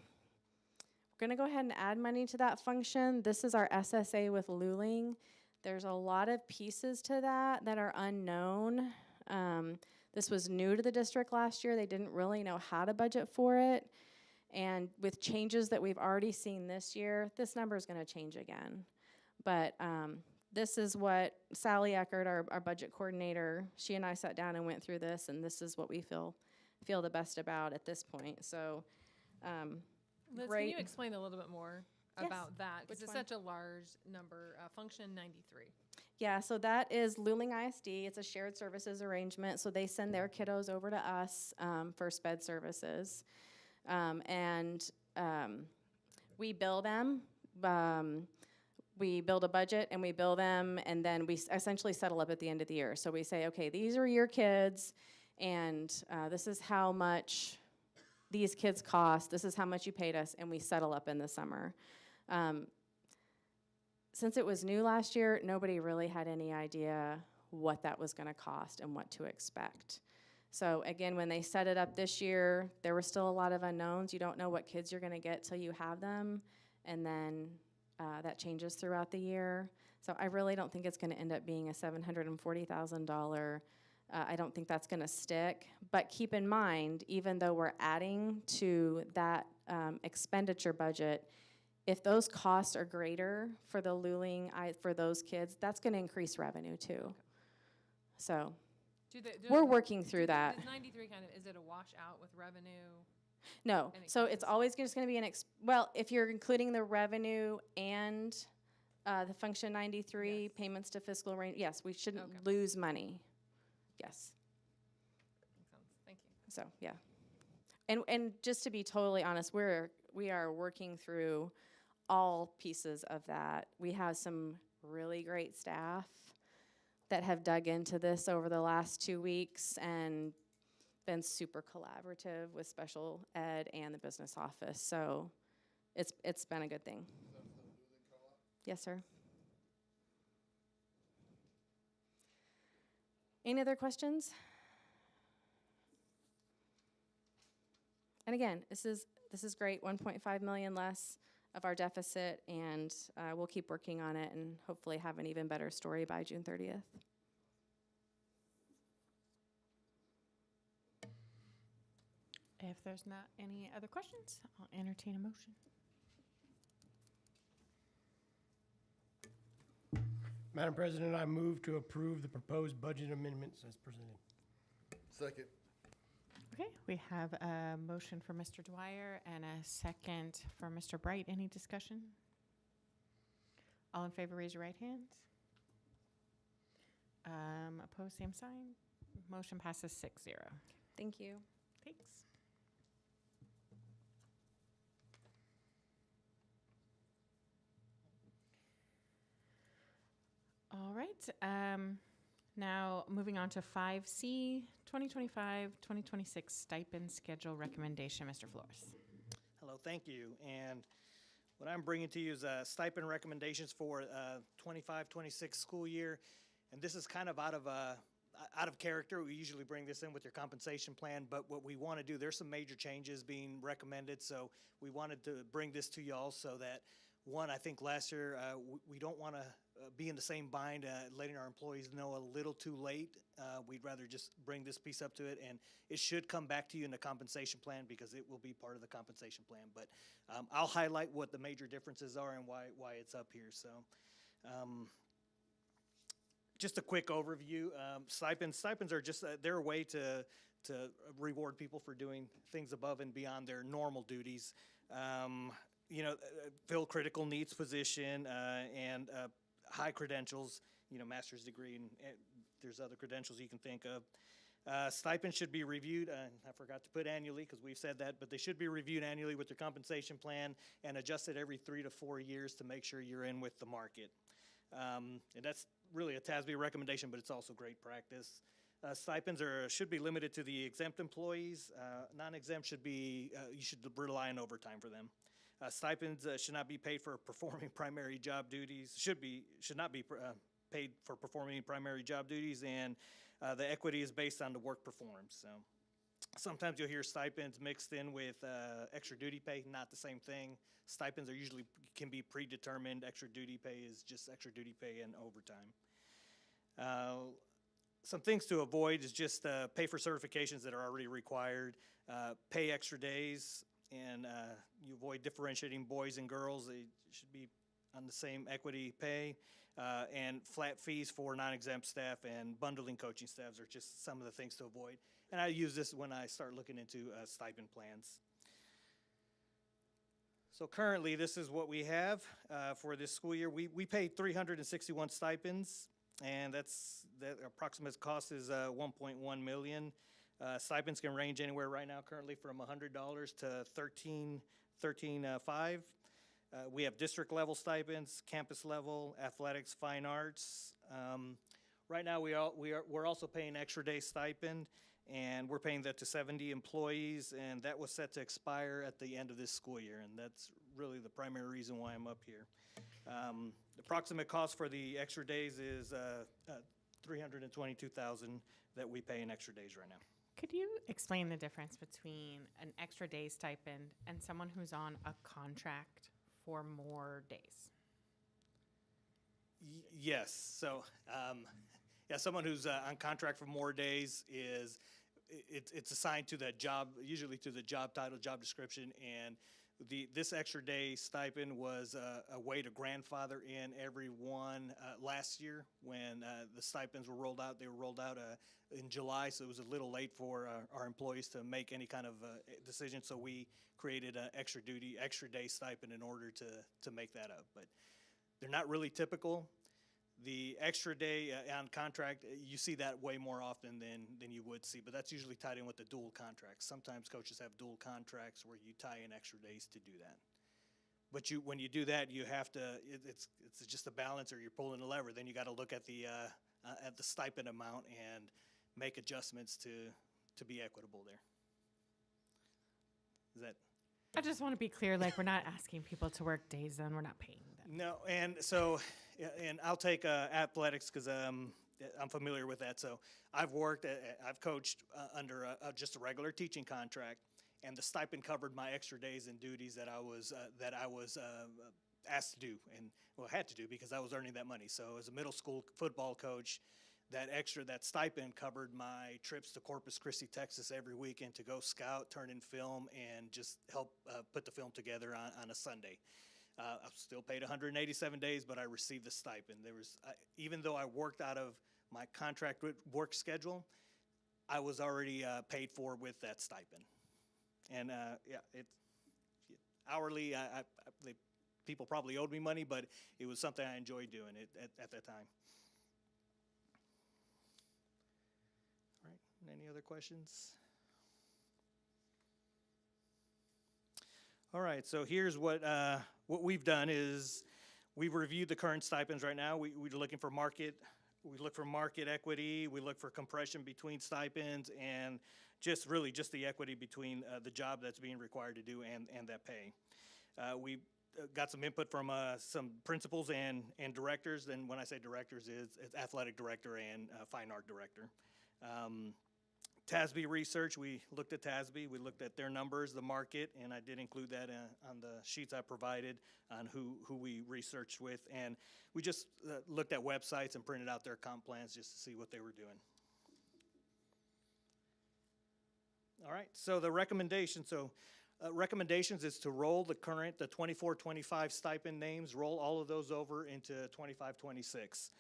P: gonna go ahead and add money to that function. This is our SSA with Luling. There's a lot of pieces to that are unknown. This was new to the district last year. They didn't really know how to budget for it. And with changes that we've already seen this year, this number is going to change again. But this is what Sally Eckert, our budget coordinator, she and I sat down and went through this, and this is what we feel the best about at this point. So,
E: Liz,
P: great.
E: can you explain a little bit more
P: Yes.
E: about that? Because
P: Which
E: it's
P: one?
E: such a large number. Function 93.
P: Yeah, so that is Luling ISD. It's a shared services arrangement. So they send their kiddos over to us for SPED services. We bill them. We build a budget and we bill them, and then we essentially settle up at the end of the year. So we say, okay, these are your kids, and this is how much these kids cost. This is how much you paid us, and we settle up in the summer. Since it was new last year, nobody really had any idea what that was going to cost and what to expect. So again, when they set it up this year, there were still a lot of unknowns. You don't know what kids you're going to get till you have them, and then that changes throughout the year. So I really don't think it's going to end up being a $740,000. I don't think that's going to stick. But keep in mind, even though we're adding to that expenditure budget, if those costs are greater for the Luling, for those kids, that's going to increase revenue too. Okay. So we're working through that.
E: Is 93 kind of, is it a washout with revenue?
P: No, so it's always just going to be well, if you're including the revenue and the function 93 payments to fiscal range, yes, we shouldn't lose money. Yes.
E: Makes sense. Thank you.
P: So yeah, and just to be totally honest, we are working through all pieces of that. We have some really great staff that have dug into this over the last 2 weeks and been super collaborative with special ed and the business office. So it's been a good thing. Yes, sir. Any other questions? And again, this is great. 1.5 million less of our deficit, and we'll keep working on it and hopefully have an even better story by June 30th.
A: If there's not any other questions, I'll entertain a motion.
F: Madam President, I move to approve the proposed budget amendments as presented.
D: Second.
A: Okay, we have a motion for Mr. Dwyer and a second for Mr. Bright. Any discussion? All in favor, raise your right hand. Opposed, same sign. Motion passes 6-0.
P: Thank you.
A: Thanks. All right. Now moving on to 5C, 2025-2026 stipend schedule recommendation. Mr. Flores.
R: Hello, thank you. And what I'm bringing to you is stipend recommendations for 25-26 school year. And this is kind of out of character. We usually bring this in with your compensation plan, but what we want to do, there's some major changes being recommended, so we wanted to bring this to y'all so that, one, I think last year we don't want to be in the same bind, letting our employees know a little too late. We'd rather just bring this piece up to it, and it should come back to you in the compensation plan because it will be part of the compensation plan. But I'll highlight what the major differences are and why it's up here. So just a quick overview. Stipends are just they're a way to reward people for doing things above and beyond their normal duties. Fill critical needs position and high credentials, master's degree, and there's other credentials you can think of. Stipends should be reviewed, I forgot to put annually because we've said that, but they should be reviewed annually with your compensation plan and adjusted every 3 to 4 years to make sure you're in with the market. And that's really a TASB recommendation, but it's also great practice. Stipends should be limited to the exempt employees. Non-exempt should be, you should rely on overtime for them. Stipends should not be paid for performing primary job duties, should not be paid for performing primary job duties, and the equity is based on the work performed. So sometimes you'll hear stipends mixed in with extra duty pay, not the same thing. Stipends usually can be predetermined. Extra duty pay is just extra duty pay and overtime. Some things to avoid is just pay for certifications that are already required, pay extra days. and you avoid differentiating boys and girls. They should be on the same equity pay, and flat fees for non-exempt staff and bundling coaching staffs are just some of the things to avoid. And I use this when I start looking into stipend plans. So currently, this is what we have for this school year. We paid 361 stipends, and that approximate cost is 1.1 million. Stipends can range anywhere right now currently from $100 to $13,500. We have district level stipends, campus level, athletics, fine arts. Right now, we're also paying extra day stipend, and we're paying that to 70 employees, and that was set to expire at the end of this school year, and that's really the primary reason why I'm up here. The approximate cost for the extra days is $322,000 that we pay in extra days right now.
A: Could you explain the difference between an extra day stipend and someone who's on a contract for more days?
R: Yes. So, someone who's on contract for more days is it's assigned to that job, usually to the job title, job description, and this extra day stipend was a way to grandfather in everyone last year when the stipends were rolled out. They were rolled out in July, so it was a little late for our employees to make any kind of decision. So we created an extra day stipend in order to make that up. But they're not really typical. The extra day on contract, you see that way more often than you would see, but that's usually tied in with the dual contracts. Sometimes coaches have dual contracts where you tie in extra days to do that. But when you do that, you have to, it's just a balance, or you're pulling a lever. Then you got to look at the stipend amount and make adjustments to be equitable there. Is that?
A: I just want to be clear, like, we're not asking people to work days and we're not paying them.
R: No, and so, and I'll take athletics because I'm familiar with that. So I've coached under just a regular teaching contract, and the stipend covered my extra days and duties that I was asked to do, and had to do because I was earning that money. So as a middle school football coach, that stipend covered my trips to Corpus Christi, Texas every weekend to go scout, turn in film, and just help put the film together on a Sunday. I was still paid 187 days, but I received the stipend. Even though I worked out of my contract work schedule, I was already paid for with that stipend. And it's hourly. People probably owed me money, but it was something I enjoyed doing at that time. All right. Any other questions? All right. So here's what we've done is we've reviewed the current stipends right now. We're looking for market. We look for market equity. We look for compression between stipends and just the equity between the job that's being required to do and that pay. We got some input from some principals and directors. And when I say directors, it's athletic director and fine art director. TASB research, we looked at TASB, we looked at their numbers, the market, and I did include that on the sheets I provided on who we researched with. And we just looked at websites and printed out their comp plans just to see what they were doing. All right, so the recommendations. Recommendations is to roll the 24-25 stipend names, roll all of those over into 25-26.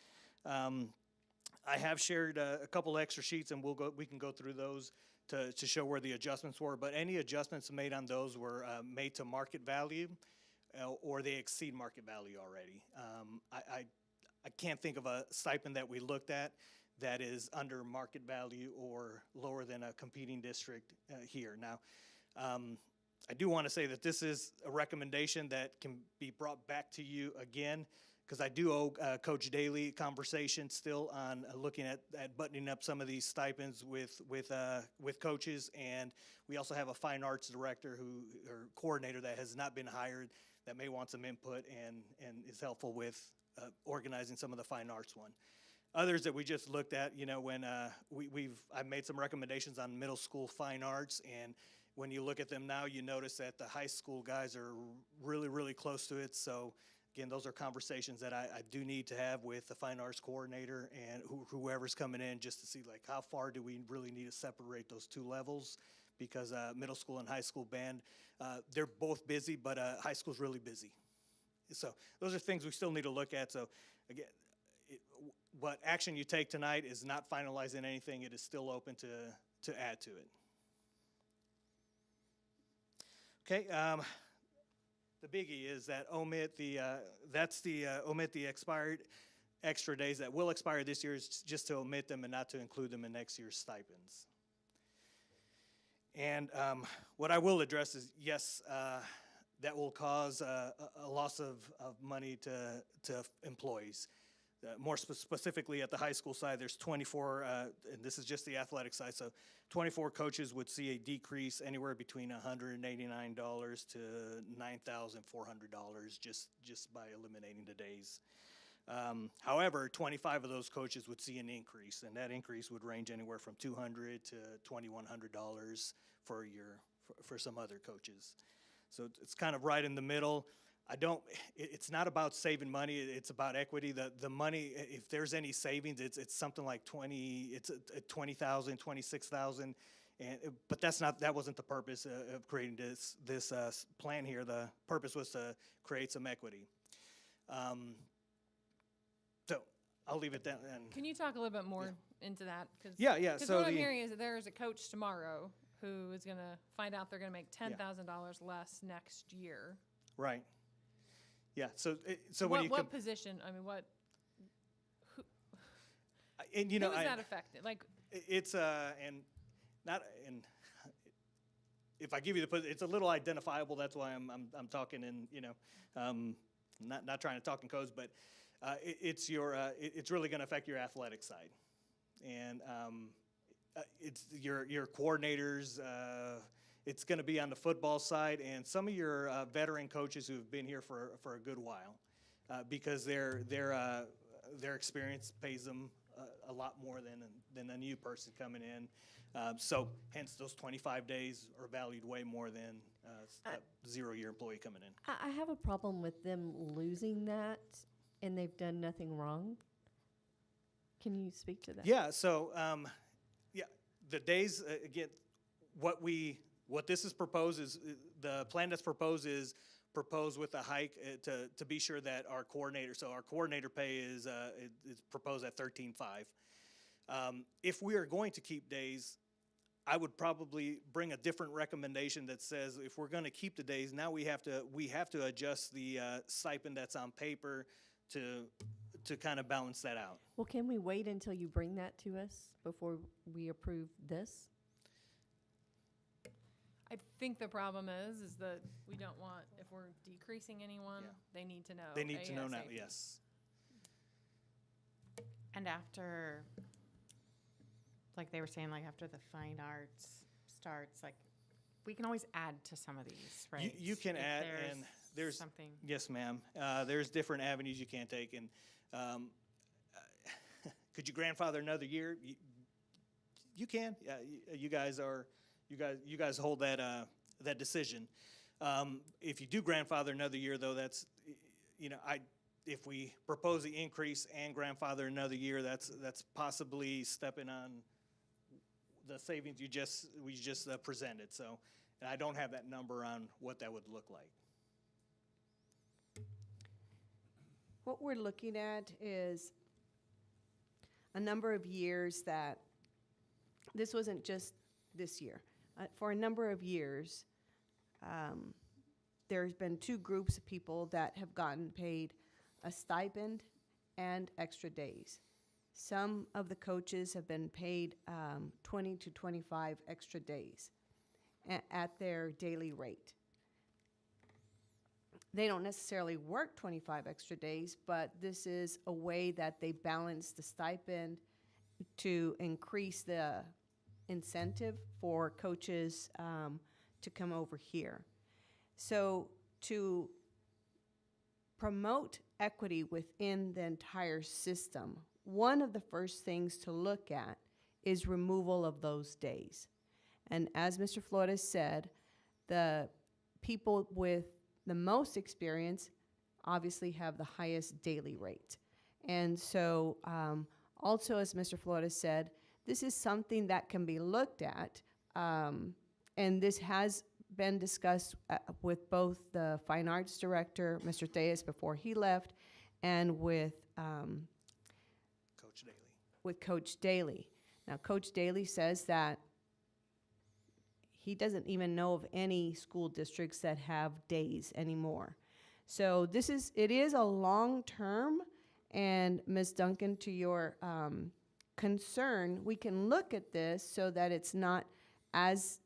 R: I have shared a couple extra sheets, and we can go through those to show where the adjustments were. But any adjustments made on those were made to market value, or they exceed market value already. I can't think of a stipend that we looked at that is under market value or lower than a competing district here. Now, I do want to say that this is a recommendation that can be brought back to you again, because I do owe Coach Daly conversation still on looking at buttoning up some of these stipends with coaches, and we also have a fine arts director or coordinator that has not been hired that may want some input and is helpful with organizing some of the fine arts one. Others that we just looked at, when I've made some recommendations on middle school fine arts, and when you look at them now, you notice that the high school guys are really, really close to it. So again, those are conversations that I do need to have with the fine arts coordinator and whoever's coming in, just to see like how far do we really need to separate those two levels, because middle school and high school band, they're both busy, but high school's really busy. So those are things we still need to look at. So again, what action you take tonight is not finalizing anything. It is still open to add to it. Okay, the biggie is that omit the expired extra days that will expire this year, is just to omit them and not to include them in next year's stipends. And what I will address is, yes, that will cause a loss of money to employees. More specifically at the high school side, there's 24, and this is just the athletic side, so 24 coaches would see a decrease anywhere between $189 to $9,400 just by eliminating the days. However, 25 of those coaches would see an increase, and that increase would range anywhere from $200 to $2,100 for a year for some other coaches. So it's kind of right in the middle. It's not about saving money, it's about equity. The money, if there's any savings, it's something like $20,000, $26,000, but that wasn't the purpose of creating this plan here. The purpose was to create some equity. So I'll leave it then.
E: Can you talk a little bit more into that?
R: Yeah.
E: Because what I'm hearing is that there's a coach tomorrow who is going to find out they're going to make $10,000 less next year.
R: Right. Yeah. So
E: what position? I mean, what? Who is that affected? Like
R: it's if I give you it's a little identifiable. That's why I'm talking in not trying to talk in codes, but it's really going to affect your athletic side, and it's your coordinators. It's going to be on the football side, and some of your veteran coaches who have been here for a good while, because their experience pays them a lot more than a new person coming in. So hence those 25 days are valued way more than a 0-year employee coming in.
M: I have a problem with them losing that, and they've done nothing wrong. Can you speak to that?
R: Yeah. So the days again, what this is proposed is the plan that's proposed is proposed with a hike to be sure that our coordinator pay is proposed at $13,500. If we are going to keep days, I would probably bring a different recommendation that says if we're going to keep the days, now we have to adjust the stipend that's on paper to kind of balance that out.
M: Well, can we wait until you bring that to us before we approve this?
E: I think the problem is that we don't want, if we're decreasing anyone, they need to know.
R: They need to know now,
E: ASAP.
R: yes.
A: And after, like they were saying, like after the fine arts starts, like we can always add to some of these, right?
R: You can
A: If
R: add, and there's
A: something.
R: Yes, ma'am. There's different avenues you can take, and could you grandfather another year? You can. You guys hold that decision. If you do grandfather another year, though, that's if we propose the increase and grandfather another year, that's possibly stepping on the savings we just presented. So, and I don't have that number on what that would look like.
C: What we're looking at is a number of years that this wasn't just this year. For a number of years, there's been two groups of people that have gotten paid a stipend and extra days. Some of the coaches have been paid 20 to 25 extra days at their daily rate. They don't necessarily work 25 extra days, but this is a way that they balance the stipend to increase the incentive for coaches to come over here. So to promote equity within the entire system, one of the first things to look at is removal of those days. And as Mr. Flores said, the people with the most experience obviously have the highest daily rate. And so also, as Mr. Flores said, this is something that can be looked at and this has been discussed with both the Fine Arts Director, Mr. Theus, before he left, and with
R: Coach Daly.
C: with Coach Daly. Now, Coach Daly says that he doesn't even know of any school districts that have days anymore. So it is a long term, and Ms. Duncan, to your concern, we can look at this so that it's not as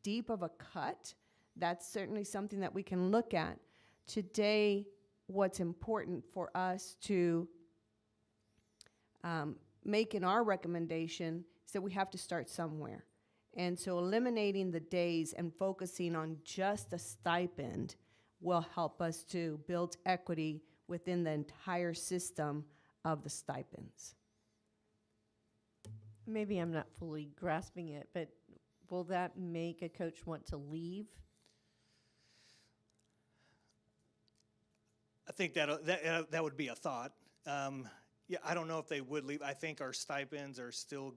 C: deep of a cut. That's certainly something that we can look at. Today, what's important for us to make in our recommendation is that we have to start somewhere. And so eliminating the days and focusing on just a stipend will help us to build equity within the entire system of the stipends.
M: Maybe I'm not fully grasping it, but will that make a coach want to leave?
R: I think that would be a thought. Yeah, I don't know if they would leave. I think our stipends are still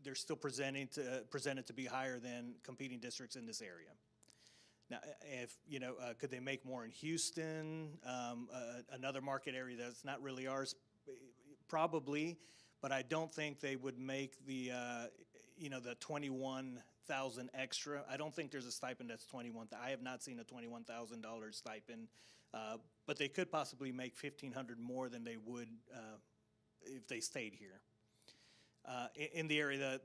R: they're still presented to be higher than competing districts in this area. Now, if could they make more in Houston, another market area that's not really ours? Probably, but I don't think they would make the the 21,000 extra. I don't think there's a stipend that's 21,000. I have not seen a $21,000 stipend, but they could possibly make $1,500 more than they would if they stayed here. In the area,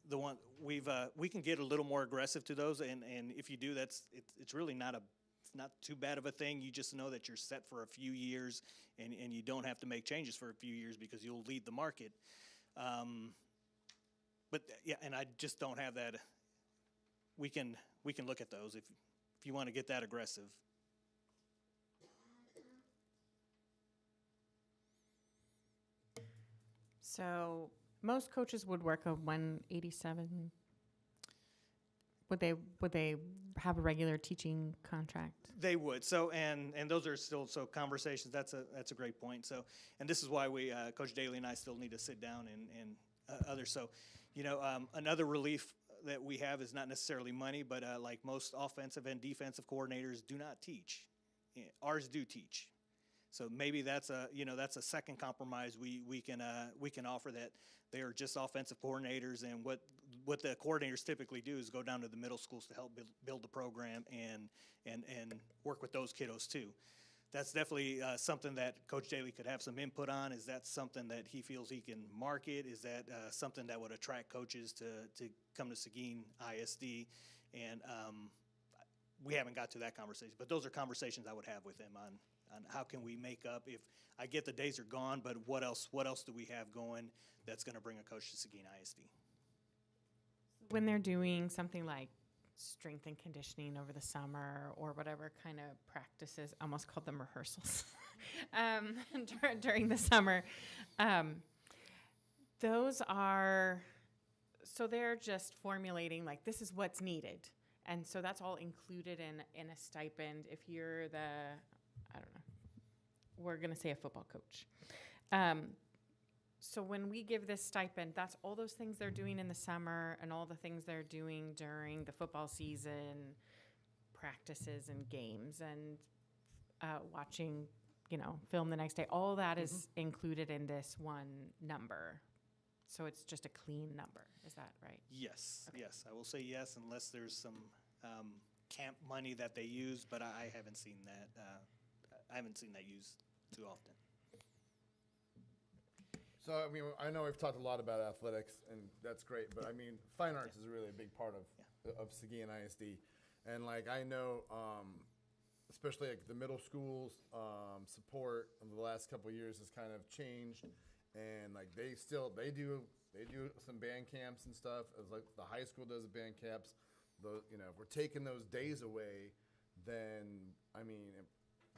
R: the one we can get a little more aggressive to those, and if you do, it's really not too bad of a thing. You just know that you're set for a few years, and you don't have to make changes for a few years because you'll lead the market. But yeah, and I just don't have that. We can look at those if you want to get that aggressive.
A: So most coaches would work a 187. Would they have a regular teaching contract?
R: They would. So and those are still conversations. That's a great point. So and this is why we Coach Daly and I still need to sit down and others. So another relief that we have is not necessarily money, but like most offensive and defensive coordinators do not teach. Ours do teach. So maybe that's a second compromise we can offer, that they are just offensive coordinators, and what the coordinators typically do is go down to the middle schools to help build the program and work with those kiddos too. That's definitely something that Coach Daly could have some input on. Is that something that he feels he can market? Is that something that would attract coaches to come to Seguin ISD? And we haven't got to that conversation, but those are conversations I would have with him on how can we make up. If I get the days are gone, but what else do we have going that's going to bring a coach to Seguin ISD?
A: When they're doing something like strength and conditioning over the summer or whatever kind of practices, I almost called them rehearsals, during the summer, those are, so they're just formulating like this is what's needed. And so that's all included in a stipend if you're the, I don't know, we're going to say a football coach. So when we give this stipend, that's all those things they're doing in the summer and all the things they're doing during the football season, practices and games and watching, film the next day. All that is included in this one number. So it's just a clean number. Is that right?
R: Yes, okay. Yes. I will say yes, unless there's some camp money that they use, but I haven't seen that. I haven't seen that used too often.
D: So, I know we've talked a lot about athletics, and that's great, but fine arts is really a big part of Seguin ISD. And I know, especially the middle schools, support over the last couple of years has kind of changed, and they do some band camps and stuff, as the high school does the band camps. If we're taking those days away, then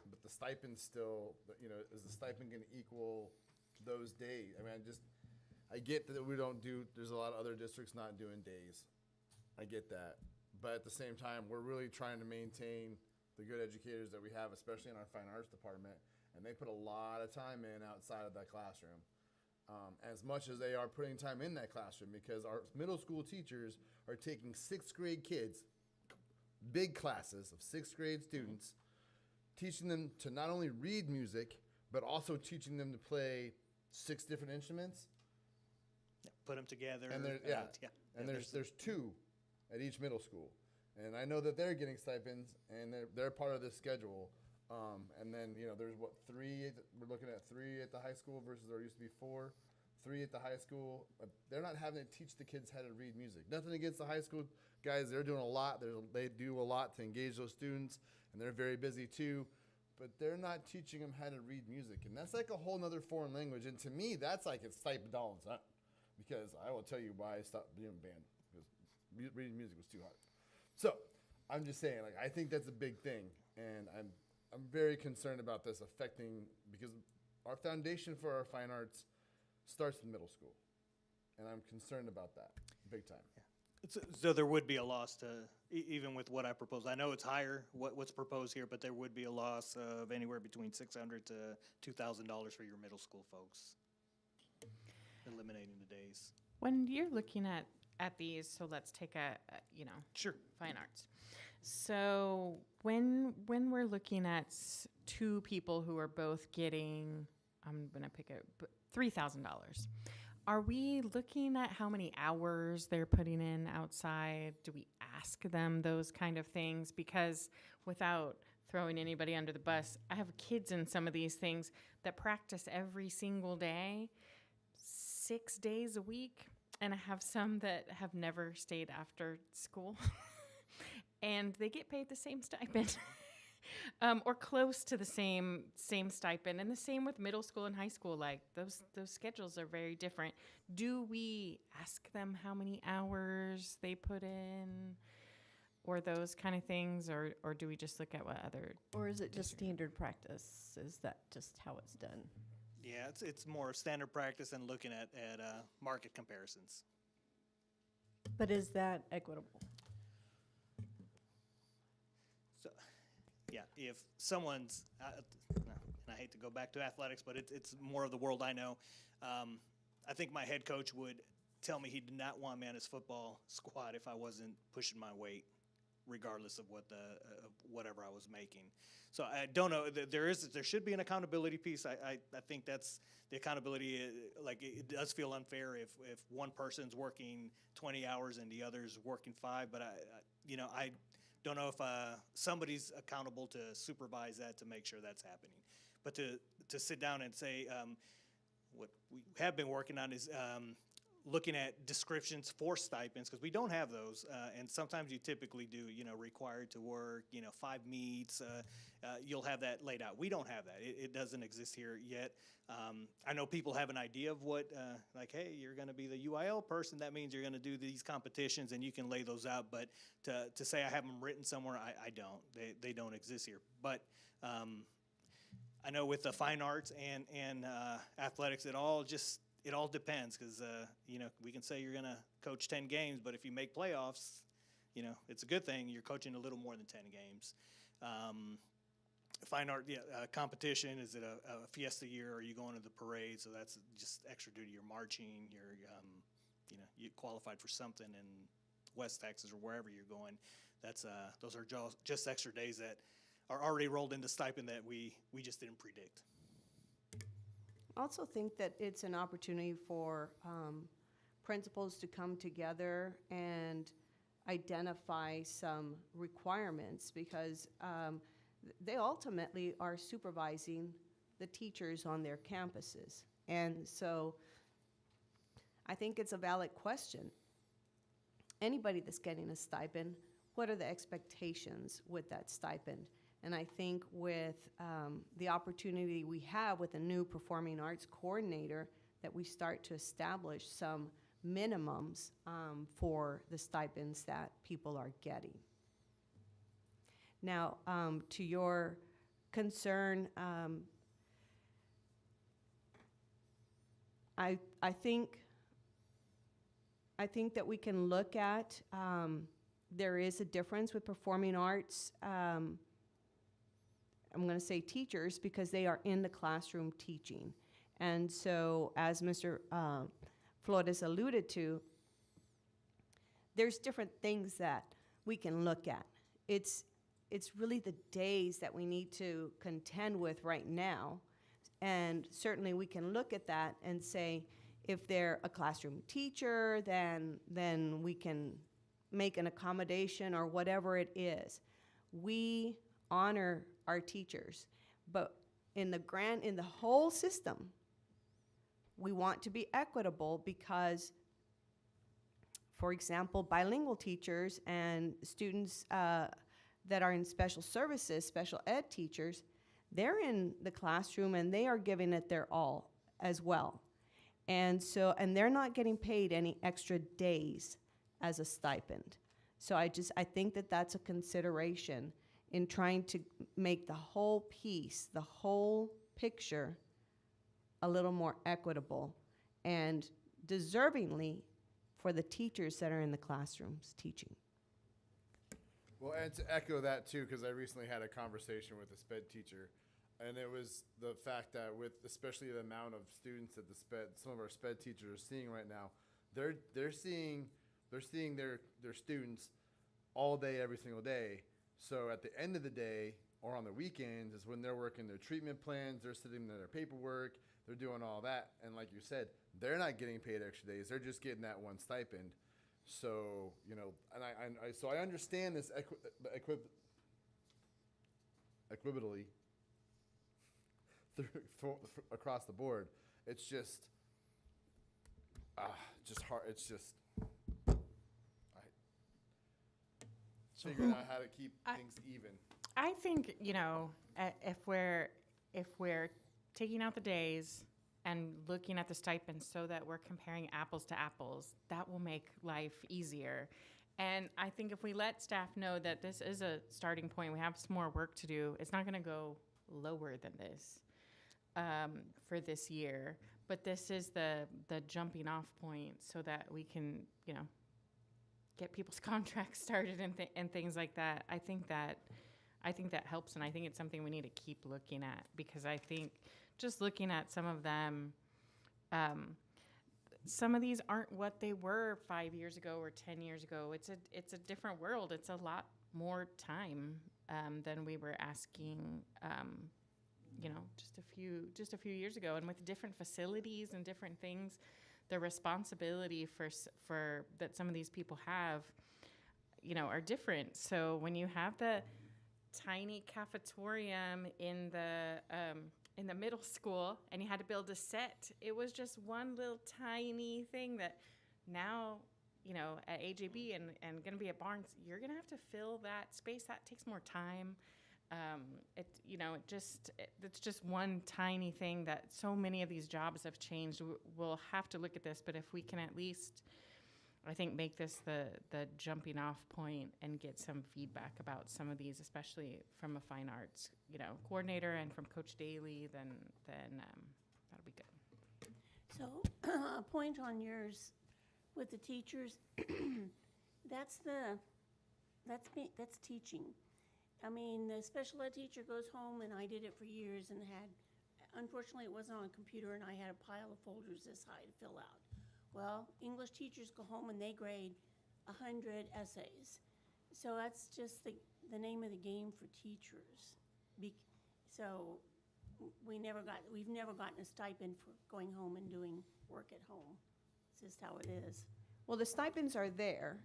D: but the stipend still, is the stipend going to equal those days? I get that there's a lot of other districts not doing days. I get that. But at the same time, we're really trying to maintain the good educators that we have, especially in our fine arts department, and they put a lot of time in outside of that classroom. as much as they are putting time in that classroom, because our middle school teachers are taking 6th grade kids, big classes of 6th grade students, teaching them to not only read music, but also teaching them to play 6 different instruments.
R: Put them together.
D: And there's 2 at each middle school. And I know that they're getting stipends, and they're part of this schedule. And then, there's 3, we're looking at 3 at the high school versus there used to be 4, 3 at the high school. They're not having to teach the kids how to read music. Nothing against the high school guys. They're doing a lot. They do a lot to engage those students, and they're very busy too. But they're not teaching them how to read music. And that's like a whole nother foreign language. And to me, that's like it's stipend all the time. Because I will tell you why I stopped doing band. Because reading music was too hard. So I'm just saying, I think that's a big thing. And I'm very concerned about this affecting, because our foundation for our fine arts starts in middle school. And I'm concerned about that big time.
R: So there would be a loss to, even with what I propose. I know it's higher, what's proposed here, but there would be a loss of anywhere between $600 to $2,000 for your middle school folks, eliminating the days.
A: When you're looking at these, so let's take
R: Sure.
A: fine arts. So when we're looking at 2 people who are both getting, I'm going to pick $3,000. Are we looking at how many hours they're putting in outside? Do we ask them those kind of things? Because without throwing anybody under the bus, I have kids in some of these things that practice every single day, 6 days a week. And I have some that have never stayed after school. And they get paid the same stipend. Or close to the same stipend, and the same with middle school and high school. Like those schedules are very different. Do we ask them how many hours they put in, or those kind of things, or do we just look at what other?
M: Or is it just standard practice? Is that just how it's done?
R: Yeah, it's more standard practice and looking at market comparisons.
M: But is that equitable?
R: So, yeah, if someone's, and I hate to go back to athletics, but it's more of the world I know. I think my head coach would tell me he did not want me on his football squad if I wasn't pushing my weight, regardless of whatever I was making. So I don't know. There should be an accountability piece. I think that's the accountability. It does feel unfair if one person's working 20 hours and the other's working 5. But I don't know if somebody's accountable to supervise that to make sure that's happening. But to sit down and say what we have been working on is looking at descriptions for stipends, because we don't have those, and sometimes you typically do, required to work, 5 meets, you'll have that laid out. We don't have that. It doesn't exist here yet. I know people have an idea of what, hey, you're going to be the UIL person, that means you're going to do these competitions and you can lay those out, but to say I have them written somewhere, I don't. They don't exist here. But I know with the fine arts and athletics, it all depends, because we can say you're going to coach 10 games, but if you make playoffs, it's a good thing. You're coaching a little more than 10 games. Fine art competition, is it a fiesta year? Or are you going to the parade? So that's just extra duty. You're marching. You qualified for something in West Texas or wherever you're going. Those are just extra days that are already rolled into stipend that we just didn't predict.
C: I also think that it's an opportunity for principals to come together and identify some requirements, because they ultimately are supervising the teachers on their campuses. And so I think it's a valid question. Anybody that's getting a stipend, what are the expectations with that stipend? And I think with the opportunity we have with a new performing arts coordinator, that we start to establish some minimums for the stipends that people are getting. Now, to your concern, I think that we can look at, there is a difference with performing arts. I'm going to say teachers, because they are in the classroom teaching. And so, as Mr. Flores alluded to, there's different things that we can look at. It's really the days that we need to contend with right now. And certainly we can look at that and say, if they're a classroom teacher, then we can make an accommodation or whatever it is. We honor our teachers, but in the whole system, we want to be equitable because, for example, bilingual teachers and students that are in special services, special ed teachers, they're in the classroom and they are giving it their all as well. And they're not getting paid any extra days as a stipend. So I think that that's a consideration in trying to make the whole piece, the whole picture, a little more equitable and deservingly for the teachers that are in the classrooms teaching.
D: Well, and to echo that too, because I recently had a conversation with a SPED teacher, and it was the fact that with especially the amount of students that some of our SPED teachers are seeing right now, they're seeing their students all day, every single day. So at the end of the day, or on the weekends, is when they're working their treatment plans, they're sitting in their paperwork, they're doing all that, and like you said, they're not getting paid extra days. They're just getting that one stipend. So, and I understand this equitably across the board. It's just hard. It's just figuring out how to keep things even.
A: I think, if we're taking out the days and looking at the stipends so that we're comparing apples to apples, that will make life easier. And I think if we let staff know that this is a starting point, we have some more work to do, it's not going to go lower than this for this year. But this is the jumping off point so that we can, get people's contracts started and things like that. I think that helps, and I think it's something we need to keep looking at, because I think just looking at some of them, some of these aren't what they were 5 years ago or 10 years ago. It's a different world. It's a lot more time than we were asking, just a few years ago. And with different facilities and different things, the responsibility for that some of these people have, are different. So when you have the tiny cafetorium in the middle school and you had to build a set, it was just one little tiny thing that now, at AJB and going to be at Barnes, you're going to have to fill that space. That takes more time. It's just one tiny thing that so many of these jobs have changed. We'll have to look at this, but if we can at least, I think, make this the jumping off point and get some feedback about some of these, especially from a fine arts, coordinator and from Coach Daly, then that'll be good.
G: So a point on yours with the teachers, that's teaching. I mean, the special ed teacher goes home, and I did it for years, and unfortunately it wasn't on a computer, and I had a pile of folders this high to fill out. Well, English teachers go home and they grade 100 essays. So that's just the name of the game for teachers. So we've never gotten a stipend for going home and doing work at home. It's just how it is.
C: Well, the stipends are there.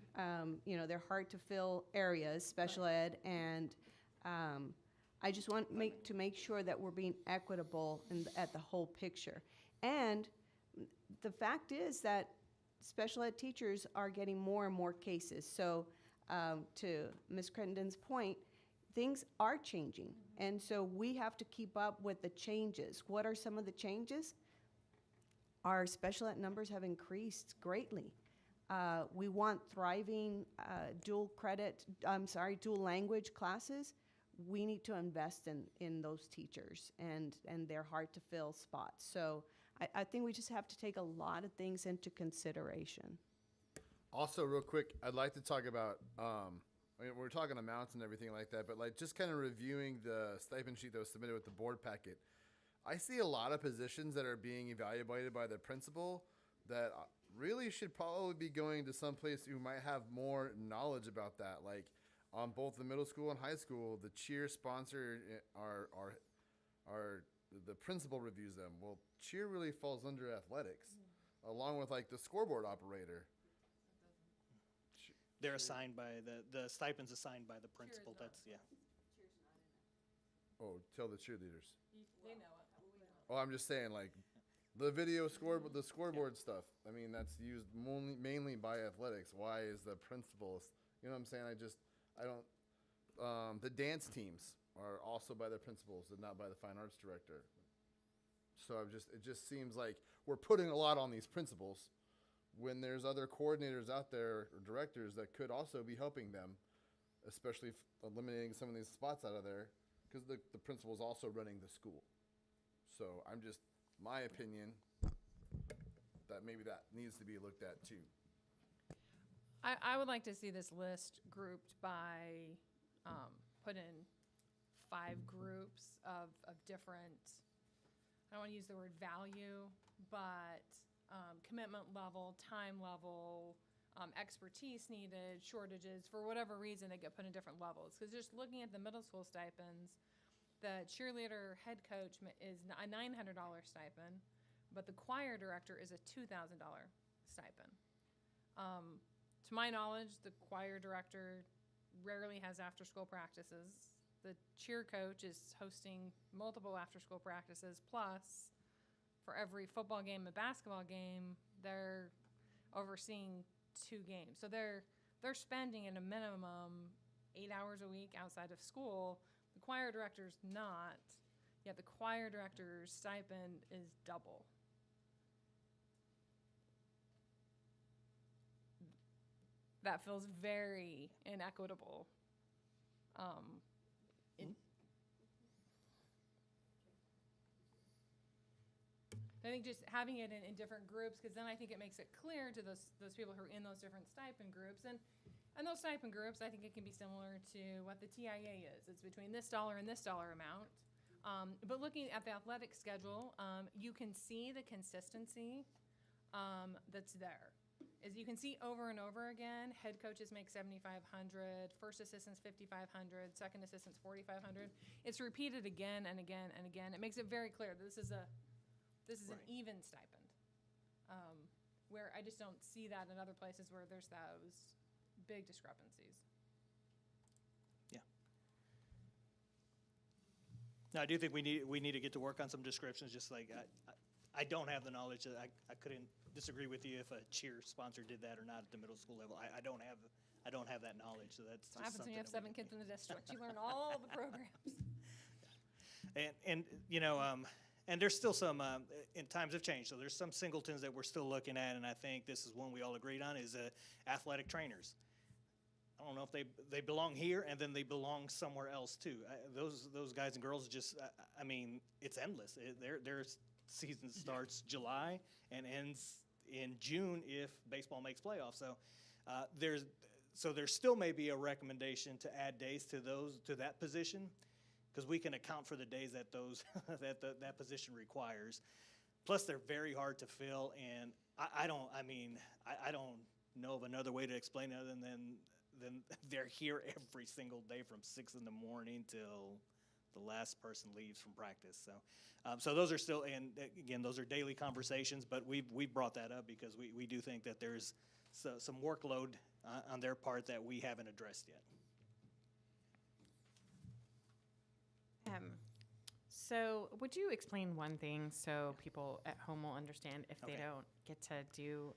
C: They're hard to fill areas, special ed, and I just want to make sure that we're being equitable at the whole picture. And the fact is that special ed teachers are getting more and more cases. So to Ms. Crittenden's point, things are changing. And so we have to keep up with the changes. What are some of the changes? Our special ed numbers have increased greatly. We want thriving dual language classes. We need to invest in those teachers, and they're hard to fill spots. So I think we just have to take a lot of things into consideration.
D: Also, real quick, I'd like to talk about, we're talking amounts and everything like that, but just kind of reviewing the stipend sheet that was submitted with the board packet. I see a lot of positions that are being evaluated by the principal that really should probably be going to someplace who might have more knowledge about that. Like on both the middle school and high school, the cheer sponsor the principal reviews them. Well, cheer really falls under athletics, along with like the scoreboard operator.
R: They're assigned by, the stipend's assigned by the principal, that's, yeah.
D: Oh, tell the cheerleaders.
E: They know it.
D: Oh, I'm just saying, like, the scoreboard stuff. I mean, that's used mainly by athletics. Why is the principal? You know what I'm saying? The dance teams are also by the principals and not by the fine arts director. So it just seems like we're putting a lot on these principals when there's other coordinators out there or directors that could also be helping them, especially eliminating some of these spots out of there, because the principal's also running the school. So my opinion, that maybe that needs to be looked at too.
E: I would like to see this list grouped by, put in 5 groups of different, I don't want to use the word value, but commitment level, time level, expertise needed, shortages, for whatever reason they get put in different levels. Because just looking at the middle school stipends, the cheerleader head coach is a $900 stipend, but the choir director is a $2,000 stipend. To my knowledge, the choir director rarely has after-school practices. The cheer coach is hosting multiple after-school practices, plus for every football game and basketball game, they're overseeing 2 games. So they're spending at a minimum 8 hours a week outside of school. The choir director's not, yet the choir director's stipend is double. That feels very inequitable. I think just having it in different groups, because then I think it makes it clear to those people who are in those different stipend groups. And those stipend groups, I think it can be similar to what the TIA is. It's between this dollar and this dollar amount. But looking at the athletic schedule, you can see the consistency that's there. As you can see over and over again, head coaches make $7,500, first assistants $5,500, second assistants $4,500. It's repeated again and again and again. It makes it very clear that this is an even stipend. Where I just don't see that in other places where there's those big discrepancies.
R: Yeah. No, I do think we need to get to work on some descriptions. Just like I don't have the knowledge that I couldn't disagree with you if a cheer sponsor did that or not at the middle school level. I don't have that knowledge. So that's
E: what happens when you have 7 kids in the district. You learn all the programs.
R: And you know, and there's still some, and times have changed, so there's some singletons that we're still looking at, and I think this is one we all agreed on, is athletic trainers. I don't know if they belong here, and then they belong somewhere else too. Those guys and girls just, I mean, it's endless. Their season starts July and ends in June if baseball makes playoffs. So there still may be a recommendation to add days to that position, because we can account for the days that that position requires. Plus, they're very hard to fill, and I don't know of another way to explain it other than they're here every single day from 6 in the morning till the last person leaves from practice. So those are still, and again, those are daily conversations, but we've brought that up because we do think that there's some workload on their part that we haven't addressed yet.
A: So would you explain one thing so people at home will understand if they don't get to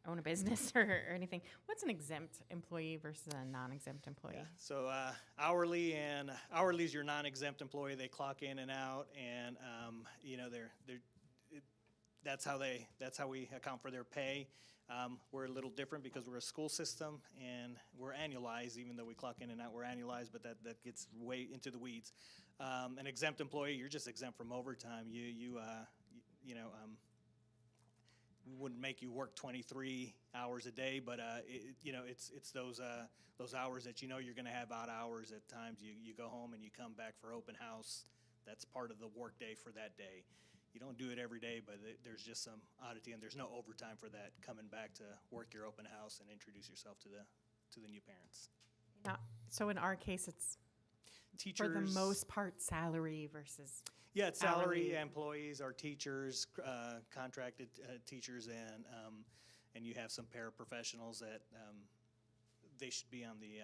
A: own a business or anything? What's an exempt employee versus a non-exempt employee?
R: Yeah. So hourly is your non-exempt employee. They clock in and out, and that's how we account for their pay. We're a little different because we're a school system and we're annualized. Even though we clock in and out, we're annualized, but that gets way into the weeds. An exempt employee, you're just exempt from overtime. We wouldn't make you work 23 hours a day, but it's those hours that you're going to have odd hours at times. You go home and you come back for open house That's part of the workday for that day. You don't do it every day, but there's just some oddity, and there's no overtime for that, coming back to work your open house and introduce yourself to the new parents.
A: Now, so in our case, it's
R: Teachers,
A: for the most part salary versus
R: yeah, it's salary
A: hourly.
R: employees, our teachers, contracted teachers, and you have some paraprofessionals that they should be on the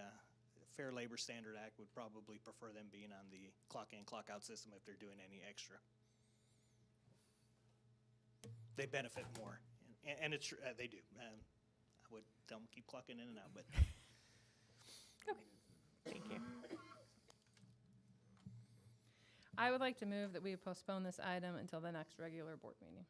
R: Fair Labor Standard Act. Would probably prefer them being on the clock in, clock out system if they're doing any extra. They benefit more, and it's they do. I would tell them keep clocking in and out, but
A: Thank you.
E: I would like to move that we postpone this item until the next regular board meeting.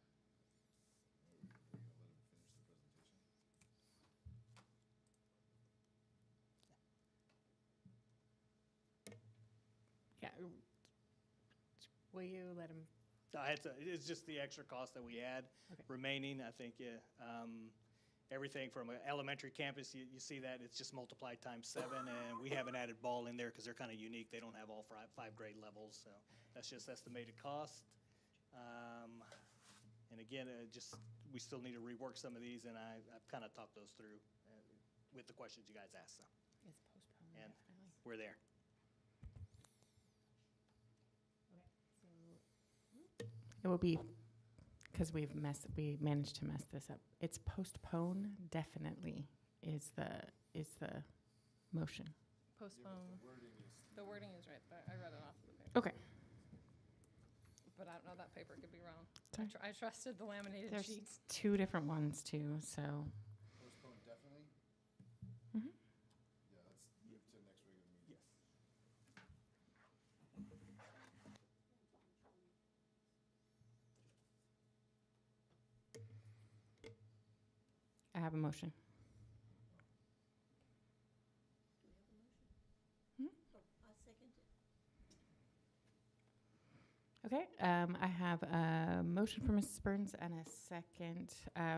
A: Yeah. Will you let him?
R: no, it's just the extra cost that we had remaining. I think everything from an elementary campus, you see that it's just multiplied times 7, and we haven't added ball in there because they're kind of unique. They don't have all 5 grade levels, so that's just estimated cost. And again, we still need to rework some of these, and I've kind of talked those through with the questions you guys asked. So.
A: It's postponed.
R: And we're there.
A: It will be, because we managed to mess this up. It's postpone definitely is the motion.
E: Postpone. The wording is right there. I read it off the paper.
A: Okay.
E: But I don't know, that paper could be wrong.
A: Sorry.
E: I trusted the laminated
A: There's
E: sheets.
A: 2 different ones too, so.
D: Postpone definitely?
A: Mhm.
D: Yeah, let's move to the next regular meeting.
R: Yes.
A: I have a motion. Okay, I have a motion from Mrs. Burns and a second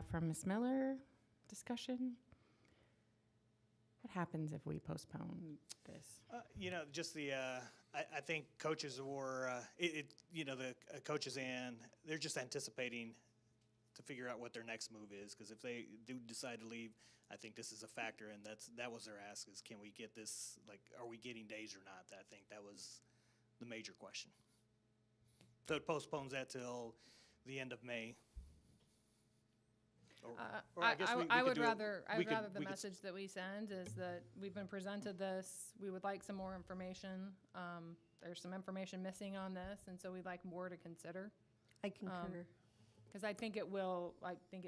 A: from Ms. Miller. Discussion? What happens if we postpone this?
R: Just I think coaches were, the coaches they're just anticipating to figure out what their next move is, because if they do decide to leave, I think this is a factor, and that was their ask, is can we get this, are we getting days or not? I think that was the major question. So it postpones that till the end of May.
E: I would rather the message that we send is that we've been presented this, we would like some more information. There's some information missing on this, and so we'd like more to consider.
M: I concur.
E: Because I think it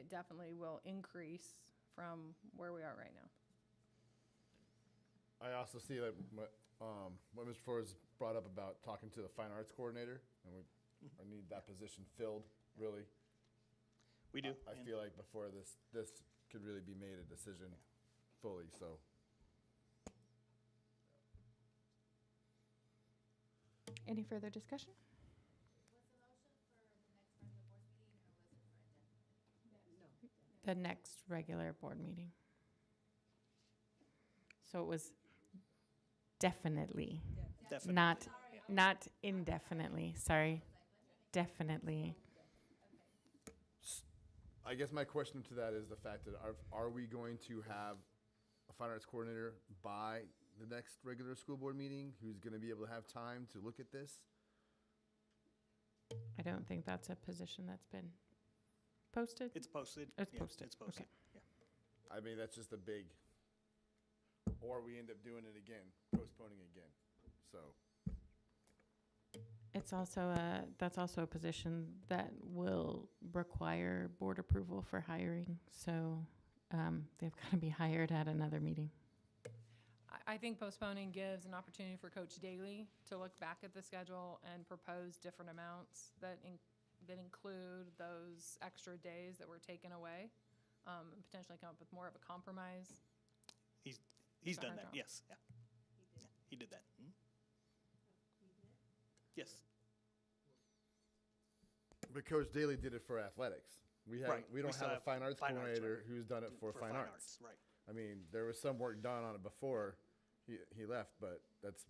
E: definitely will increase from where we are right now.
D: I also see what Mr. Flores brought up about talking to the fine arts coordinator, and I need that position filled, really.
R: We do.
D: I feel like before this could really be made a decision fully, so.
A: Any further discussion? The next regular board meeting. So it was definitely. Not indefinitely, sorry. Definitely.
D: I guess my question to that is the fact that are we going to have a fine arts coordinator by the next regular school board meeting who's going to be able to have time to look at this?
A: I don't think that's a position that's been posted.
R: It's posted.
A: It's
R: Yeah,
A: posted.
R: It's posted.
A: Okay.
R: Yeah.
D: I mean, that's just a big, or we end up doing it again, postponing again, so.
A: It's also that's also a position that will require board approval for hiring. So they've got to be hired at another meeting.
E: I think postponing gives an opportunity for Coach Daly to look back at the schedule and propose different amounts that include those extra days that were taken away, and potentially come up with more of a compromise.
R: He's done that. Yes. Yeah. He did that. Hmm? Yes.
D: But Coach Daly did it for athletics. We don't
R: still
D: have a fine arts coordinator
R: right.
D: who's done it for fine arts.
R: Right.
D: I mean, there was some work done on it before he left, but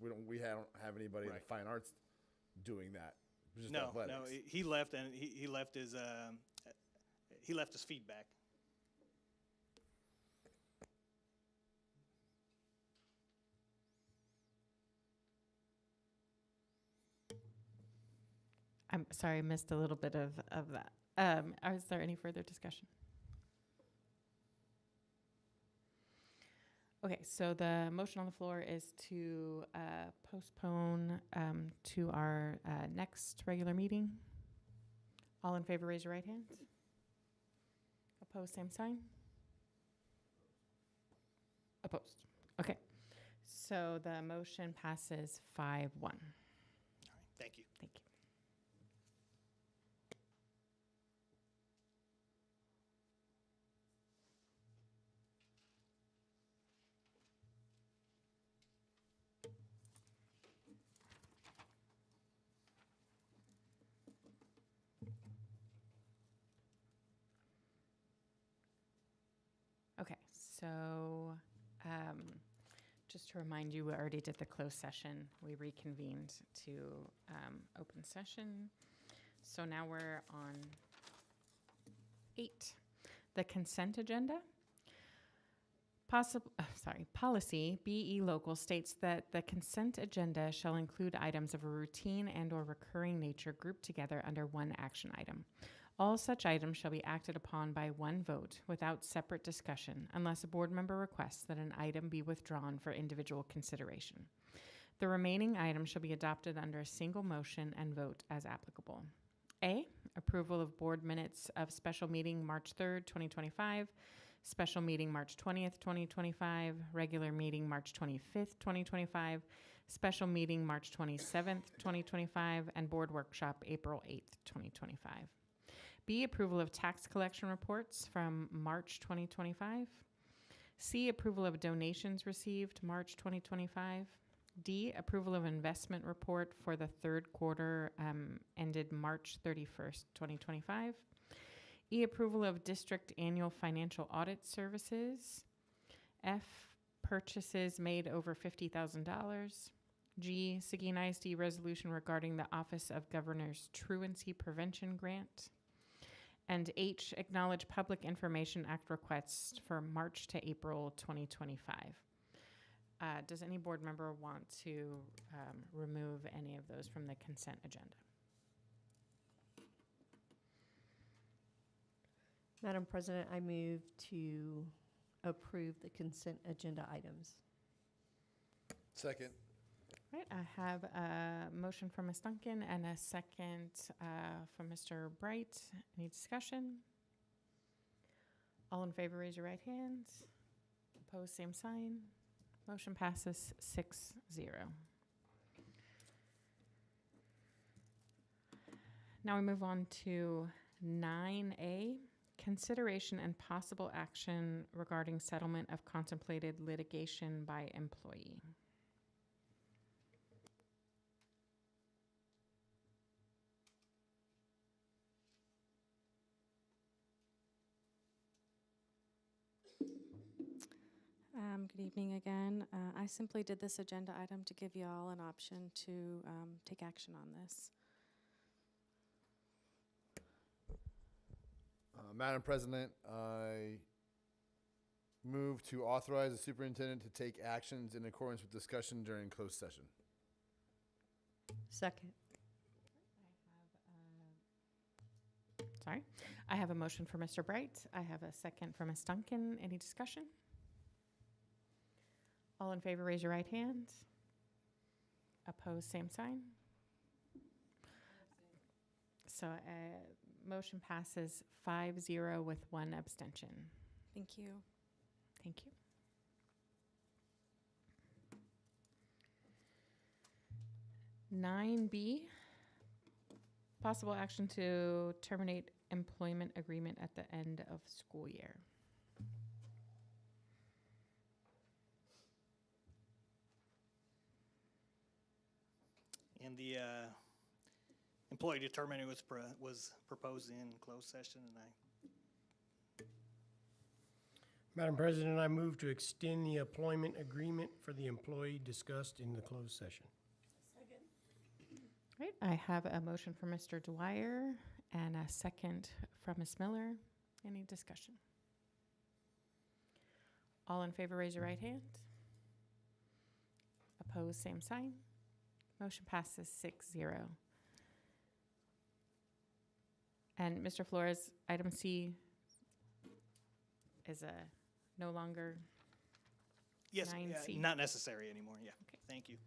D: we don't have anybody in the fine arts doing that. It was just
R: No,
D: athletics.
R: he left, and he left his feedback.
A: I'm sorry, I missed a little bit of that. Is there any further discussion? Okay, so the motion on the floor is to postpone to our next regular meeting. All in favor, raise your right hand. Opposed, same sign. Opposed. Okay, so the motion passes 5-1.
R: All right, thank you.
A: Thank you. Okay, so just to remind you, we already did the closed session. We reconvened to open session. So now we're on 8, the consent agenda. Policy BE Local states that the consent agenda shall include items of a routine and/or recurring nature grouped together under one action item. All such items shall be acted upon by one vote without separate discussion unless a board member requests that an item be withdrawn for individual consideration. The remaining items shall be adopted under a single motion and vote as applicable. A, approval of board minutes of special meeting March 3rd, 2025, special meeting March 20th, 2025, regular meeting March 25th, 2025, special meeting March 27th, 2025, and board workshop April 8th, 2025. B, approval of tax collection reports from March 2025. C, approval of donations received March 2025. D, approval of investment report for the third quarter ended March 31st, 2025. E, approval of district annual financial audit services. F, purchases made over $50,000. G, Seguin ISD resolution regarding the Office of Governor's Truancy Prevention Grant. And H, acknowledge Public Information Act requests for March to April 2025. Does any board member want to remove any of those from the consent agenda?
M: Madam President, I move to approve the consent agenda items.
D: Second.
A: All right, I have a motion from Ms. Duncan and a second from Mr. Bright. Any discussion? All in favor, raise your right hand. Opposed, same sign. Motion passes 6-0. Now we move on to 9A, consideration and possible action regarding settlement of contemplated litigation by employee.
P: Good evening again. I simply did this agenda item to give you all an option to take action on this.
D: Madam President, I move to authorize the superintendent to take actions in accordance with discussion during closed session.
M: Second.
A: I have a motion for Mr. Bright. I have a second for Ms. Duncan. Any discussion? All in favor, raise your right hand. Opposed, same sign. So motion passes 5-0 with 1 abstention.
P: Thank you.
A: Thank you. (9B), possible action to terminate employment agreement at the end of school year.
R: And the employee to terminate was proposed in closed session, and
F: Madam President, I move to extend the employment agreement for the employee discussed in the closed session.
A: Right, I have a motion from Mr. Dwyer and a second from Ms. Miller. Any discussion? All in favor, raise your right hand. Opposed, same sign. Motion passes 6-0. And Mr. Flores, item C is no longer
R: Yes,
A: 9C.
R: not necessary anymore, yeah.
A: Okay.
R: Thank you.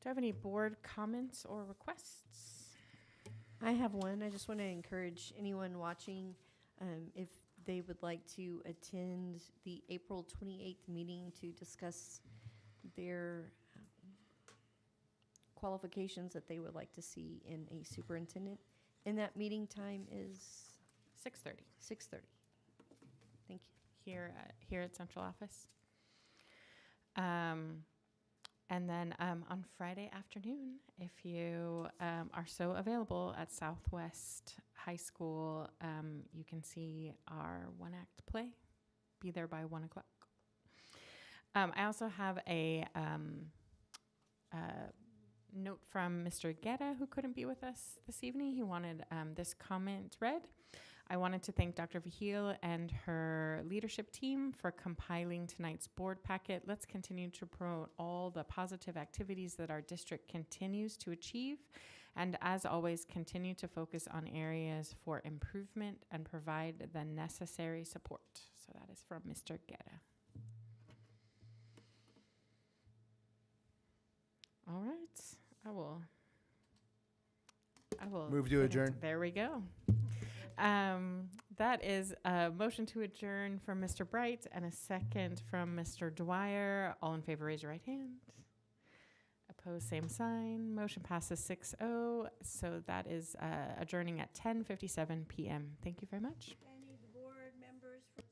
A: Do I have any board comments or requests?
M: I have one. I just want to encourage anyone watching, if they would like to attend the April 28th meeting to discuss their qualifications that they would like to see in a superintendent. And that meeting time is
A: 6:30.
M: 6:30. Thank you.
A: Here at central office. And then on Friday afternoon, if you are so available at Southwest High School, you can see our one-act play. Be there by 1 o'clock. I also have a note from Mr. Guetta, who couldn't be with us this evening. He wanted this comment read. I wanted to thank Dr. Vahil and her leadership team for compiling tonight's board packet. Let's continue to promote all the positive activities that our district continues to achieve. And as always, continue to focus on areas for improvement and provide the necessary support. So that is from Mr. Guetta. All right, I will
D: Move to adjourn.
A: There we go. That is a motion to adjourn from Mr. Bright and a second from Mr. Dwyer. All in favor, raise your right hand. Opposed, same sign. Motion passes 6-0. So that is adjourning at 10:57 p.m. Thank you very much.
G: Any board members from